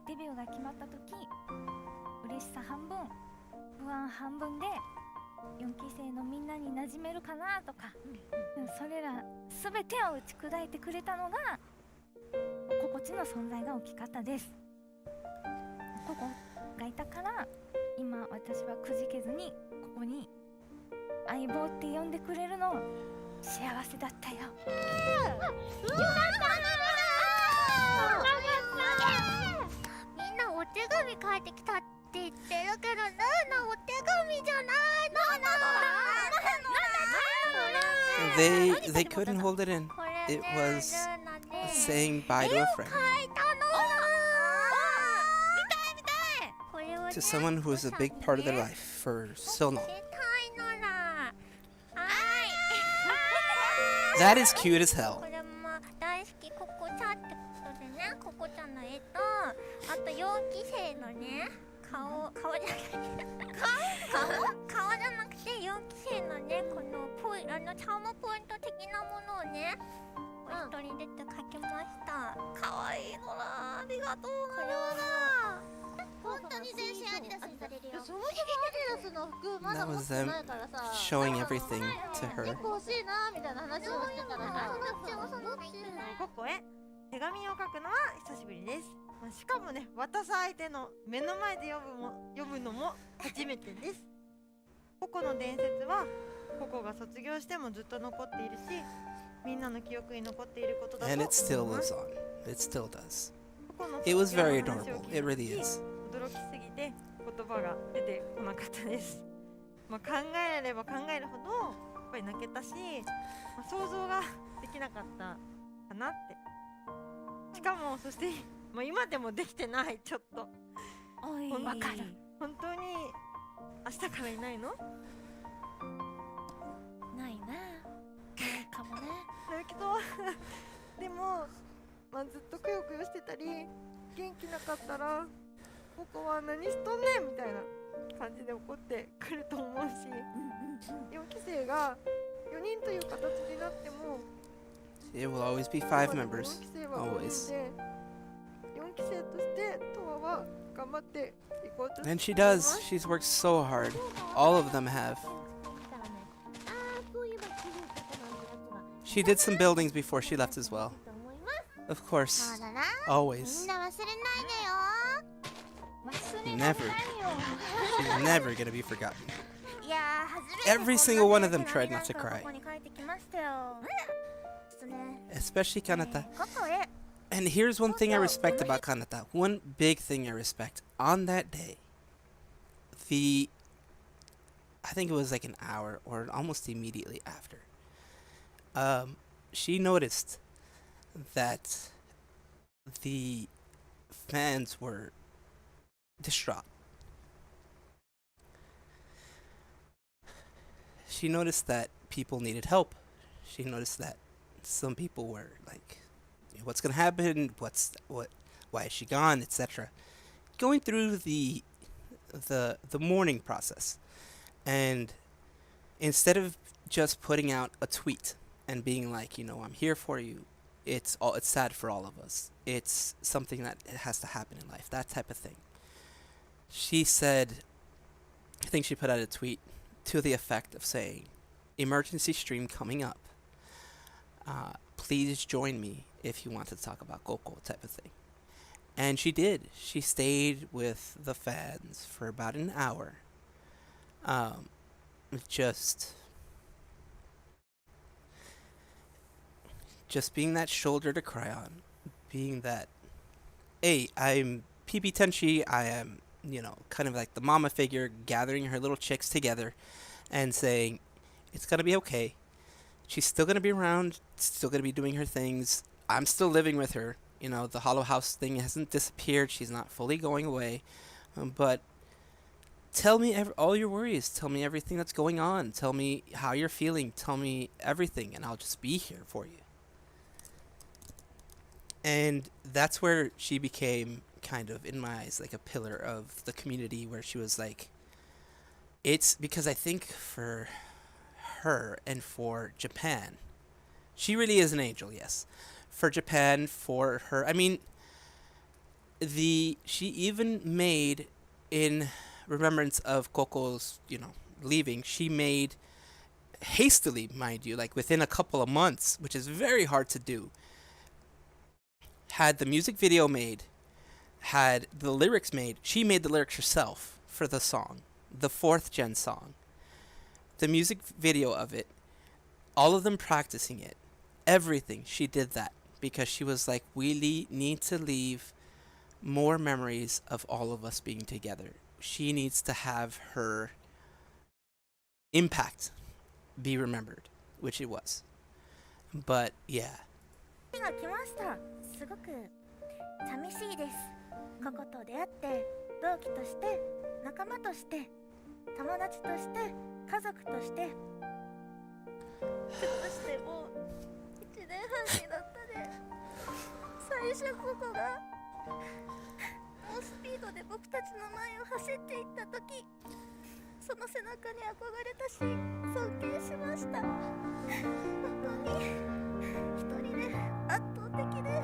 デビューが決まった時、嬉しさ半分、不安半分で4期生のみんなに馴染めるかなとか、それら全てを打ち砕いてくれたのが心地の存在が大きかったです。ここがいたから今私はくじけずにここに相棒って呼んでくれるの幸せだったよ。みんなお手紙書いてきたって言ってるけど、なお手紙じゃないの。They couldn't hold it in. It was saying bye to a friend. To someone who was a big part of their life for so long. That is cute as hell. これも大好きココちゃんってことでね、ココちゃんの絵と、あと4期チャームポイント的なものをね、お一人ずつ書きました。かわいいのな、ありがとうこれは本当に全身アディダスにされるよ。そもそもアディダスの服ま That だ持っ was て them ないからさ、 showing everything to her. 結構欲しいなみたいな話をしてたらさ、ここへ手紙を書くのは久しぶりです。しかもね、渡す相手の目の前で読むのも初めてです。ココの伝説はココが卒業してもずっと残っているし、みんなの記憶に残っていることだと And 思い it ま still す。 lives on. It still does. ココの It was 卒業 very の話を adorable. 聞い It た really 時 is. 驚きすぎて言葉が出てこなかったです。考えれば考えるほどやっぱり泣けたし、想像ができなかったかなって。しかもそして、今でもできてない。ちょっとおい、わかる。本当に明日からいないの？ないな、ないかもね。だけどでも、ずっとくよくよしてたり元気なかったらここは何しとんねんみたいな感じで怒ってくると思うし、4期生が4人という形になっても It will always be 5 members. 4期生は5人 Always. で、4期生としてトワは頑張っていこうとして And she います。 does. She's worked so hard. All of them have. そういえばキリュウココなんてやつが She did some buildings before she left as well. と思います。 Of そ course. うだな。み Always. んな忘れないでよ。忘れ Never. ないよ She's never gonna be forgotten. いやー、初めて Every single one of them tried not to こ cry. こに書いてきましたよ。ちょっとね、Especially Kanata. ここへ And here's one thing I respect about Kanata. One big thing I respect. On that day, I think it was like an hour or almost immediately after, she noticed that the fans were distraught. She noticed that people needed help. She noticed that some people were like, what's gonna happen? Why is she gone? Etc. Going through the mourning process, and instead of just putting out a tweet and being like, I'm here for you. It's sad for all of us. It's something that has to happen in life. That type of thing. She said, I think she put out a tweet to the effect of saying, "Emergency stream coming up. Please join me if you want to talk about Coco," type of thing. And she did. She stayed with the fans for about an hour. Just being that shoulder to cry on. Being that, hey, I'm PB Tenchi. I am, kind of like the mama figure, gathering her little chicks together and saying, it's going to be okay. She's still going to be around, still going to be doing her things. I'm still living with her. The Hollow House thing hasn't disappeared. She's not fully going away. But tell me all your worries. Tell me everything that's going on. Tell me how you're feeling. Tell me everything, and I'll just be here for you. And that's where she became kind of, in my eyes, like a pillar of the community, where she was like, it's because I think for her and for Japan, she really is an angel, yes. For Japan, for her, she even made, in remembrance of Coco's, leaving, she made, hastily, mind you, like within a couple of months, which is very hard to do, had the music video made, had the lyrics made. She made the lyrics herself for the song, the 4th gen song. The music video of it, all of them practicing it, everything, she did that because she was like, we need to leave more memories of all of us being together. She needs to have her impact be remembered, which it was. But yeah. が来ました。すごく寂しいです。ココと出会って同期として仲間として友達として家族としてどうしても1年半になったで最初ココが猛スピードで僕たちの前を走っていった時その背中に憧れたし尊敬しました。本当に一人で圧倒的で、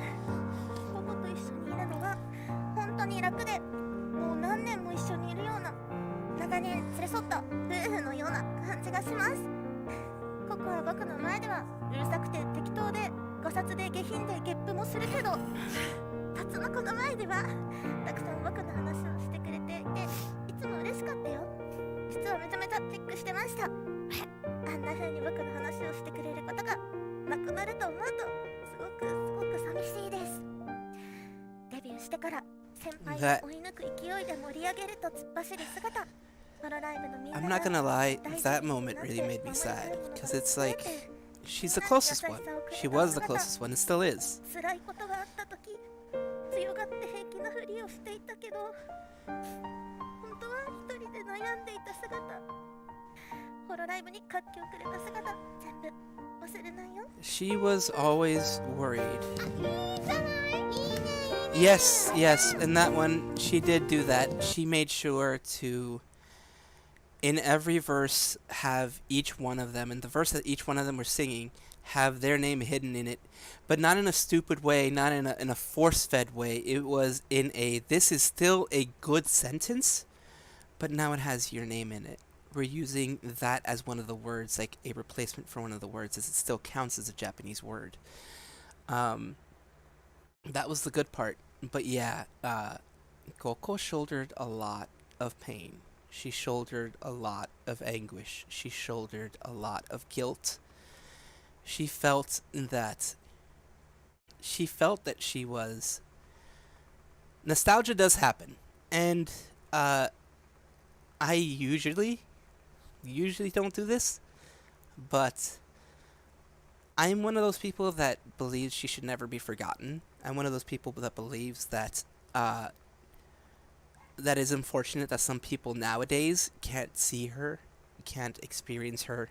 ココと一緒にいるのが本当に楽で、もう何年も一緒にいるような、長年連れ添った夫婦のような感じがします。ココは僕の前ではうるさくて適当で、ご殺で下品でゲップもするけど、タツノコの前ではたくさん僕の話をしてくれていて、いつも嬉しかったよ。実はめちゃめちゃチェックしてました。あんな風に僕の話をしてくれることがなくなると思うとすごく寂しいです。デビューしてから先輩を追い抜く勢いで盛り上げると突っ走る姿、ホロライブのみんな I'm が not gonna lie, 大事 that に moment なって really made me 守り sad たいもの because it's が like 増えて、 she's the closest one. She was the closest one and still is. 辛いことがあった時、強がって平気なふりをしていたけど、本当は一人で悩んでいた姿、ホロライブに活気をくれた姿、全部忘れないよ。 She was always worried. Yes, yes, in that one, she did do that. She made sure to, in every verse, have each one of them, and the verse that each one of them were singing, have their name hidden in it, but not in a stupid way, not in a force-fed way. It was in a, this is still a good sentence, but now it has your name in it. We're using that as one of the words, like a replacement for one of the words, as it still counts as a Japanese word. That was the good part. But yeah, Coco shouldered a lot of pain. She shouldered a lot of anguish. She shouldered a lot of guilt. She felt that she was... Nostalgia does happen. And I usually don't do this, but I'm one of those people that believes she should never be forgotten. I'm one of those people that believes that that is unfortunate that some people nowadays can't see her, can't experience her,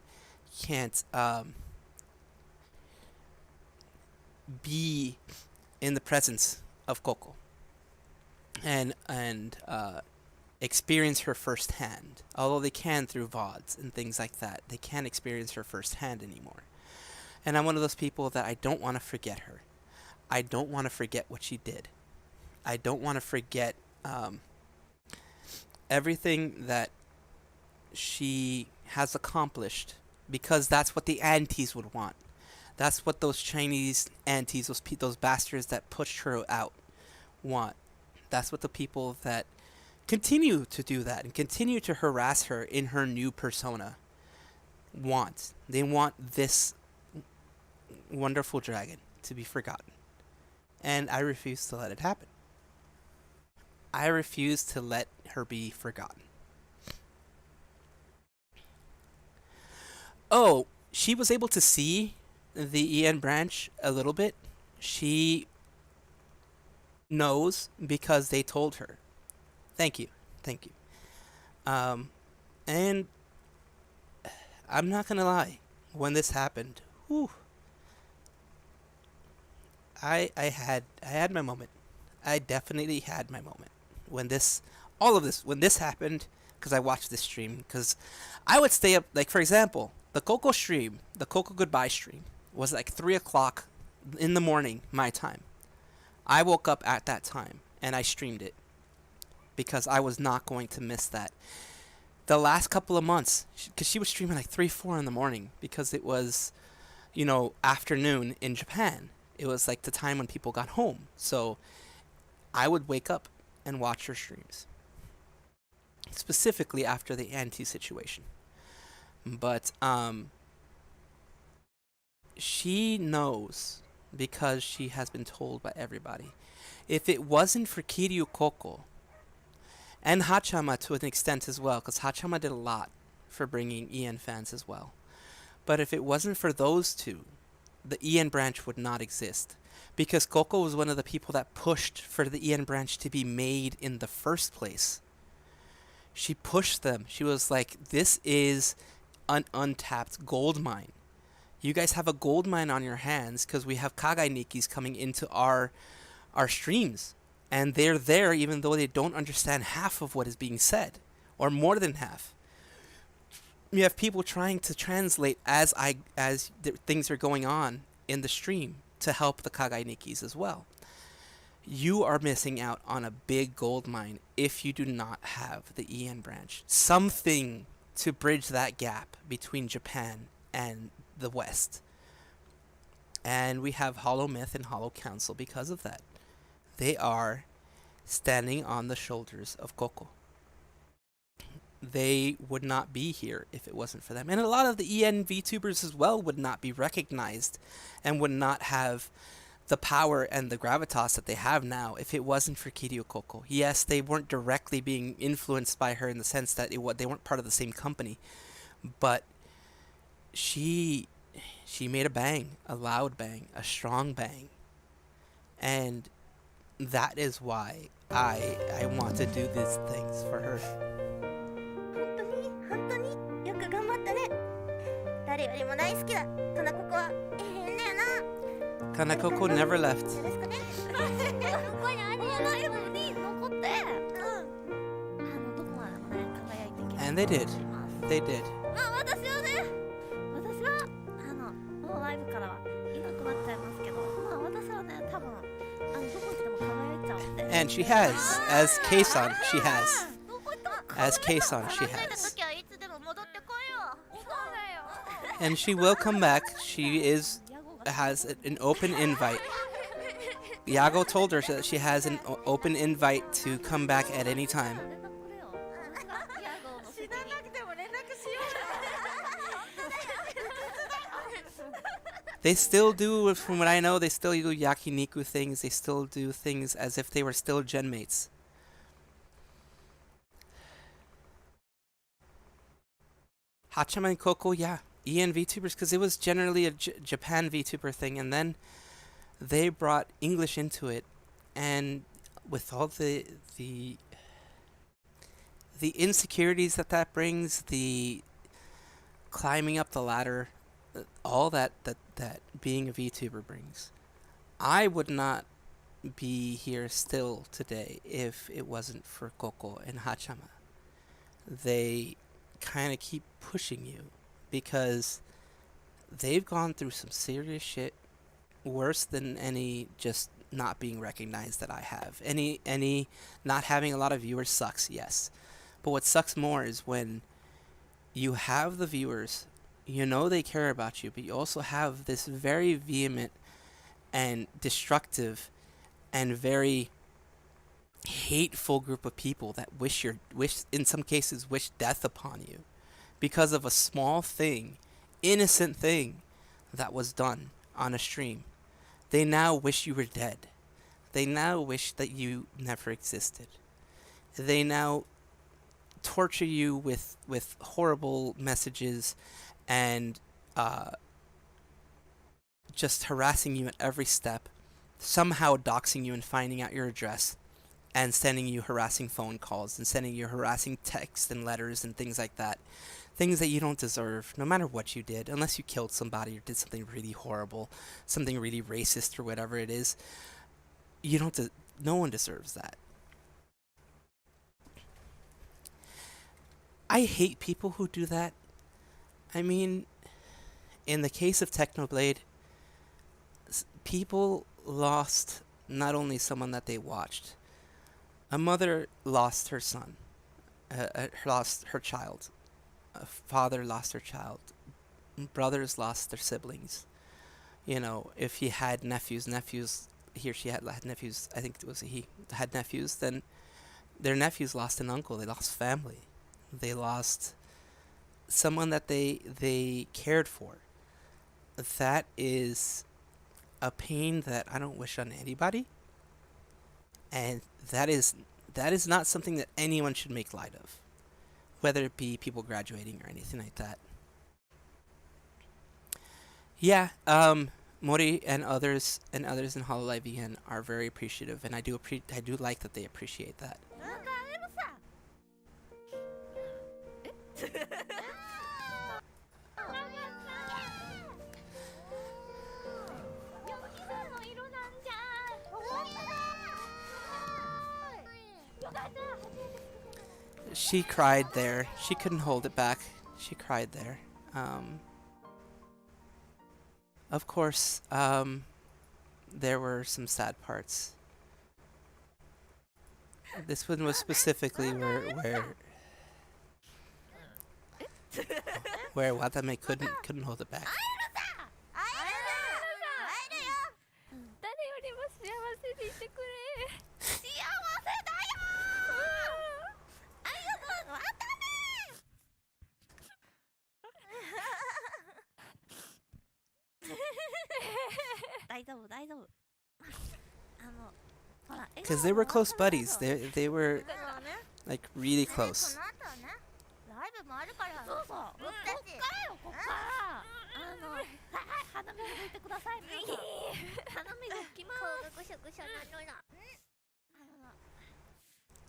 can't be in the presence of Coco and experience her firsthand. Although they can through VODs and things like that, they can't experience her firsthand anymore. And I'm one of those people that I don't want to forget her. I don't want to forget what she did. I don't want to forget everything that she has accomplished, because that's what the aunties would want. That's what those Chinese aunties, those bastards that pushed her out, want. That's what the people that continue to do that and continue to harass her in her new persona want. They want this wonderful dragon to be forgotten. And I refuse to let it happen. I refuse to let her be forgotten. Oh, she was able to see the EN branch a little bit. She knows because they told her. Thank you. Thank you. And I'm not gonna lie. When this happened, whew, I had my moment. I definitely had my moment when this happened, because I watched this stream, because I would stay up, like, for example, the Coco stream, the Coco goodbye stream, was like 3 o'clock in the morning, my time. I woke up at that time, and I streamed it, because I was not going to miss that. The last couple of months, because she was streaming like 3, 4 in the morning, because it was, you know, afternoon in Japan. It was like the time when people got home. So I would wake up and watch her streams. Specifically after the anti situation. But she knows, because she has been told by everybody. If it wasn't for Kiryu Coco and Hachama to an extent as well, because Hachama did a lot for bringing EN fans as well. But if it wasn't for those two, the EN branch would not exist, because Coco was one of the people that pushed for the EN branch to be made in the first place. She pushed them. She was like, this is an untapped gold mine. You guys have a gold mine on your hands, because we have Kagai Nikis coming into our streams, and they're there even though they don't understand half of what is being said, or more than half. you have people trying to translate as things are going on in the stream to help the Kagai Nikis as well. You are missing out on a big gold mine if you do not have the EN branch. Something to bridge that gap between Japan and the West. And we have Hollow Myth and Hollow Council because of that. They are standing on the shoulders of Coco. They would not be here if it wasn't for them. And a lot of the EN VTubers as well would not be recognized and would not have the power and the gravitas that they have now if it wasn't for Kiryu Coco. Yes, they weren't directly being influenced by her in the sense that they weren't part of the same company, but she made a bang, a loud bang, a strong bang. And that is why I want to do these things for her. 本当によく頑張ったね。誰よりも大好きだ。かなここは永遠だよな。 Kanakoko never left. よろしくね。ここにありえないのに残って、どこまでもね輝いていける And they did. と思います。 They did. 私はね、私はもうライブからはいなくなっちゃいますけど、私はね多分どこ行っても輝いちゃうんで。 And she has. As Kei-san, she has. As Kei-san, she 帰る has. 時はいつでも戻ってこいよ。そうだよ。 And she will come back. She has an open invite. Yago told her that she has an open invite to come back at any time. 死ななくても連絡しよ They still do, from what I know, they still do yakiniku things. They still do things as if they were still genmates. Hachima and Coco, yeah. EN VTubers, because it was generally a Japan VTuber thing, and then they brought English into it, and with all the insecurities that brings, the climbing up the ladder, all that being a VTuber brings, I would not be here still today if it wasn't for Coco and Hachama. They kind of keep pushing you because they've gone through some serious shit, worse than any just not being recognized that I have. Any not having a lot of viewers sucks, yes. But what sucks more is when you have the viewers, you know they care about you, but you also have this very vehement and destructive and very hateful group of people that wish in some cases wish death upon you because of a small thing, innocent thing that was done on a stream. They now wish you were dead. They now wish that you never existed. They now torture you with horrible messages and just harassing you at every step, somehow doxing you and finding out your address, and sending you harassing phone calls and sending you harassing texts and letters and things like that. Things that you don't deserve, no matter what you did, unless you killed somebody or did something really horrible, something really racist or whatever it is. No one deserves that. I hate people who do that. I mean, in the case of Technoblade, people lost not only someone that they watched. A mother lost her son, lost her child. A father lost her child. Brothers lost their siblings. You know, if he had nephews, he or she had nephews, I think it was he, had nephews, then their nephews lost an uncle. They lost family. They lost someone that they cared for. That is a pain that I don't wish on anybody. And that is not something that anyone should make light of, whether it be people graduating or anything like that. Yeah, Mori and others in Hololive VN are very appreciative, and I do like that they appreciate that. よかった。 She cried there. She couldn't hold it back. She cried there. Of course, there were some sad parts. This one was specifically where Watame couldn't hold it back. 誰よりも幸せでいてくれ。幸せだよありがとう、またね大丈夫大丈夫。ほら Because they were close buddies. They were like really close. この後はねライブもあるからそうそう僕たちこっから鼻水拭いてください。鼻水拭きます。顔がぐしゃぐしゃなのだ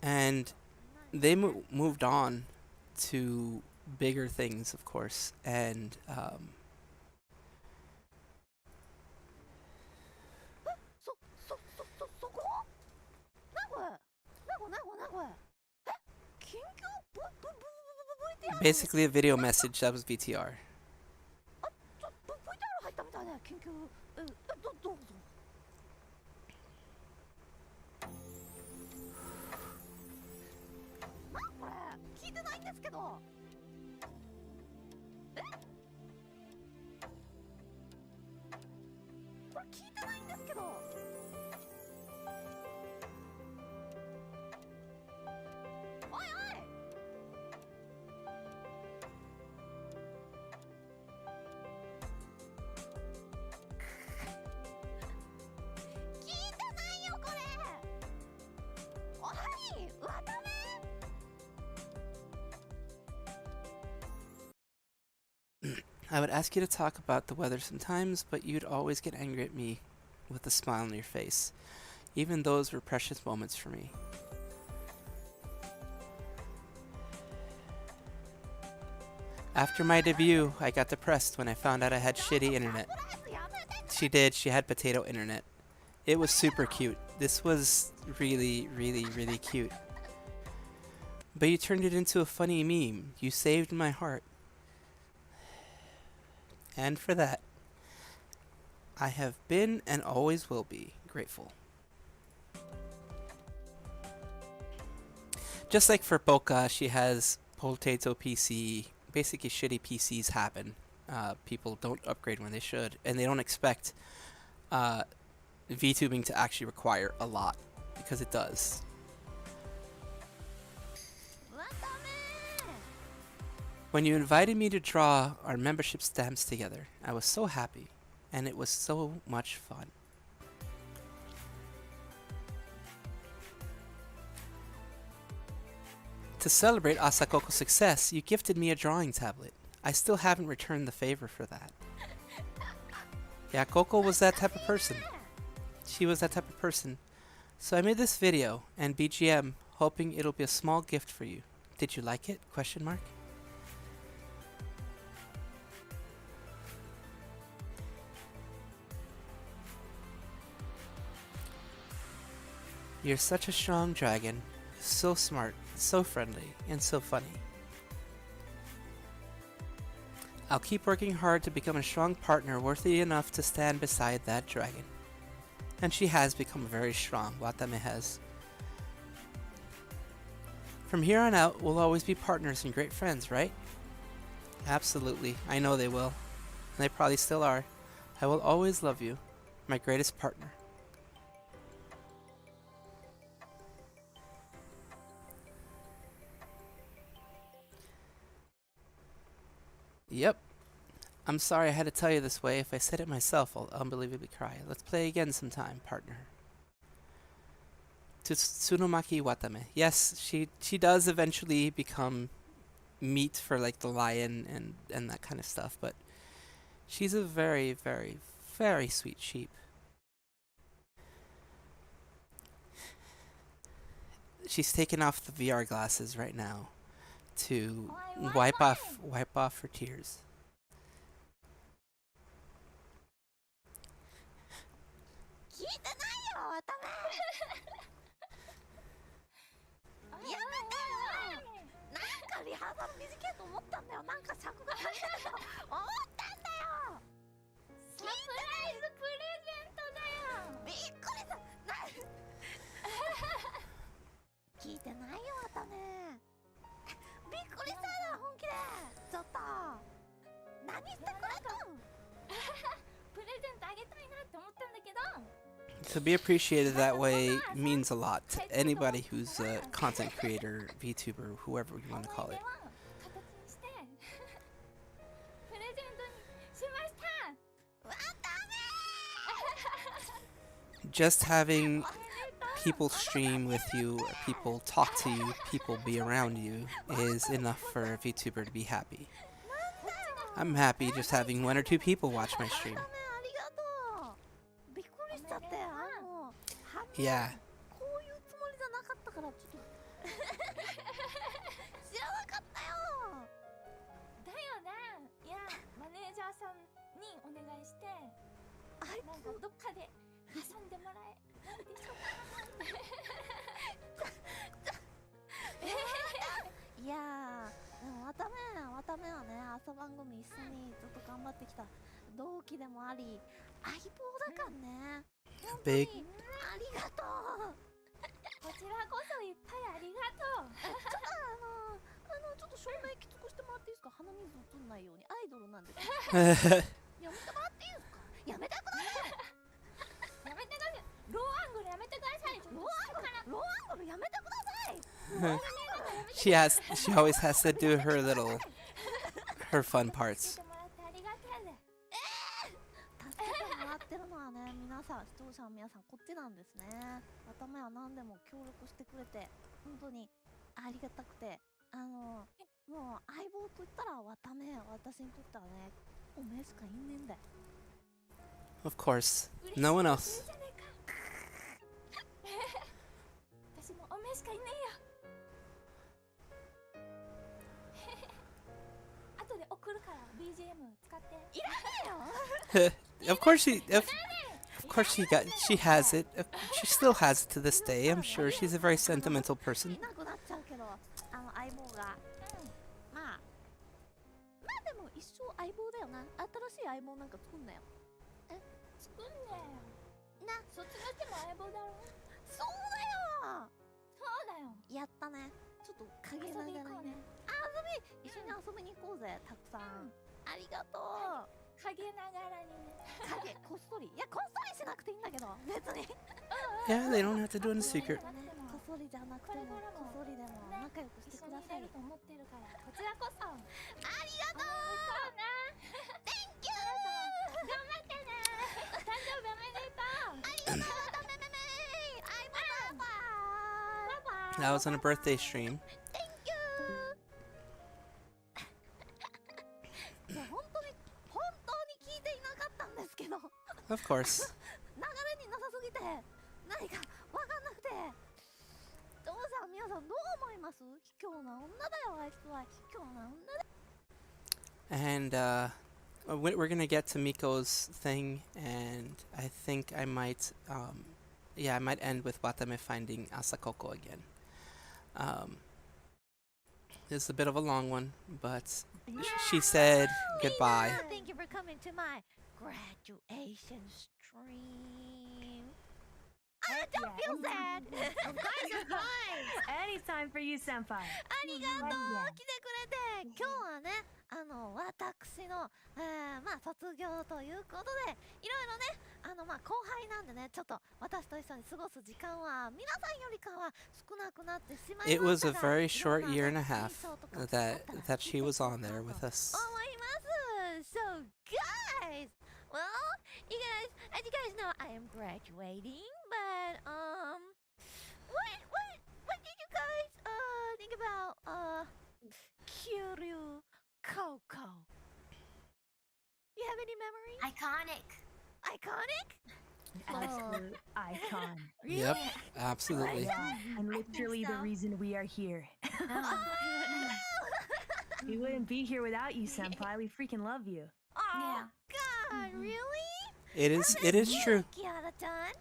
And they moved on to bigger things, of course. And そこなこれなこれ緊急VTR basically a video message that was VTR. VTR 入ったみたいね緊急どうぞなんこれ聞いてないんですけどこれ聞いてないんですけどおいおい聞いてないよこれおはいわため I would ask you to talk about the weather sometimes, but you'd always get angry at me with a smile on your face. Even those were precious moments for me. After my debut, I got depressed when I found out I had shitty internet. She did, she had potato internet. It was super cute. This was really, really, really cute. But you turned it into a funny meme. You saved my heart. And for that, I have been and always will be grateful. Just like for Boca, she has potato PC. Basically, shitty PCs happen. People don't upgrade when they should, and they don't expect VTubing to actually require a lot, because it does. When you invited me to draw our membership stamps together, I was so happy, and it was so much fun. To celebrate Asakoko's success, you gifted me a drawing tablet. I still haven't returned the favor for that. Yeah, Coco was that type of person. She was that type of person. So I made this video and BGM hoping it'll be a small gift for you. Did you like it? Question mark. You're such a strong dragon, so smart, so friendly, and so funny. I'll keep working hard to become a strong partner worthy enough to stand beside that dragon. And she has become very strong, Watame has. From here on out, we'll always be partners and great friends, right? Absolutely, I know they will. And they probably still are. I will always love you, my greatest partner. Yep. I'm sorry I had to tell you this way. If I said it myself, I'll unbelievably cry. Let's play again sometime, partner. To Tsunomaki Watame. Yes, she does eventually become meat for like the lion and that kind of stuff, but she's a very, very, very sweet sheep. She's taking off the VR glasses right now to wipe off her tears. To be appreciated that way means a lot to anybody who's a content creator, VTuber, whoever you want to call it. 形にしてプレゼントにしました。わため Just having people stream with you, people talk to you, people be around you is enough for a VTuber to be happy. I'm happy just having 1 or 2 people watch my stream. ありがとう。びっくりしちゃって反応 Yeah. こういうつもりじゃなかったからちょっと知らなかったよ。だよね。いや、マネージャーさんにお願いして、なんかどっかで挟んでもらえないでしょうか。いやーでもわためはね朝番組一緒にずっと頑張ってきた同期でもあり相棒だからね。本当 Big にありがとう。こちらこそいっぱいありがとう。ちょっと照明きつくしてもらっていいですか。鼻水映んないようにアイドルなんで。やめてもらっていいですか。やめてください。やめてください。ローアングルやめてください。ローアングルやめてください。She always has to do her fun 助 parts. けてもらってありがたいで。助けてもらってるのはね皆さん視聴者の皆さんこっちなんですね。わためは何でも協力してくれて本当にありがたくてもう相棒と言ったらわため私にとってはねおめえしかいんねんだよ。 Of course. No one else. 嬉しいじゃねえか。私もおめえしかいねえよ。後で送るから BGM 使って。 Of course she has it. She still has it to this day. I'm sure she's a very sentimental person. いなくなっちゃうけど相棒がまあでも一生相棒だよな。新しい相棒なんか作んなよ。作んねえよ。な、卒業しても相棒だろ。そうだよ。そうだよ。やったね。ちょっと陰ながらにね。一緒に遊びに行こうぜたくさん。ありがとう。陰ながらにね。こっそり。いやこっそりしなくていいんだけど別に。 Yeah, they don't have to do it in secret. こっそりじゃなくてもこっそりでも仲良くして一緒ください。にいれると思ってるからこちらこそ。ありがとう。Thank you。頑張ってね。誕生日おめでとう。ありがとうわためめめ。相棒パパ。 That was on a birthday stream. Thank you。いや本当に聞いていなかったんですけど。 Of course. 流れになさすぎて何かわかんなくて。どうさん皆さんどう思います。卑怯な女だよあいつは。卑怯な女だ。 And we're gonna get to Miko's thing, and I think I might end with Watame finding Asakoko again. This is a bit of a long one, but she said goodbye. Thank you for coming to my graduation stream. I don't feel sad. Of course. Anytime for you, senpai. ありがとう来てくれて。今日はね私の、卒業ということでいろいろね後輩なんでねちょっと私と一緒に過ごす時間は皆さんよりかは少なくなってしまい It ま was した a が very short いろ year ん and な a ね half 水槽とか that she was on there with us. 思います。 So guys, well, as you guys know, I am graduating, but what did you guys think about Kiryu Coco? You have any memories? Iconic? Absolute icon. Yep, absolutely. And literally the reason we are here. We wouldn't be here without you, senpai. We freaking love you. Oh, God, really? It is true. Kiara-chan?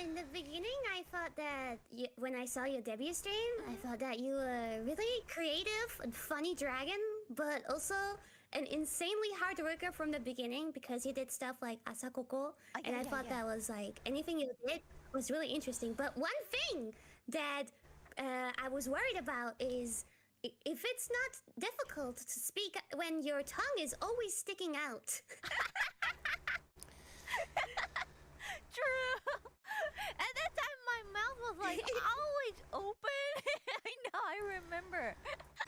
In the beginning, I thought that when I saw your debut stream, I thought that you were really creative and funny dragon, but also an insanely hard worker from the beginning because you did stuff like Asakoko, and I thought that was like anything you did was really interesting. But one thing that I was worried about is if it's not difficult to speak when your tongue is always sticking out. True. was like always open. I know, I remember.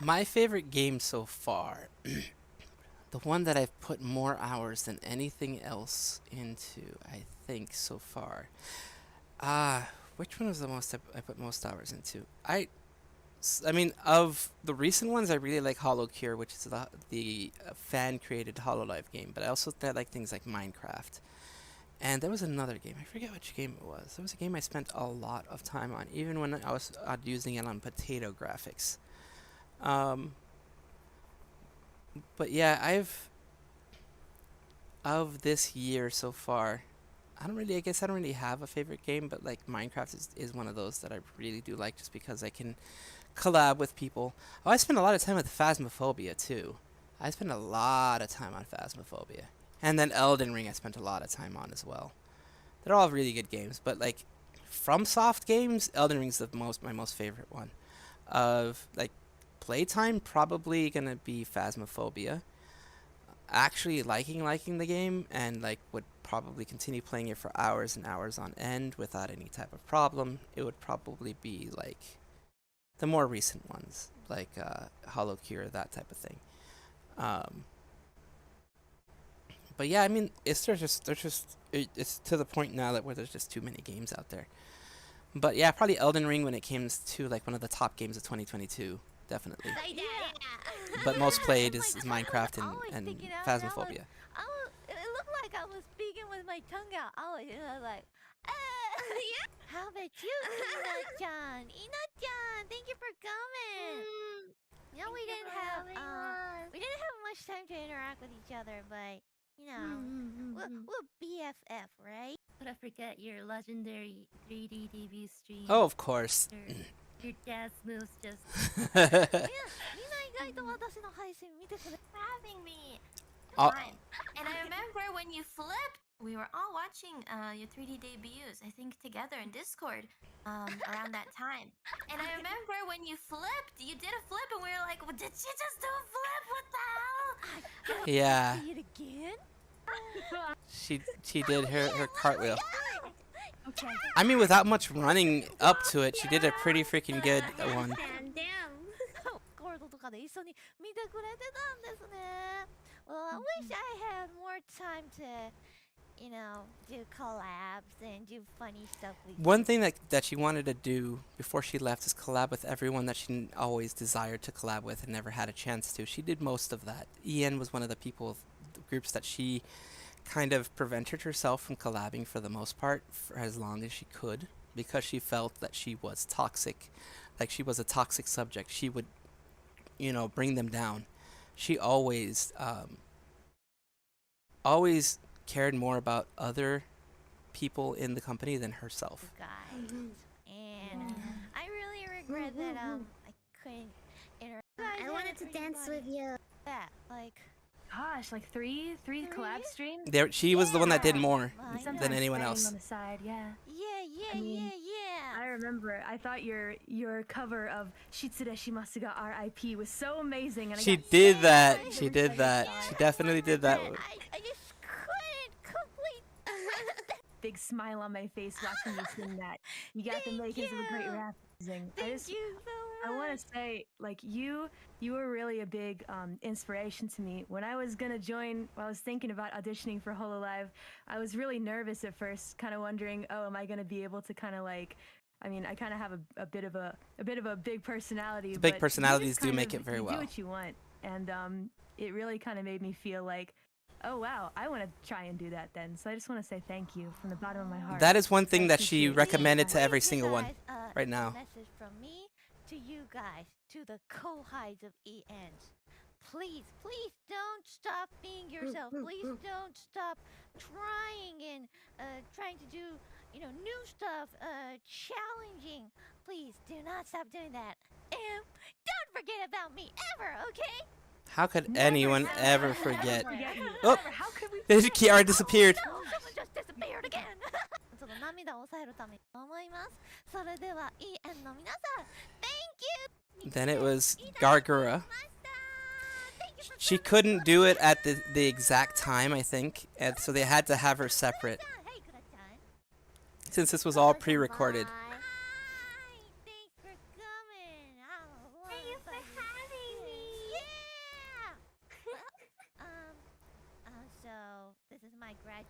My favorite game so far, the one that I've put more hours than anything else into, I think, so far. Which one was the most I put most hours into? I mean, of the recent ones, I really like Hollow Cure, which is the fan-created HoloLive game. But I also like things like Minecraft. And there was another game. I forget which game it was. There was a game I spent a lot of time on, even when I was using it on potato graphics. But yeah, of this year so far, I guess I don't really have a favorite game, but like Minecraft is one of those that I really do like just because I can collab with people. Oh, I spend a lot of time with Phasmophobia too. I spend a lot of time on Phasmophobia. And then Elden Ring I spent a lot of time on as well. They're all really good games, but like FromSoft games, Elden Ring's my most favorite one. Of like playtime, probably gonna be Phasmophobia. Actually liking the game and like would probably continue playing it for hours and hours on end without any type of problem. It would probably be like the more recent ones, like Hollow Cure, that type of thing. But yeah, I mean, it's to the point now that where there's just too many games out there. But yeah, probably Elden Ring when it comes to like one of the top games of 2022, definitely. But most played is Minecraft and Phasmophobia. It looked like I was speaking with my tongue out. I was like, how about you, Ina-chan? Ina-chan, thank you for coming. You know, we didn't have much time to interact with each other, but you know, we're BFF, right? But I forget your legendary 3D debut stream. Oh, of course. Your dance moves just. Having me. Fine. And I remember when you flipped, we were all watching your 3D debuts, I think together in Discord around that time. And I remember when you flipped, you did a flip and we were like, well, did she just do a flip? What the hell? Yeah. See it again? She did her cartwheel. Okay. I mean, without much running up to it, she did a pretty freaking good one. Well, I wish I had more time to, you know, do collabs and do funny stuff with you. One thing that she wanted to do before she left is collab with everyone that she always desired to collab with and never had a chance to. She did most of that. EN was one of the groups that she kind of prevented herself from collabing for the most part for as long as she could because she felt that she was toxic, like she was a toxic subject. She would, you know, bring them down. She always cared more about other people in the company than herself. Guys. And I really regret that I couldn't interact. I wanted to dance with you. That like Gosh, like three collab streams? She was the one that did more Sometimes than anyone playing else. On the side, yeah. Yeah, I mean, yeah. I remember. I thought your cover of Shitsure Shimasu ga R.I.P. was so amazing. And She did that. She did that. She definitely did that. I just couldn't complete. Big smile on my face watching you sing that. You got the makings of a great rap. Thank you so much. I want to say, like, you were really a big inspiration to me. When I was gonna join, I was thinking about auditioning for HoloLive. I was really nervous at first, kind of wondering, oh, am I gonna be able to kind of like, I mean, I kind of have a bit of a big personality. The big but personalities you do make it very you well. Do what you want, and it really kind of made me feel like, oh wow, I want to try and do that then. So I just want to say thank you from the bottom of my heart. That is one thing that she appreciate it. recommended to Please, every you single one guys, right now. Message from me to you guys, to the co-hides of ENs. Please don't stop being yourself. Please don't stop trying and trying to do, you know, new stuff, challenging. Please do not stop doing that. And don't forget about me ever, okay? How could anyone ever forget? you. Oh, How could we? Kiara disappeared. No, someone just disappeared again. ちょっと涙を抑えるために思います。それでは EN の皆さん、Thank you. Then it was Gargura. She couldn't do it at the exact time, I think, and so they had to have her separate. Since this was all pre-recorded.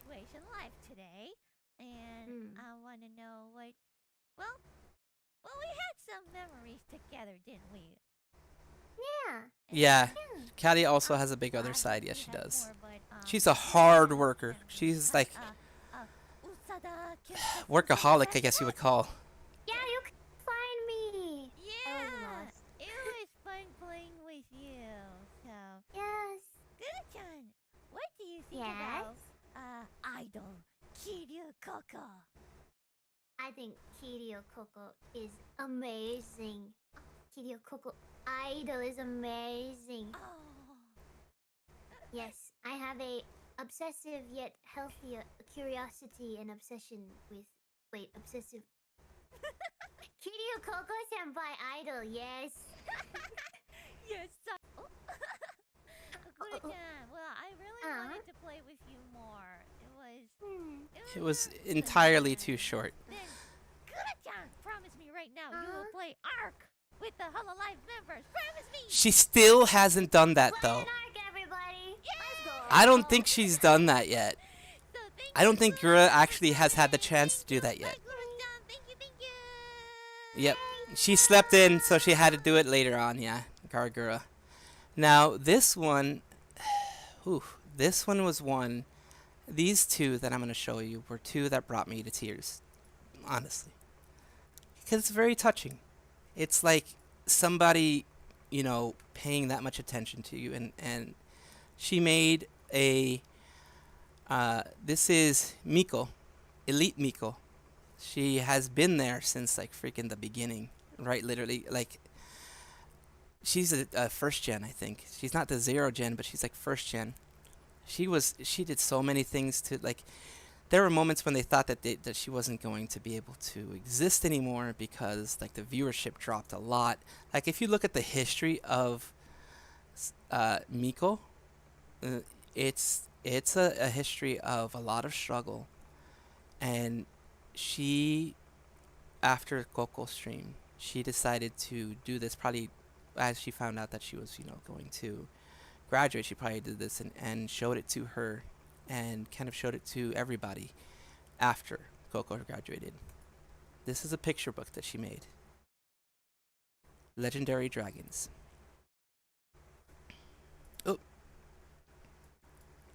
graduation life today, and Hmm. I want to know what. Well, we had some memories together, didn't we? Yeah. Yeah, Yeah. Callie also has a big Well, other I side. think Yes, we she had does. more, but, She's a hard yeah, worker. memories. She's like Usada Kyoto workaholic, I guess you Festival? would call. Yeah, you can find me. I was Yeah, lost. it was fun playing with you. So, Yes. Guru-chan, what do you think Yes. about idol Kiryu Coco? I think Kiryu Coco is amazing. Kiryu Coco idol is amazing. Oh, Yes, I have a obsessive yet healthy curiosity and obsession with. Wait, obsessive. Kiryu Coco senpai idol, yes. yes. Guru-chan, well, I really wanted to play with you more. It was fun. entirely too short. Then, Guru-chan, promise me right now you will play Arc with the Hololive members. Promise me. She still hasn't done that Play though. an arc, everybody. Let's go. I don't think she's done that yet. So thank I don't you, think Guru. Gura actually has had the chance to do that yet. Bye, Guru-chan. Thank you. Yep. She slept in, so she had to do it later on, yeah. Gargura. Now, this one... this one was one... These two that I'm going to show you were two that brought me to tears. Honestly. Because it's very touching. It's like somebody, you know, paying that much attention to you. And she made a... this is Miko. Elite Miko. She has been there since like freaking the beginning, right? Literally, like she's a first gen, I think. She's not the 0 gen, but she's like first gen. She did so many things to like. There were moments when they thought that she wasn't going to be able to exist anymore because like the viewership dropped a lot. Like if you look at the history of Miko, it's a history of a lot of struggle, and she, after Coco stream, she decided to do this probably as she found out that she was, you know, going to graduate. She probably did this and showed it to her and kind of showed it to everybody after Coco graduated. This is a picture book that she made. Legendary Dragons. Oh.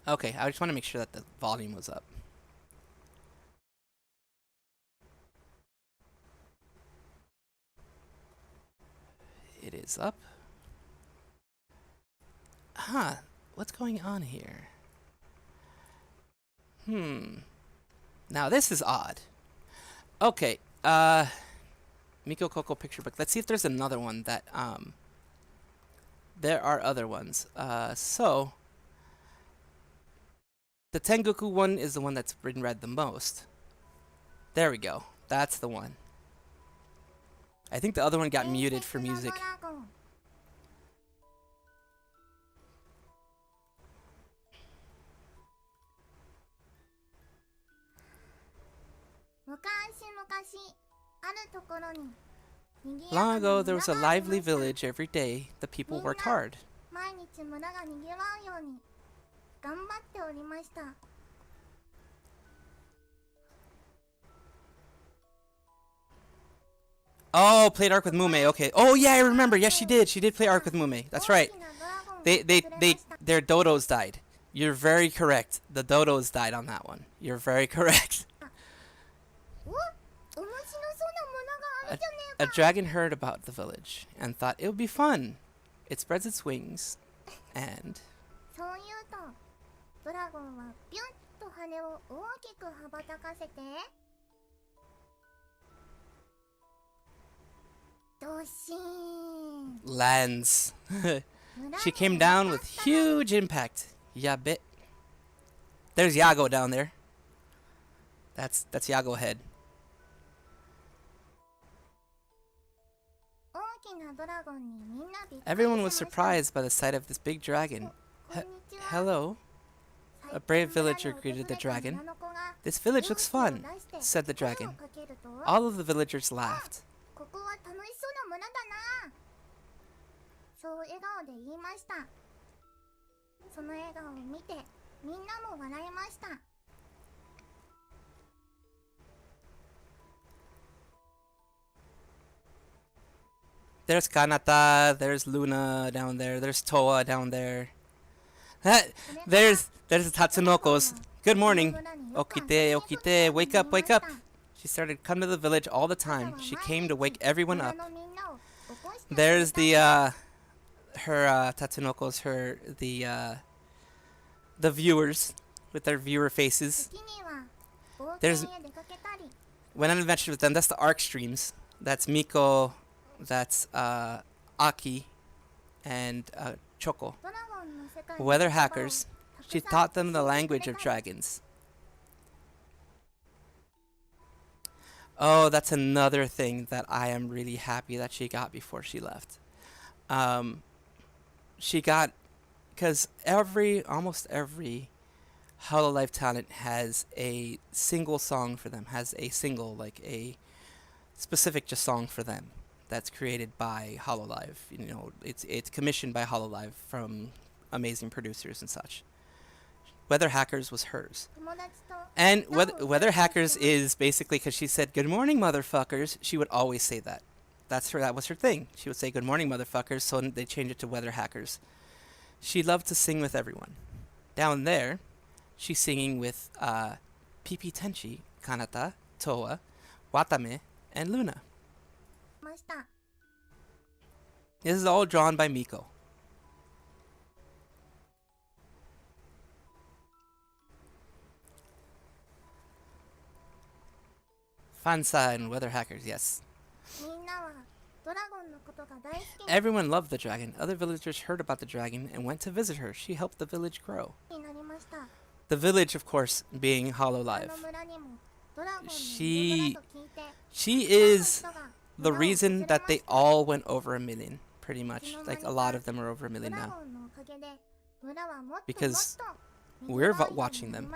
Okay, I just want to make sure that the volume was up. It is up. Huh. What's going on here? Now this is odd. Okay. Miko Coco picture book. Let's see if there's another one that there are other ones. So the Tengoku one is the one that's been read the most. There we go. That's the one. I think the other one got muted for music. Long ago, there was a lively village every day. The people worked hard. Oh, played Arc with Mume. Okay. Oh yeah, I remember. Yes, she did. She did play Arc with Mume. That's right. Their dodos died. You're very correct. The dodos died on that one. You're very correct. A dragon heard about the village and thought it would be fun. It spreads its wings and... lands. She came down with huge impact. Yeah, bit. There's Yago down there. That's Yago head. Everyone was surprised by the sight of this big dragon. Hello. A brave villager greeted the dragon. This village looks fun, said the dragon. All of the villagers laughed. There's Kanata, there's Luna down there, there's Toa down there. There's Tatsunokos. Good morning. Okite, okite, wake up, wake up. She started to come to the village all the time. She came to wake everyone up. There's the her Tatsunokos, the viewers with their viewer faces. There's when I'm adventured with them, that's the ARC streams. That's Miko, that's Aki, and Choco. Weather hackers. She taught them the language of dragons. Oh, that's another thing that I am really happy that she got before she left. She got, because almost every Hololive talent has a single song for them, has a single, like a specific just song for them that's created by Hololive. You know, it's commissioned by Hololive from amazing producers and such. Weather Hackers was hers. And Weather Hackers is basically because she said, "Good morning, motherfuckers." She would always say that. That was her thing. She would say, "Good morning, motherfuckers," so they changed it to Weather Hackers. She loved to sing with everyone. Down there, she's singing with Pipi Tenchi, Kanata, Toa, Watame, and Luna. This is all drawn by Miko. Fansa and Weather Hackers, yes. Everyone loved the dragon. Other villagers heard about the dragon and went to visit her. She helped the village grow. The village, of course, being Hololive. She is the reason that they all went over 1 million, pretty much. Like, a lot of them are over 1 million now. Because we're watching them.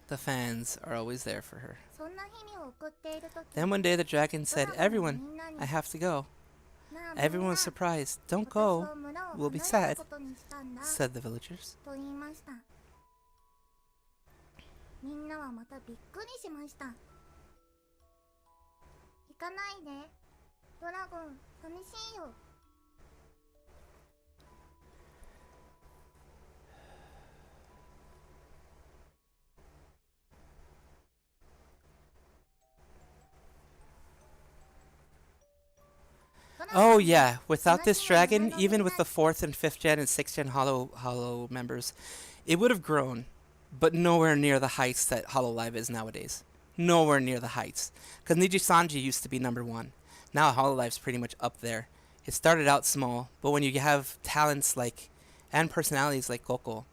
The fans are always there for her. Then one day the dragon said, "Everyone, I have to go." Everyone was surprised. "Don't go, we'll be sad," said the villagers. Oh yeah, without this dragon, even with the 4th and 5th gen and 6th gen Holo members, it would have grown, but nowhere near the heights that Hololive is nowadays. Nowhere near the heights. Because Nijisanji used to be #1. Now Hololive's pretty much up there. It started out small, but when you have talents like, and personalities like Coco,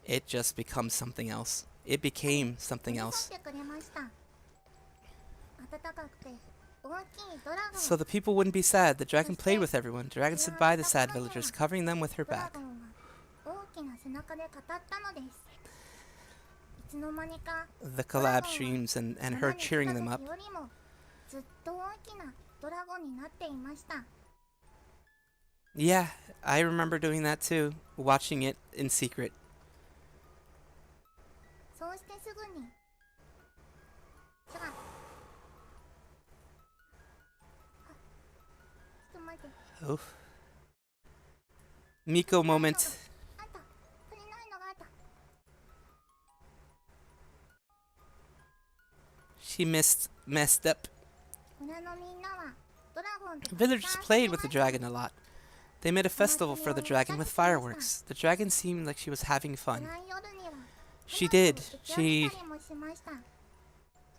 it just becomes something else. It became something else. So the people wouldn't be sad. The dragon played with everyone. The dragon stood by the sad villagers, covering them with her back. The collab streams and her cheering them up. Yeah, I remember doing that too, watching it in secret. Oof. Miko moment. She messed up. Villagers played with the dragon a lot. They made a festival for the dragon with fireworks. The dragon seemed like she was having fun. She did. I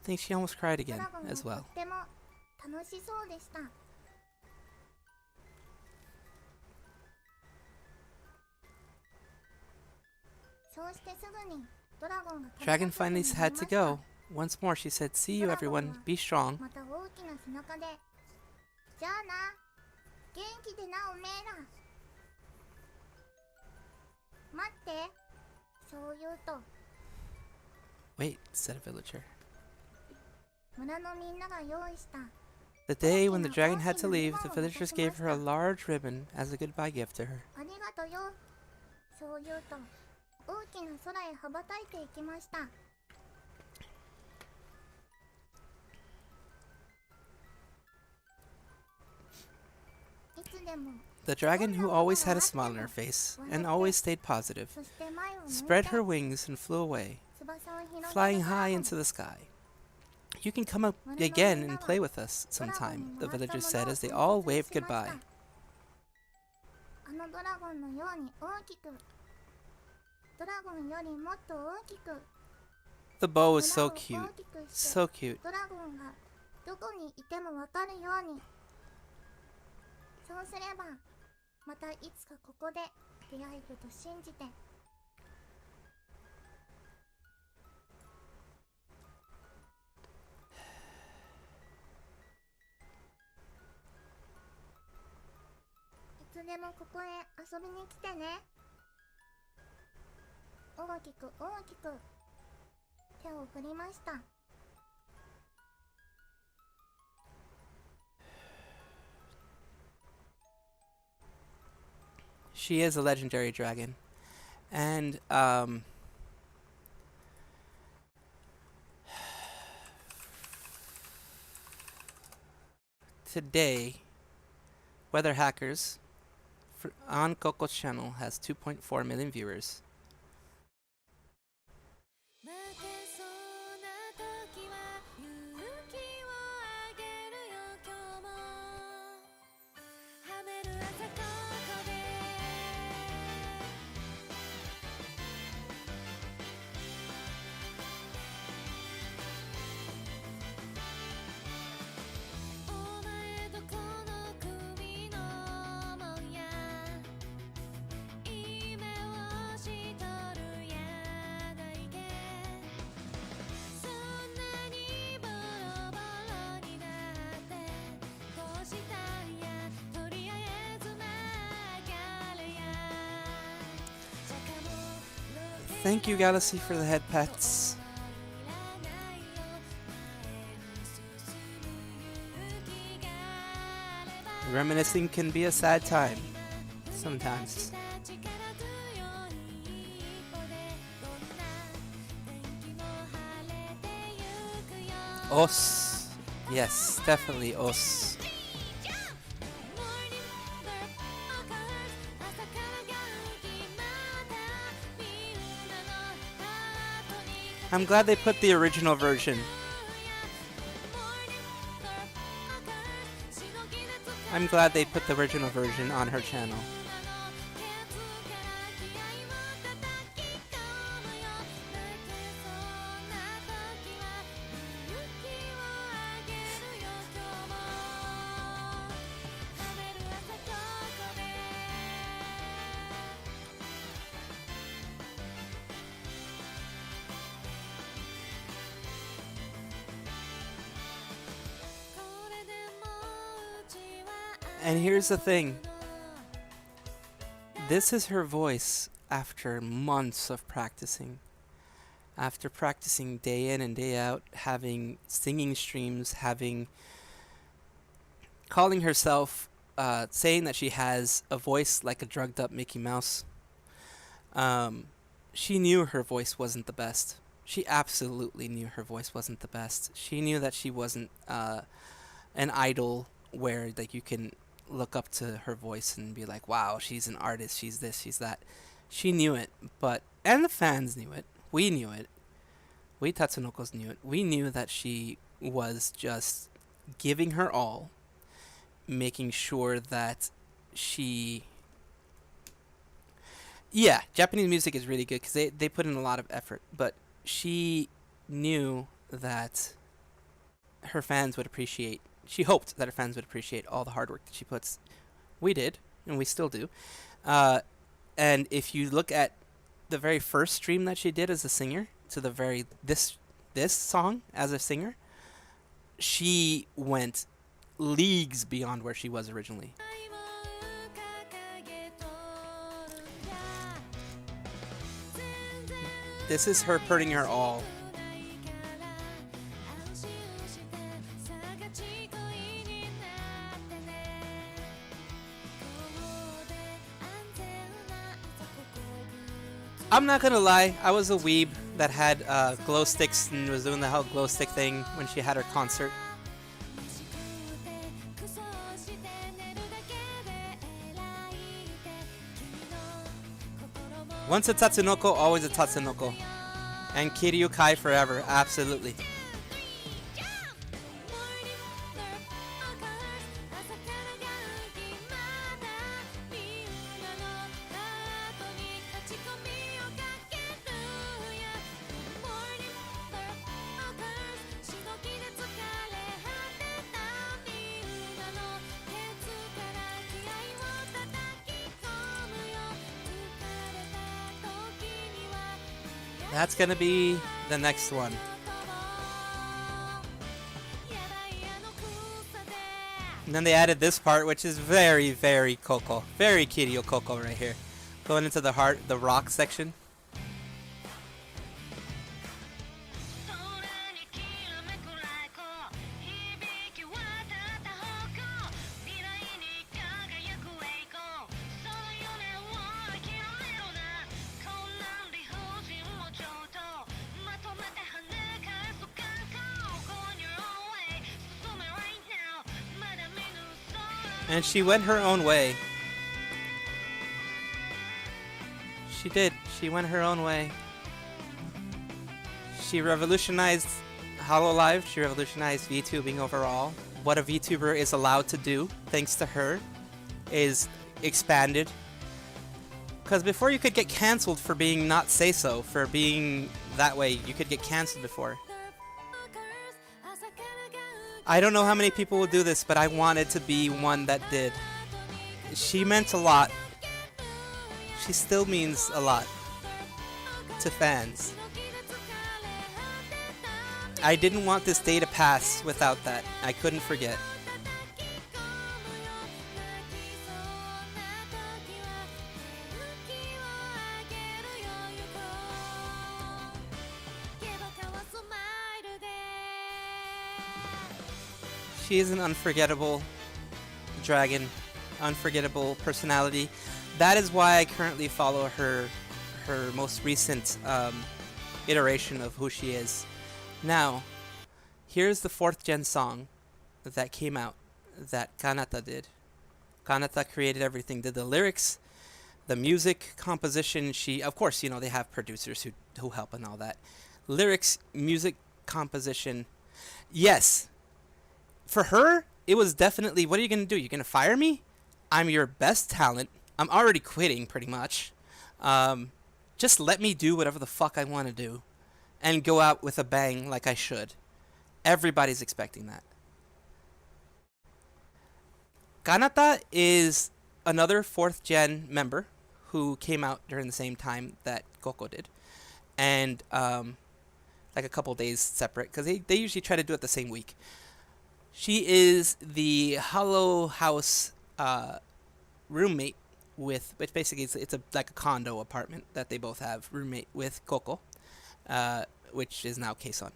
think she almost cried again as well. Dragon finally had to go. Once more she said, "See you everyone, be strong." Wait, said a villager. The day when the dragon had to leave, the villagers gave her a large ribbon as a goodbye gift to her. 大きな空へ羽ばたいていきました。いつでも The dragon, who always had a smile on her face and always stayed positive, spread her wings and flew away, flying high into the sky. You can come up again and play with us sometime, the villagers said as they all waved goodbye. あのドラゴンのように大きく、ドラゴンよりもっと大きく、 The bow was so cute, so cute. ドラゴンがどこにいてもわかるように。そうすればまたいつかここで出会えると信じて。いつでもここへ遊びに来てね。大きく大きく手を振りました。She is a legendary dragon. And, today, Weather Hackers on Coco's channel has 2.4 million viewers. Thank you, Galaxy, for the head pets. Reminiscing can be a sad time, sometimes. Os. Yes, definitely os. I'm glad they put the original version. I'm glad they put the original version on her channel. And here's the thing. This is her voice after months of practicing. After practicing day in and day out, having singing streams, calling herself, saying that she has a voice like a drugged up Mickey Mouse. She knew her voice wasn't the best. She absolutely knew her voice wasn't the best. She knew that she wasn't an idol where like you can look up to her voice and be like, wow, she's an artist, she's this, she's that. She knew it, and the fans knew it. We knew it. We Tatsunokos knew it. We knew that she was just giving her all, making sure that she... Yeah, Japanese music is really good because they put in a lot of effort, but she knew that her fans would appreciate... She hoped that her fans would appreciate all the hard work that she puts. We did, and we still do. And if you look at the very first stream that she did as a singer to the very this song as a singer, she went leagues beyond where she was originally. This is her putting her all. I'm not gonna lie, I was a weeb that had glow sticks and was doing the whole glow stick thing when she had her concert. Once a Tatsunoko, always a Tatsunoko. And Kiryu Kai forever, absolutely. That's gonna be the next one. And then they added this part, which is very, very Coco. Very Kiryu Coco right here. Going into the heart, the rock section. And she went her own way. She did. She went her own way. She revolutionized HoloLive. She revolutionized VTubing overall. What a VTuber is allowed to do, thanks to her, is expanded. Because before you could get cancelled for being not say-so, for being that way, you could get cancelled before. I don't know how many people will do this, but I wanted to be one that did. She meant a lot. She still means a lot to fans. I didn't want this day to pass without that. I couldn't forget. She is an unforgettable dragon, unforgettable personality. That is why I currently follow her most recent iteration of who she is. Now, here's the 4th gen song that came out that Kanata did. Kanata created everything, did the lyrics, the music, composition. She, of course, you know, they have producers who help and all that. Lyrics, music, composition. Yes. For her, it was definitely, what are you going to do? You're going to fire me? I'm your best talent. I'm already quitting, pretty much. Just let me do whatever the fuck I want to do. And go out with a bang like I should. Everybody's expecting that. Kanata is another 4th gen member who came out during the same time that Coco did. And, like a couple days separate, because they usually try to do it the same week. She is the Hollow House roommate with, which basically it's like a condo apartment that they both have, roommate with Coco, which is now Kason.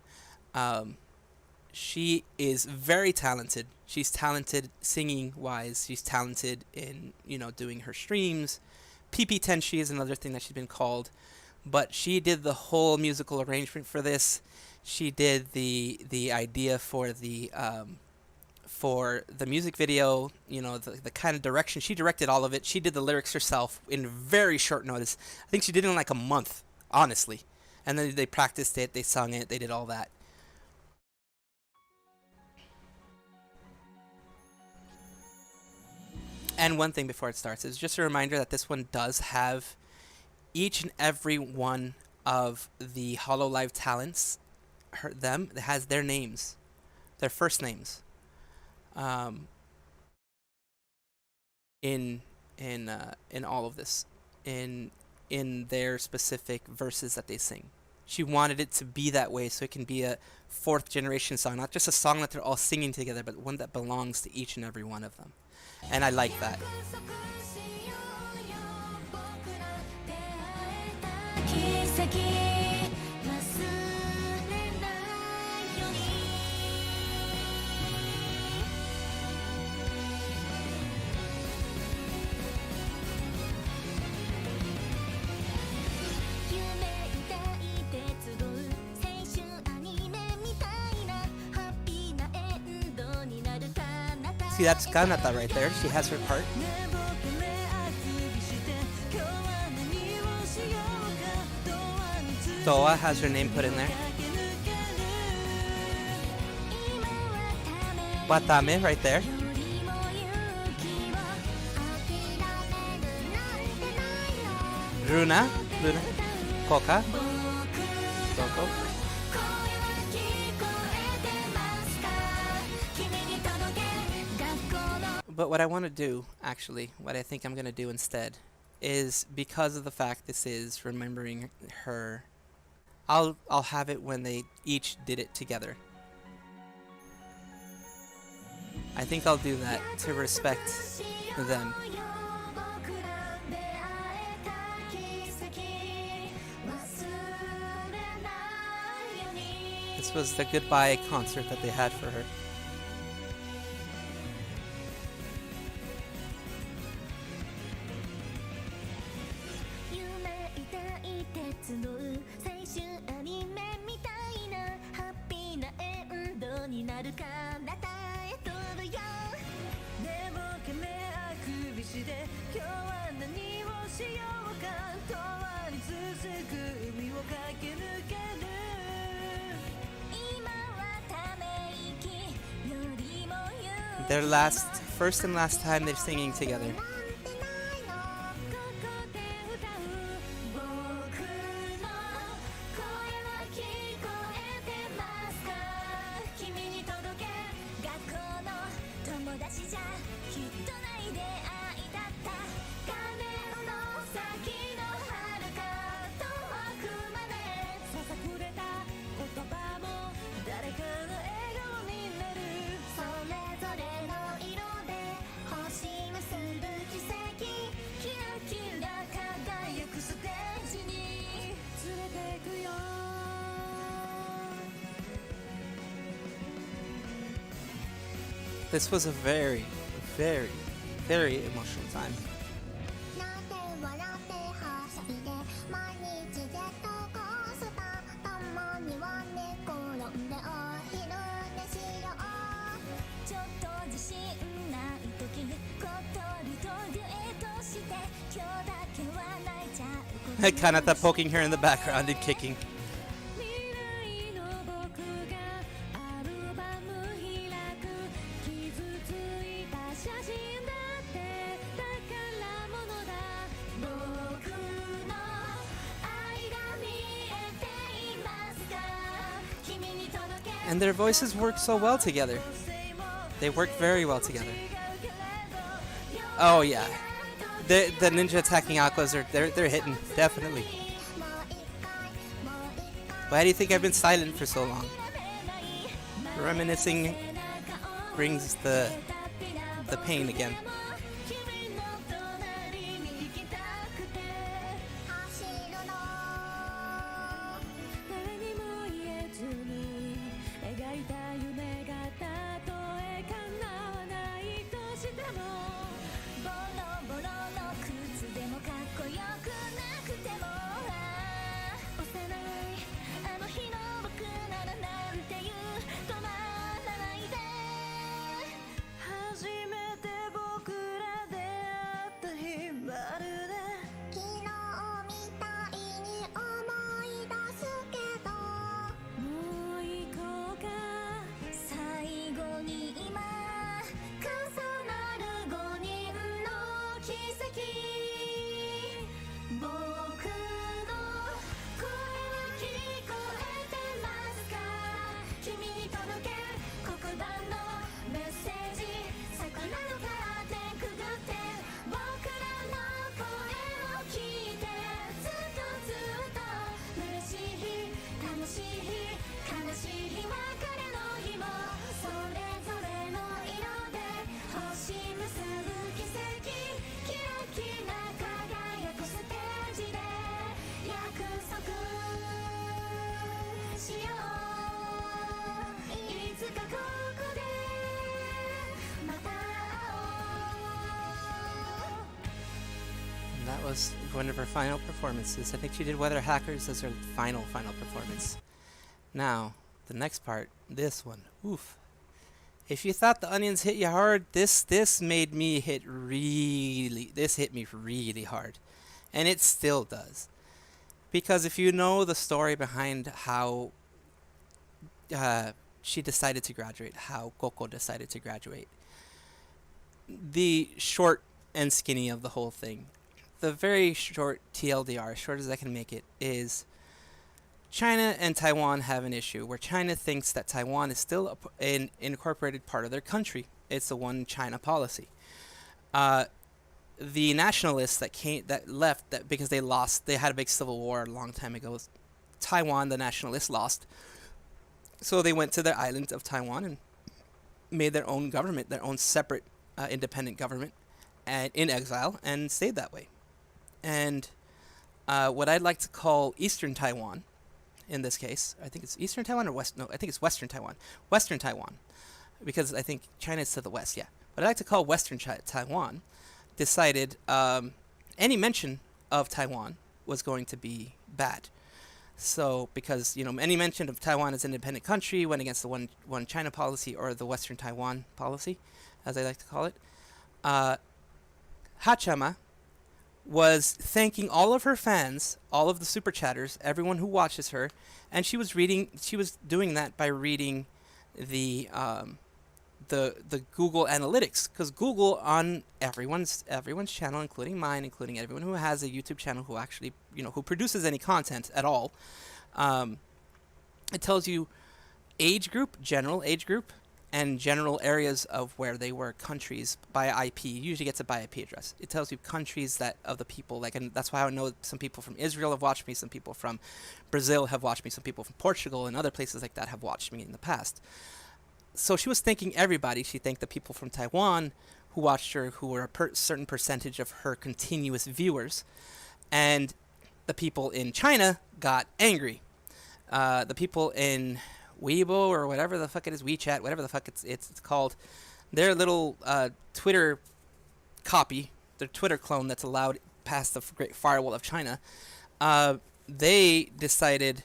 She is very talented. She's talented singing wise. She's talented in, you know, doing her streams. PP Tenshi is another thing that she's been called, but she did the whole musical arrangement for this. She did the idea for the music video, you know, the kind of direction. She directed all of it. She did the lyrics herself in very short notice. I think she did it in like a month, honestly. And then they practiced it, they sung it, they did all that. And one thing before it starts is just a reminder that this one does have each and every one of the HoloLive talents. It has their names, their first names. In all of this, in their specific verses that they sing. She wanted it to be that way so it can be a 4th generation song, not just a song that they're all singing together, but one that belongs to each and every one of them. And I like that. See, that's Kanata right there. She has her part. Toa has her name put in there. Watame right there. Luna. Coca. Coco. But what I want to do, actually, what I think I'm going to do instead, is because of the fact this is remembering her, I'll have it when they each did it together. I think I'll do that to respect them. This was the goodbye concert that they had for her. Their first and last time they're singing together. This was a very, very, very emotional time. Kanata poking her in the background and kicking. And their voices work so well together. They work very well together. Oh yeah, the ninja attacking aquas they're hitting, definitely. Why do you think I've been silent for so long? Reminiscing brings the pain again. That was one of her final performances. I think she did Weather Hackers as her final performance. Now, the next part, this one, oof. If you thought the onions hit you hard, this made me hit this hit me really hard. And it still does. Because if you know the story behind how she decided to graduate, how Coco decided to graduate, the short and skinny of the whole thing, the very short TLDR, as short as I can make it, is China and Taiwan have an issue where China thinks that Taiwan is still an incorporated part of their country. It's a one China policy. The nationalists that left because they had a big civil war a long time ago. Taiwan, the nationalists lost, so they went to their island of Taiwan and made their own government, their own separate independent government, and in exile, and stayed that way. And what I'd like to call Eastern Taiwan, in this case, I think it's Eastern Taiwan or West. No, I think it's Western Taiwan. Western Taiwan, because I think China is to the west. Yeah, but I'd like to call Western Taiwan. Decided any mention of Taiwan was going to be bad. So because any mention of Taiwan as an independent country went against the one China policy, or the Western Taiwan policy, as I like to call it. Hachama was thanking all of her fans, all of the super chatters, everyone who watches her, and she was doing that by reading the Google Analytics, because Google on everyone's channel, including mine, including everyone who has a YouTube channel, who actually who produces any content at all, it tells you age group, general age group, and general areas of where they were, countries by IP. Usually gets it by IP address. It tells you countries of the people, and that's why I know some people from Israel have watched me, some people from Brazil have watched me, some people from Portugal and other places like that have watched me in the past. So she was thanking everybody. She thanked the people from Taiwan who watched her, who were a certain percentage of her continuous viewers, and the people in China got angry. The people in Weibo, or whatever the fuck it is, WeChat, whatever the fuck it's called, their little Twitter copy, their Twitter clone that's allowed past the great firewall of China, they decided,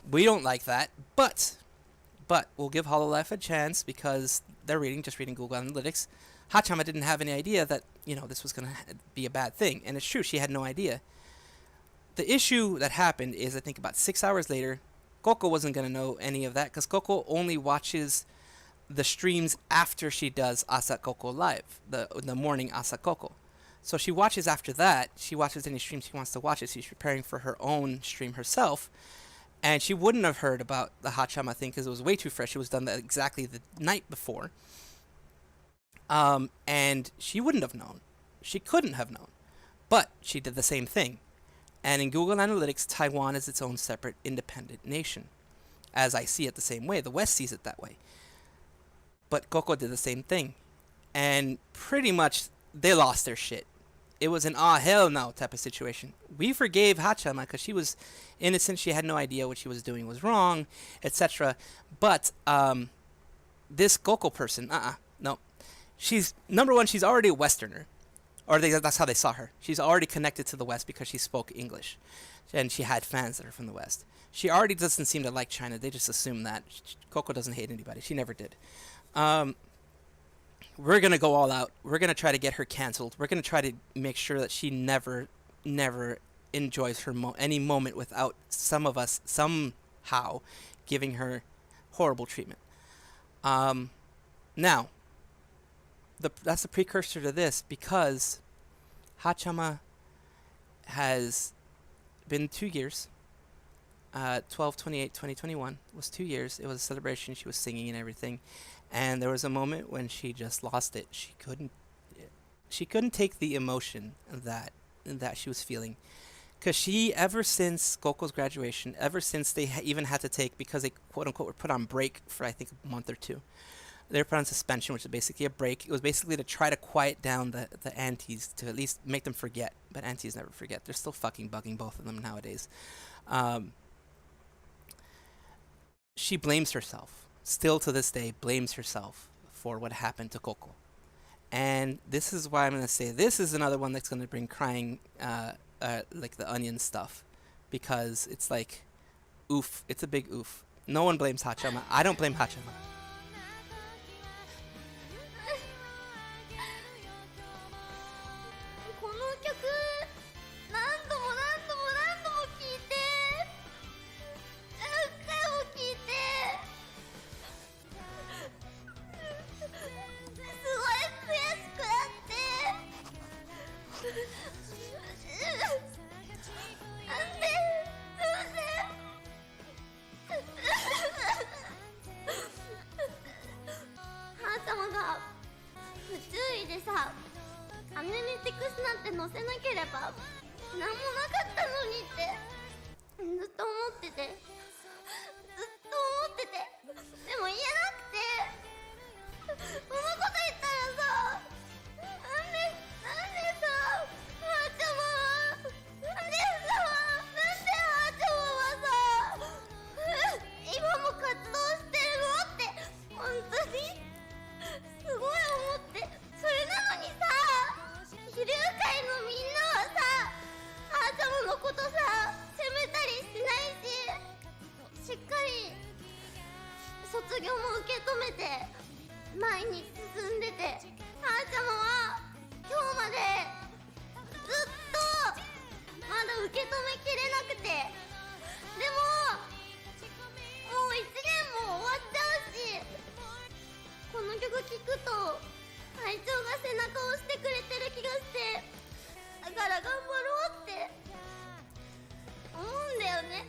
we don't like that, but we'll give HoloLive a chance because they're just reading Google Analytics. Hachama didn't have any idea that this was going to be a bad thing, and it's true, she had no idea. The issue that happened is, I think about 6 hours later, Coco wasn't going to know any of that, because Coco only watches the streams after she does Asa Coco Live, the morning Asa Coco. So she watches after that. She watches any streams she wants to watch. She's preparing for her own stream herself. And she wouldn't have heard about the Hachama thing because it was way too fresh. It was done exactly the night before. And she wouldn't have known. She couldn't have known. But she did the same thing. And in Google Analytics, Taiwan is its own separate independent nation. As I see it the same way. The West sees it that way. But Coco did the same thing. And pretty much, they lost their shit. It was an hell no type of situation. We forgave Hachama because she was innocent. She had no idea what she was doing was wrong, etc. But this Coco person, no. Number one, she's already a Westerner. Or that's how they saw her. She's already connected to the West because she spoke English. And she had fans that are from the West. She already doesn't seem to like China. They just assume that. Coco doesn't hate anybody. She never did. We're going to go all out. We're going to try to get her canceled. We're going to try to make sure that she never enjoys her any moment without some of us somehow giving her horrible treatment. Now, that's the precursor to this, because Hachama has been 2 years. 12/28/2021 was 2 years. It was a celebration. She was singing and everything. And there was a moment when she just lost it. She couldn't take the emotion that she was feeling. Because ever since Coco's graduation, ever since they even had to take, because they quote-unquote were put on break for I think a month or two. They were put on suspension, which is basically a break. It was basically to try to quiet down the aunties, to at least make them forget. But aunties never forget. They're still fucking bugging both of them nowadays. She blames herself. Still to this day, blames herself for what happened to Coco. And this is why I'm going to say this is another one that's going to bring crying, like the onion stuff. Because it's like, oof. It's a big oof. No one blames Hachama. I don't blame Hachama. りでさアメメティクスなんて載せなければなんもなかったのにってずっと思っててでも言えなくてそのこと言ったらさなんでさはーちゃまはなんではーちゃまはさ今も活動してるのって本当にすごい思って。それなのにさ飛龍会のみんなはさはーちゃまのことさ責めたりしないし、しっかり卒業も受け止めて前に進んでて、はーちゃまは今日までずっとまだ受け止めきれなくて、でももう1年も終わっちゃうし、この曲聴くと会長が背中を押してくれてる気がして、だから頑張ろうって思うんだよね。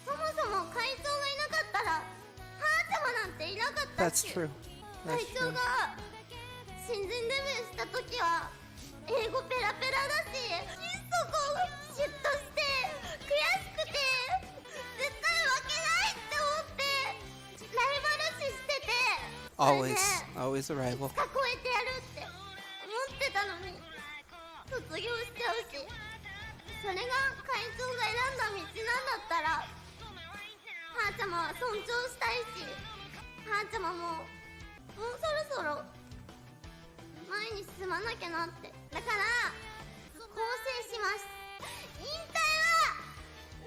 そもそも会長がいなかったらはーちゃまなんていなかったし、 That's true. 会 That's 長 true. が新人デビューした時は英語ペラペラだし、そこをシュッとして悔しくて絶対負けないって思ってライバル視してて、Always a rival. いつか超えてやるって思ってたのに卒業しちゃうし、それが会長が選んだ道なんだったらはーちゃまは尊重したいし、はーちゃまもうそろそろ前に進まなきゃなって。だから更生します。引退は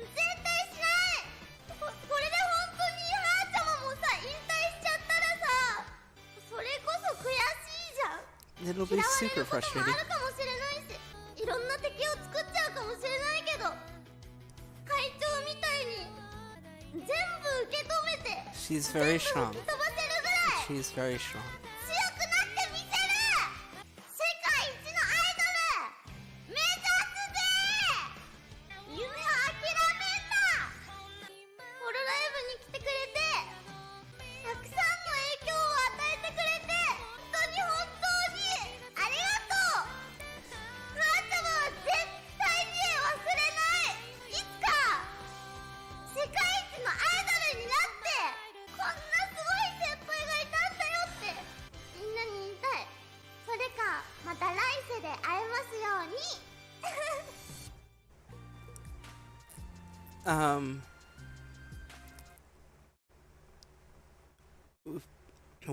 絶対しない。これで本当にはーちゃまもさ引退しちゃったらさ、それこそ悔しいじゃん。 It'll 嫌 be われ super ることも frustrating. あるかもしれないし、いろんな敵を作っちゃうかもしれないけど、会長みたいに全部受け止めて She's very 全部 strong. 吹き飛ばせるぐらい She's very strong. 強くなってみせる。世界一のアイドル目指すぜ。夢を諦めんな。ホロライブに来てくれてたくさんの影響を与えてくれて本当にありがとう。はーちゃまは絶対に忘れない。いつか世界一のアイドルになってこんなすごい先輩がいたんだよってみんなに言いたい。それかまた来世で会えますように。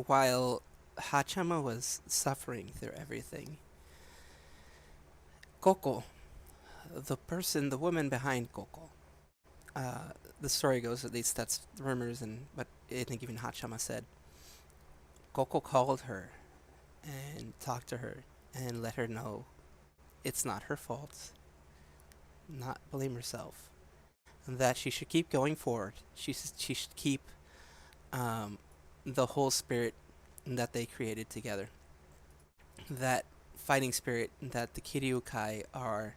While Hachama was suffering through everything, Coco, the woman behind Coco, the story goes, at least that's rumors, and but I think even Hachama said, Coco called her and talked to her and let her know it's not her fault, not blame herself, and that she should keep going forward. She should keep the whole spirit that they created together, that fighting spirit that the Kiryu are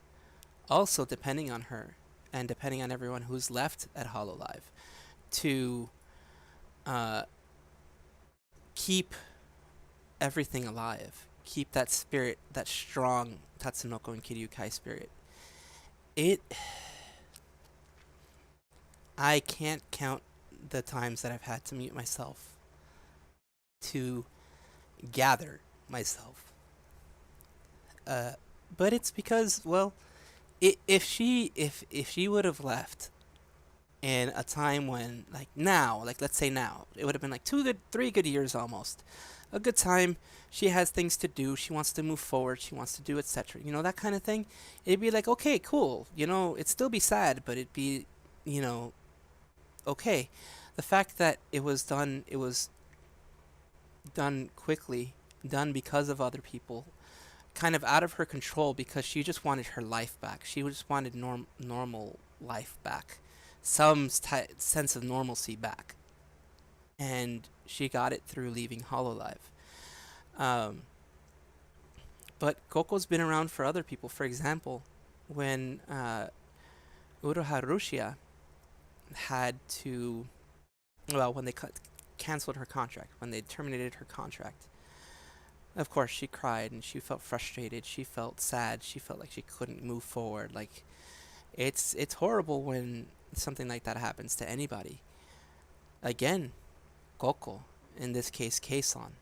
also depending on her and depending on everyone who's left at Hololive to keep everything alive, keep that spirit, that strong Tatsunoko and Kiryu spirit. I can't count the times that I've had to mute myself to gather myself. But it's because, well, if she would have left in a time when, like now, like let's say now, it would have been like 3 good years almost. A good time. She has things to do. She wants to move forward. She wants to do etc. You know, that kind of thing. It'd be like, okay, cool. You know, it'd still be sad, but it'd be, you know, okay. The fact that it was done quickly, done because of other people, kind of out of her control because she just wanted her life back. She just wanted normal life back, some sense of normalcy back, and she got it through leaving Hololive. But Coco's been around for other people. For example, when Uruha Rushia had to, well, when they canceled her contract, when they terminated her contract, Of course, she cried and she felt frustrated. She felt sad. She felt like she couldn't move forward. Like, it's horrible when something like that happens to anybody. Again, Coco, in this case, Keisan,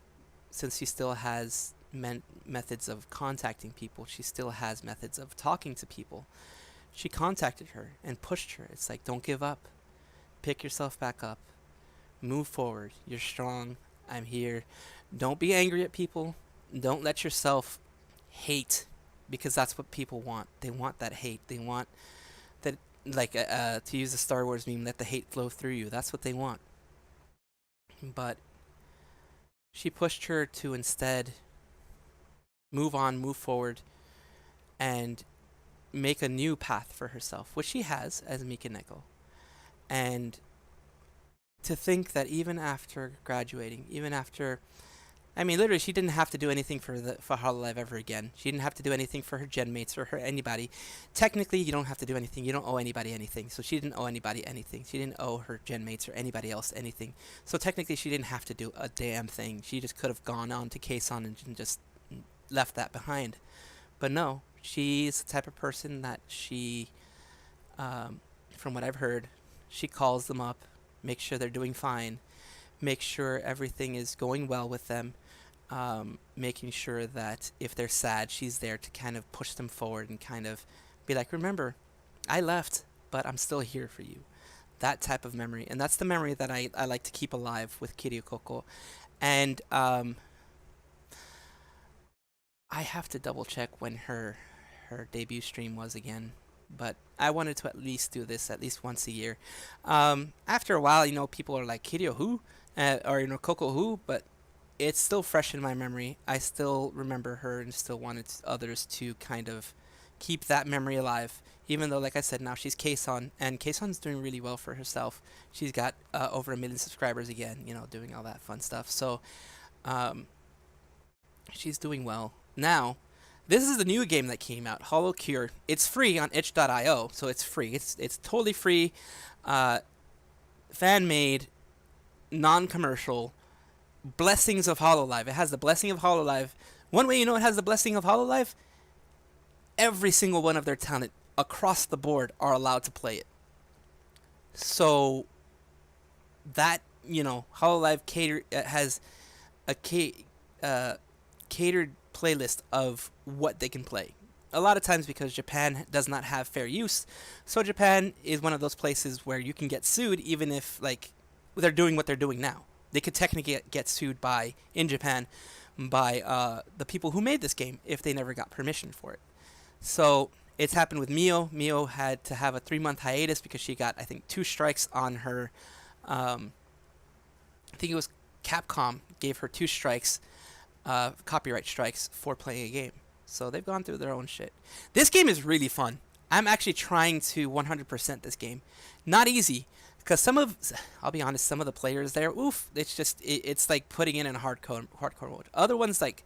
since she still has methods of contacting people, she still has methods of talking to people. She contacted her and pushed her. It's like, don't give up. Pick yourself back up. Move forward. You're strong. I'm here. Don't be angry at people. Don't let yourself hate, because that's what people want. They want that hate. They want that, like, to use the Star Wars meme, let the hate flow through you. That's what they want. But she pushed her to instead move on, move forward, and make a new path for herself, which she has as Mikaneko. And to think that even after graduating, even after, I mean, literally, she didn't have to do anything for Hololive ever again. She didn't have to do anything for her gen mates or her anybody. Technically, you don't have to do anything. You don't owe anybody anything. So she didn't owe anybody anything. She didn't owe her gen mates or anybody else anything. So technically, she didn't have to do a damn thing. She just could have gone on to Keisan and just left that behind. But no, she's the type of person that she, from what I've heard, she calls them up, makes sure they're doing fine, make sure everything is going well with them, making sure that if they're sad, she's there to kind of push them forward and kind of be like, remember, I left, but I'm still here for you. That type of memory. And that's the memory that I like to keep alive with Kiryu Coco. And I have to double check when her debut stream was again. But I wanted to at least do this at least once a year. After a while, you know, people are like, Kiryu who? Or, you know, Coco who? But it's still fresh in my memory. I still remember her and still wanted others to kind of keep that memory alive. Even though, like I said, now she's Keisan, and Keisan's doing really well for herself. She's got over 1 million subscribers again, you know, doing all that fun stuff. So she's doing well. Now, this is the new game that came out, Hollow Cure. It's free on itch.io, so it's free. It's totally free, fan-made, non-commercial, Blessings of Hololive. It has the Blessing of Hololive. One way you know it has the Blessing of Hololive, every single one of their talent across the board are allowed to play it. So that, you know, Hololive has a catered playlist of what they can play. A lot of times because Japan does not have fair use, so Japan is one of those places where you can get sued even if, like, they're doing what they're doing now. They could technically get sued in Japan by the people who made this game if they never got permission for it. So it's happened with Mio. Mio had to have a 3-month hiatus because she got, I think, 2 strikes on her. I think it was Capcom gave her 2 strikes, copyright strikes, for playing a game. So they've gone through their own shit. This game is really fun. I'm actually trying to 100% this game. Not easy, because I'll be honest, some of the players there, it's like putting in hardcore mode. Other ones, like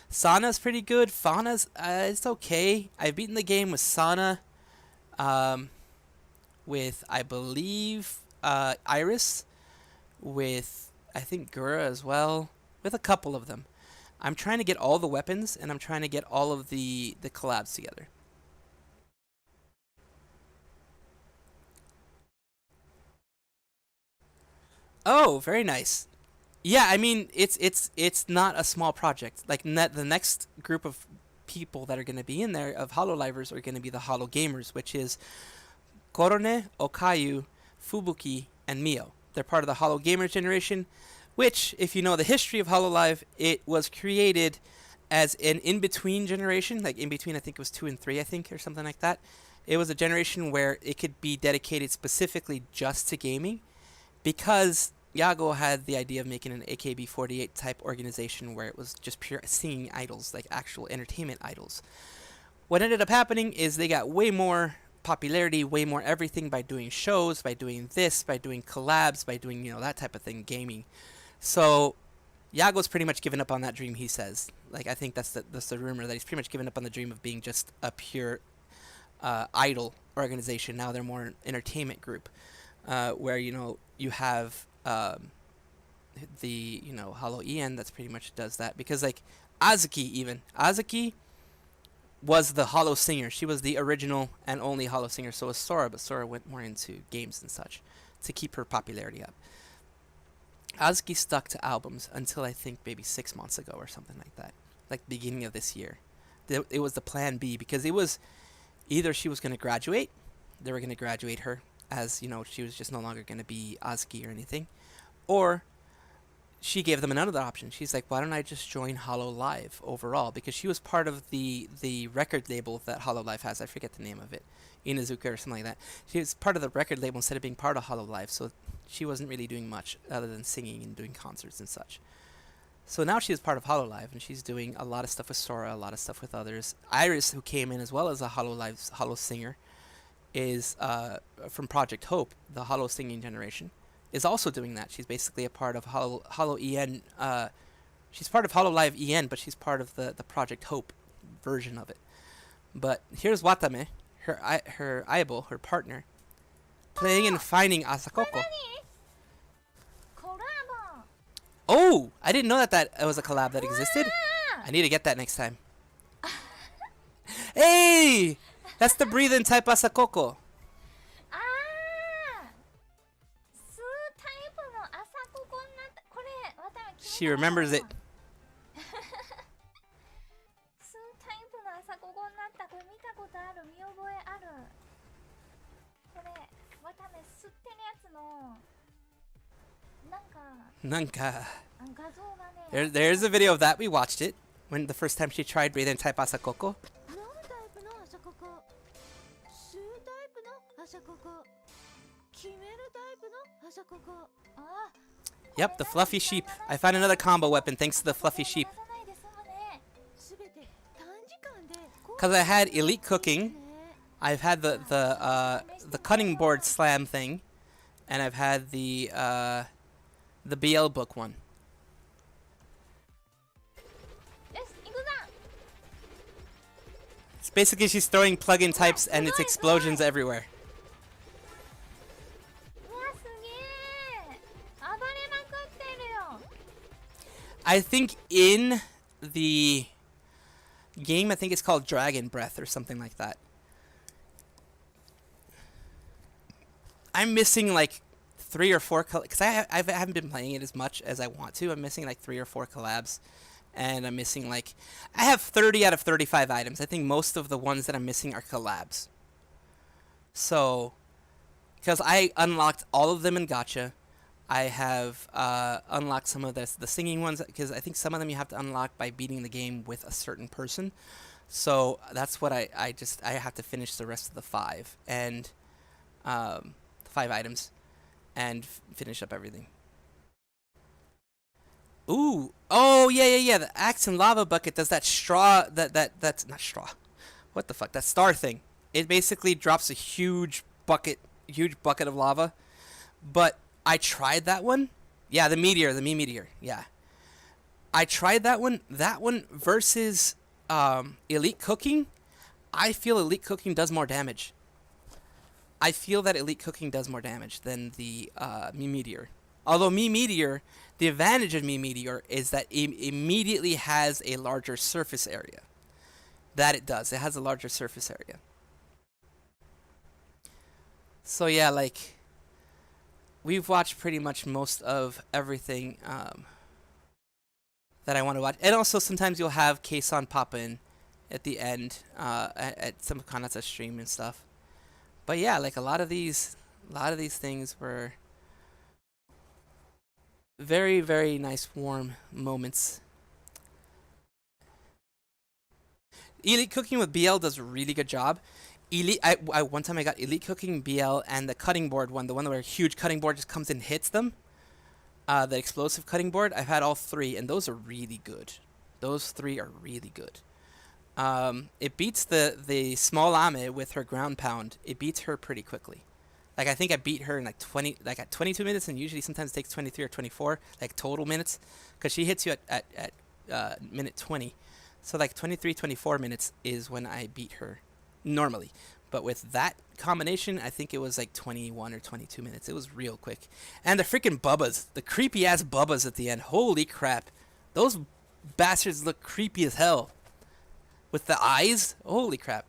Sana's pretty good. Fauna's, it's okay. I've beaten the game with Sana, with, I believe, Iris, with, I think, Gura as well, with a couple of them. I'm trying to get all the weapons, and I'm trying to get all of the collabs together. Oh, very nice. Yeah, I mean, it's not a small project. Like, the next group of people that are going to be in there, of Hololivers, are going to be the Holo Gamers, which is Korone, Okayu, Fubuki, and Mio. They're part of the Holo Gamers generation, which, if you know the history of Hololive, it was created as an in-between generation, like in between, I think it was 2 and 3, I think, or something like that. It was a generation where it could be dedicated specifically just to gaming, because Yago had the idea of making an AKB48 type organization where it was just pure singing idols, like actual entertainment idols. What ended up happening is they got way more popularity, way more everything by doing shows, by doing this, by doing collabs, by doing, you know, that type of thing, gaming. So Yago's pretty much given up on that dream, he says. Like, I think that's the rumor, that he's pretty much given up on the dream of being just a pure idol organization. Now they're more an entertainment group, where, you know, you have the Hollow EN that's pretty much does that, because like Azuki was the Hollow singer. She was the original and only Hollow singer. So was Sora, but Sora went more into games and such to keep her popularity up. Azuki stuck to albums until I think maybe 6 months ago or something like that, like beginning of this year. It was the plan B, because it was either she was going to graduate, they were going to graduate her as, she was just no longer going to be Azuki or anything, or she gave them another option. She's like, why don't I just join Hollow Live overall? Because she was part of the record label that Hollow Live has. I forget the name of it. Inazuka or something like that. She was part of the record label instead of being part of Hollow Live, so she wasn't really doing much other than singing and doing concerts and such. So now she is part of Hollow Live, and she's doing a lot of stuff with Sora, a lot of stuff with others. Iris, who came in as well as a Hollow singer, is from Project Hope, the Hollow singing generation, is also doing that. She's basically a part of Hollow EN. She's part of Hollow Live EN, but she's part of the Project Hope version of it. But here's Watame, her Aibo, her partner, playing and finding Asakoko. Oh, I didn't know that was a collab that existed. I need to get that next time. Hey! That's the breathing type Asakoko. She remembers it. Nanka. There's a video of that. We watched it when the first time she tried breathing type Asakoko. Yep, the fluffy sheep. I found another combo weapon thanks to the fluffy sheep. Cause I had elite cooking, I've had the cutting board slam thing, and I've had the BL book one. It's basically she's throwing plug-in types and it's explosions everywhere. I think in the game, I think it's called Dragon Breath or something like that. I'm missing like 3 or 4 because I haven't been playing it as much as I want to. I'm missing like 3 or 4 collabs, and I'm missing like I have 30 out of 35 items. I think most of the ones that I'm missing are collabs. So, because I unlocked all of them in Gacha. I have unlocked some of the singing ones, because I think some of them you have to unlock by beating the game with a certain person. So that's what I have to finish the rest of the 5 and 5 items and finish up everything. Ooh, oh yeah. The axe and lava bucket does that straw. That's not straw. What the fuck? That star thing. It basically drops a huge bucket of lava, but I tried that one. Yeah, the meteor, the me meteor. Yeah. I tried that one. That one versus elite cooking. I feel elite cooking does more damage. I feel that elite cooking does more damage than the me meteor. Although me meteor, the advantage of me meteor is that it immediately has a larger surface area. That it does. It has a larger surface area. So yeah, like, we've watched pretty much most of everything that I want to watch. And also sometimes you'll have Keisan pop in at the end at some Kanata stream and stuff. But yeah, like a lot of these things were very, very nice warm moments. Elite Cooking with BL does a really good job. One time I got Elite Cooking, BL, and the cutting board one, the one where a huge cutting board just comes and hits them. The explosive cutting board, I've had all 3, and those are really good. Those 3 are really good. It beats the small Ame with her ground pound. It beats her pretty quickly. Like, I think I beat her in like at 22 minutes, and usually sometimes it takes 23 or 24, like total minutes, because she hits you at minute 20. So like 23, 24 minutes is when I beat her normally. But with that combination, I think it was like 21 or 22 minutes. It was real quick. And the freaking bubbas, the creepy ass bubbas at the end. Holy crap. Those bastards look creepy as hell. With the eyes, holy crap.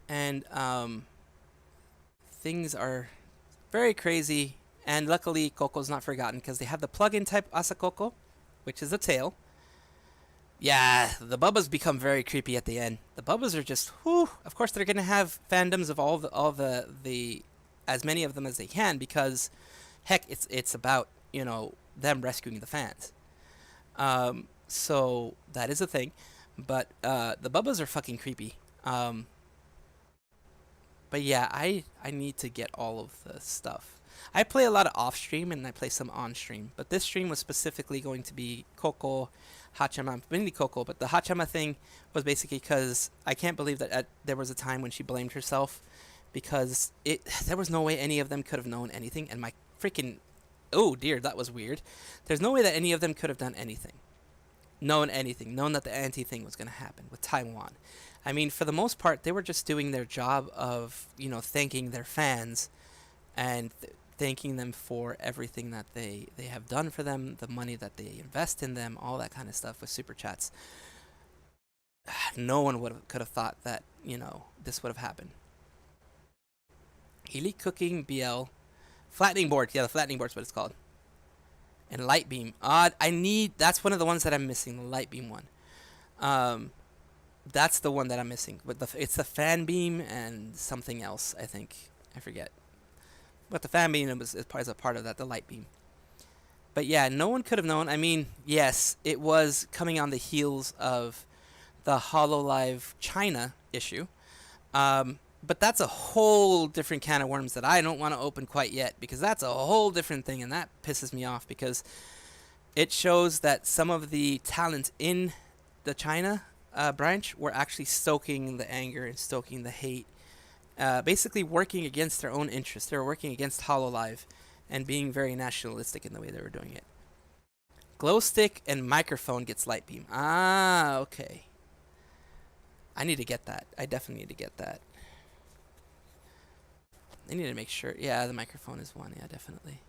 And things are very crazy. And luckily, Coco's not forgotten because they have the plug-in type Asakoko, which is the tail. Yeah, the bubbas become very creepy at the end. The bubbas are just, whew. Of course, they're gonna have fandoms of all the as many of them as they can because, heck, it's about, you know, them rescuing the fans. So that is a thing, but the bubbas are fucking creepy. But yeah, I need to get all of the stuff. I play a lot of off stream and I play some on stream, but this stream was specifically going to be Coco, Hachama, mainly Coco, but the Hachama thing was basically because I can't believe that there was a time when she blamed herself because there was no way any of them could have known anything, and my freaking, oh dear, that was weird. There's no way that any of them could have done anything. Known that the anti-thing was going to happen with Taiwan. I mean, for the most part, they were just doing their job of, you know, thanking their fans and thanking them for everything that they have done for them, the money that they invest in them, all that kind of stuff with super chats. No one could have thought that, you know, this would have happened. Elite Cooking BL. Flattening board. Yeah, the flattening board's what it's called. And light beam. That's one of the ones that I'm missing, the light beam one. That's the one that I'm missing. But it's the fan beam and something else, I think. I forget. But the fan beam is a part of that, the light beam. But yeah, no one could have known. I mean, yes, it was coming on the heels of the HoloLive China issue. But that's a whole different can of worms that I don't want to open quite yet, because that's a whole different thing, and that pisses me off because it shows that some of the talent in the China branch were actually stoking the anger and stoking the hate, basically working against their own interests. They were working against HoloLive and being very nationalistic in the way they were doing it. Glow stick and microphone gets light beam. Ah, okay. I need to get that. I definitely need to get that. I need to make sure. Yeah, the microphone is one. Yeah, definitely.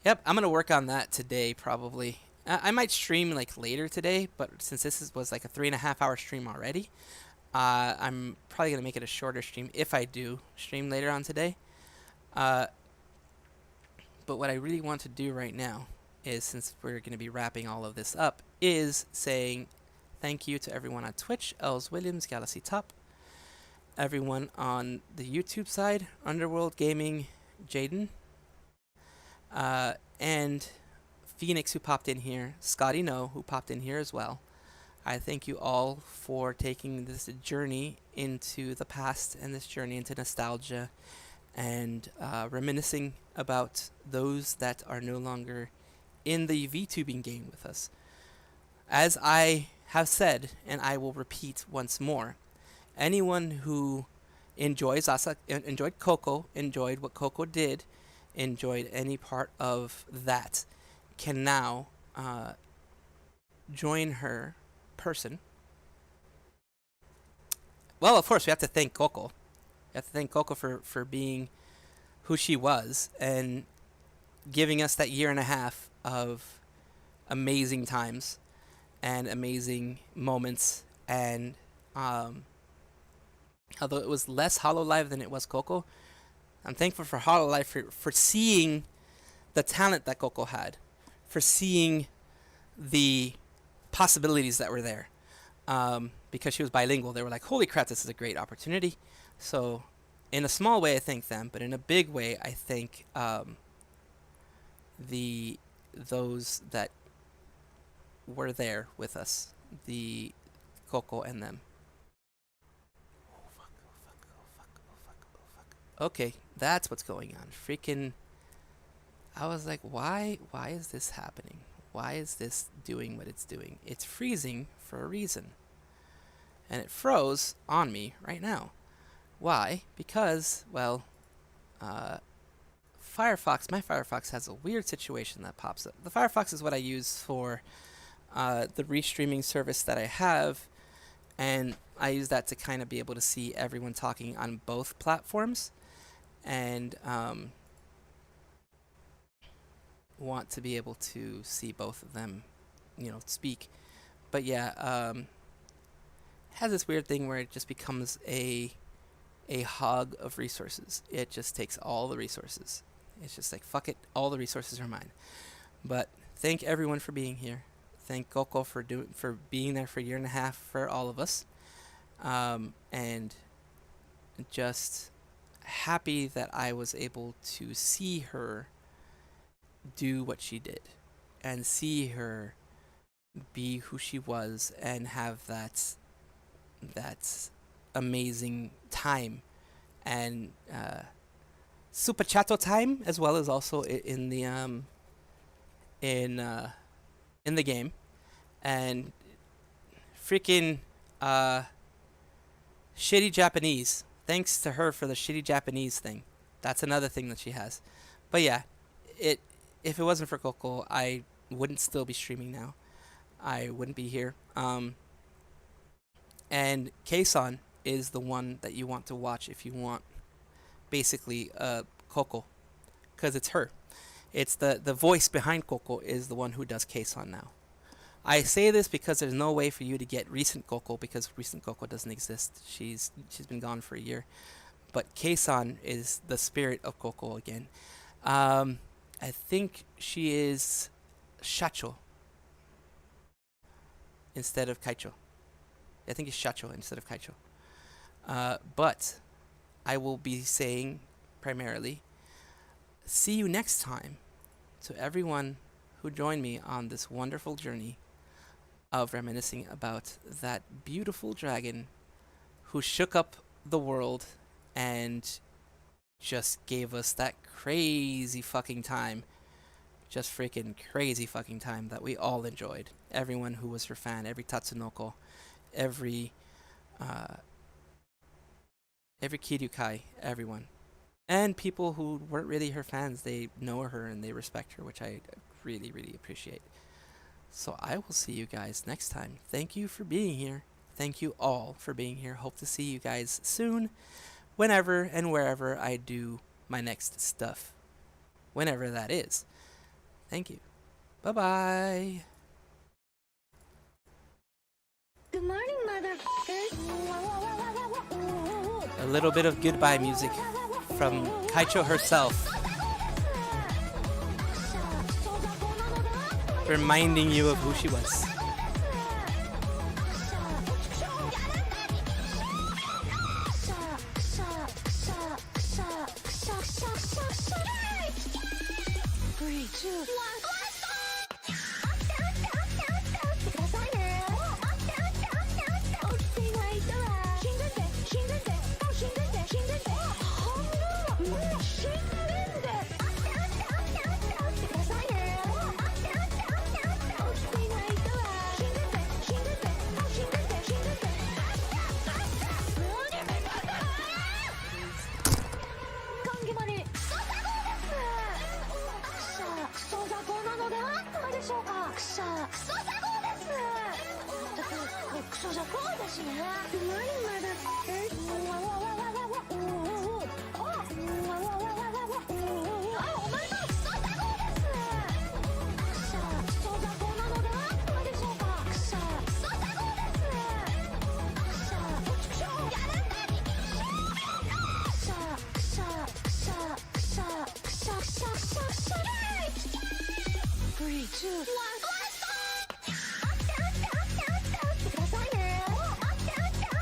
Yep, I'm going to work on that today, probably. I might stream, like, later today, but since this was, like, a 3.5-hour stream already, I'm probably going to make it a shorter stream if I do stream later on today. But what I really want to do right now is, since we're going to be wrapping all of this up, is saying thank you to everyone on Twitch, Els Williams, Galaxy Top, everyone on the YouTube side, Underworld Gaming, Jaden, and Phoenix, who popped in here, Scotty No, who popped in here as well. I thank you all for taking this journey into the past and this journey into nostalgia and reminiscing about those that are no longer in the VTubing game with us. As I have said, and I will repeat once more, anyone who enjoyed Coco, enjoyed what Coco did, enjoyed any part of that, can now join her person. Well, of course, we have to thank Coco. We have to thank Coco for being who she was and giving us that 1.5 years of amazing times and amazing moments. And although it was less HoloLive than it was Coco, I'm thankful for HoloLive for seeing the talent that Coco had, for seeing the possibilities that were there. Because she was bilingual, they were like, holy crap, this is a great opportunity. So in a small way, I thank them, but in a big way, I thank those that were there with us, the Coco and them. Okay, that's what's going on. Freaking, I was like, why is this happening? Why is this doing what it's doing? It's freezing for a reason. And it froze on me right now. Why? Because, well, Firefox, my Firefox has a weird situation that pops up. The Firefox is what I use for the restreaming service that I have, and I use that to kind of be able to see everyone talking on both platforms, and want to be able to see both of them, you know, speak. But yeah, it has this weird thing where it just becomes a hog of resources. It just takes all the resources. It's just like, fuck it, all the resources are mine. But thank everyone for being here. Thank Coco for being there for a year and a half for all of us. And just happy that I was able to see her do what she did and see her be who she was and have that amazing time and super chato time, as well as also in the game. And freaking shitty Japanese, thanks to her for the shitty Japanese thing. That's another thing that she has. But yeah, if it wasn't for Coco, I wouldn't still be streaming now. I wouldn't be here. And Kei-san is the one that you want to watch if you want basically Coco, because it's her. It's the voice behind Coco is the one who does Kei-san now. I say this because there's no way for you to get recent Coco, because recent Coco doesn't exist. She's been gone for a year. But Kei-san is the spirit of Coco again. I think she is Shacho instead of Kaicho. I think it's Shacho instead of Kaicho. But I will be saying primarily, see you next time to everyone who joined me on this wonderful journey of reminiscing about that beautiful dragon who shook up the world and just gave us that crazy fucking time. Just freaking crazy fucking time that we all enjoyed. Everyone who was her fan, every Tatsunoko, every Kiryu Kai, everyone. And people who weren't really her fans, they know her and they respect her, which I really, really appreciate. So I will see you guys next time. Thank you for being here. Thank you all for being here. Hope to see you guys soon, whenever and wherever I do my next stuff. Whenever that is. Thank you. Bye-bye. Good morning, motherfuckers. A little bit of goodbye music from Kaicho herself, reminding you of who she was. Good morning, motherfuckers. Three, two, one.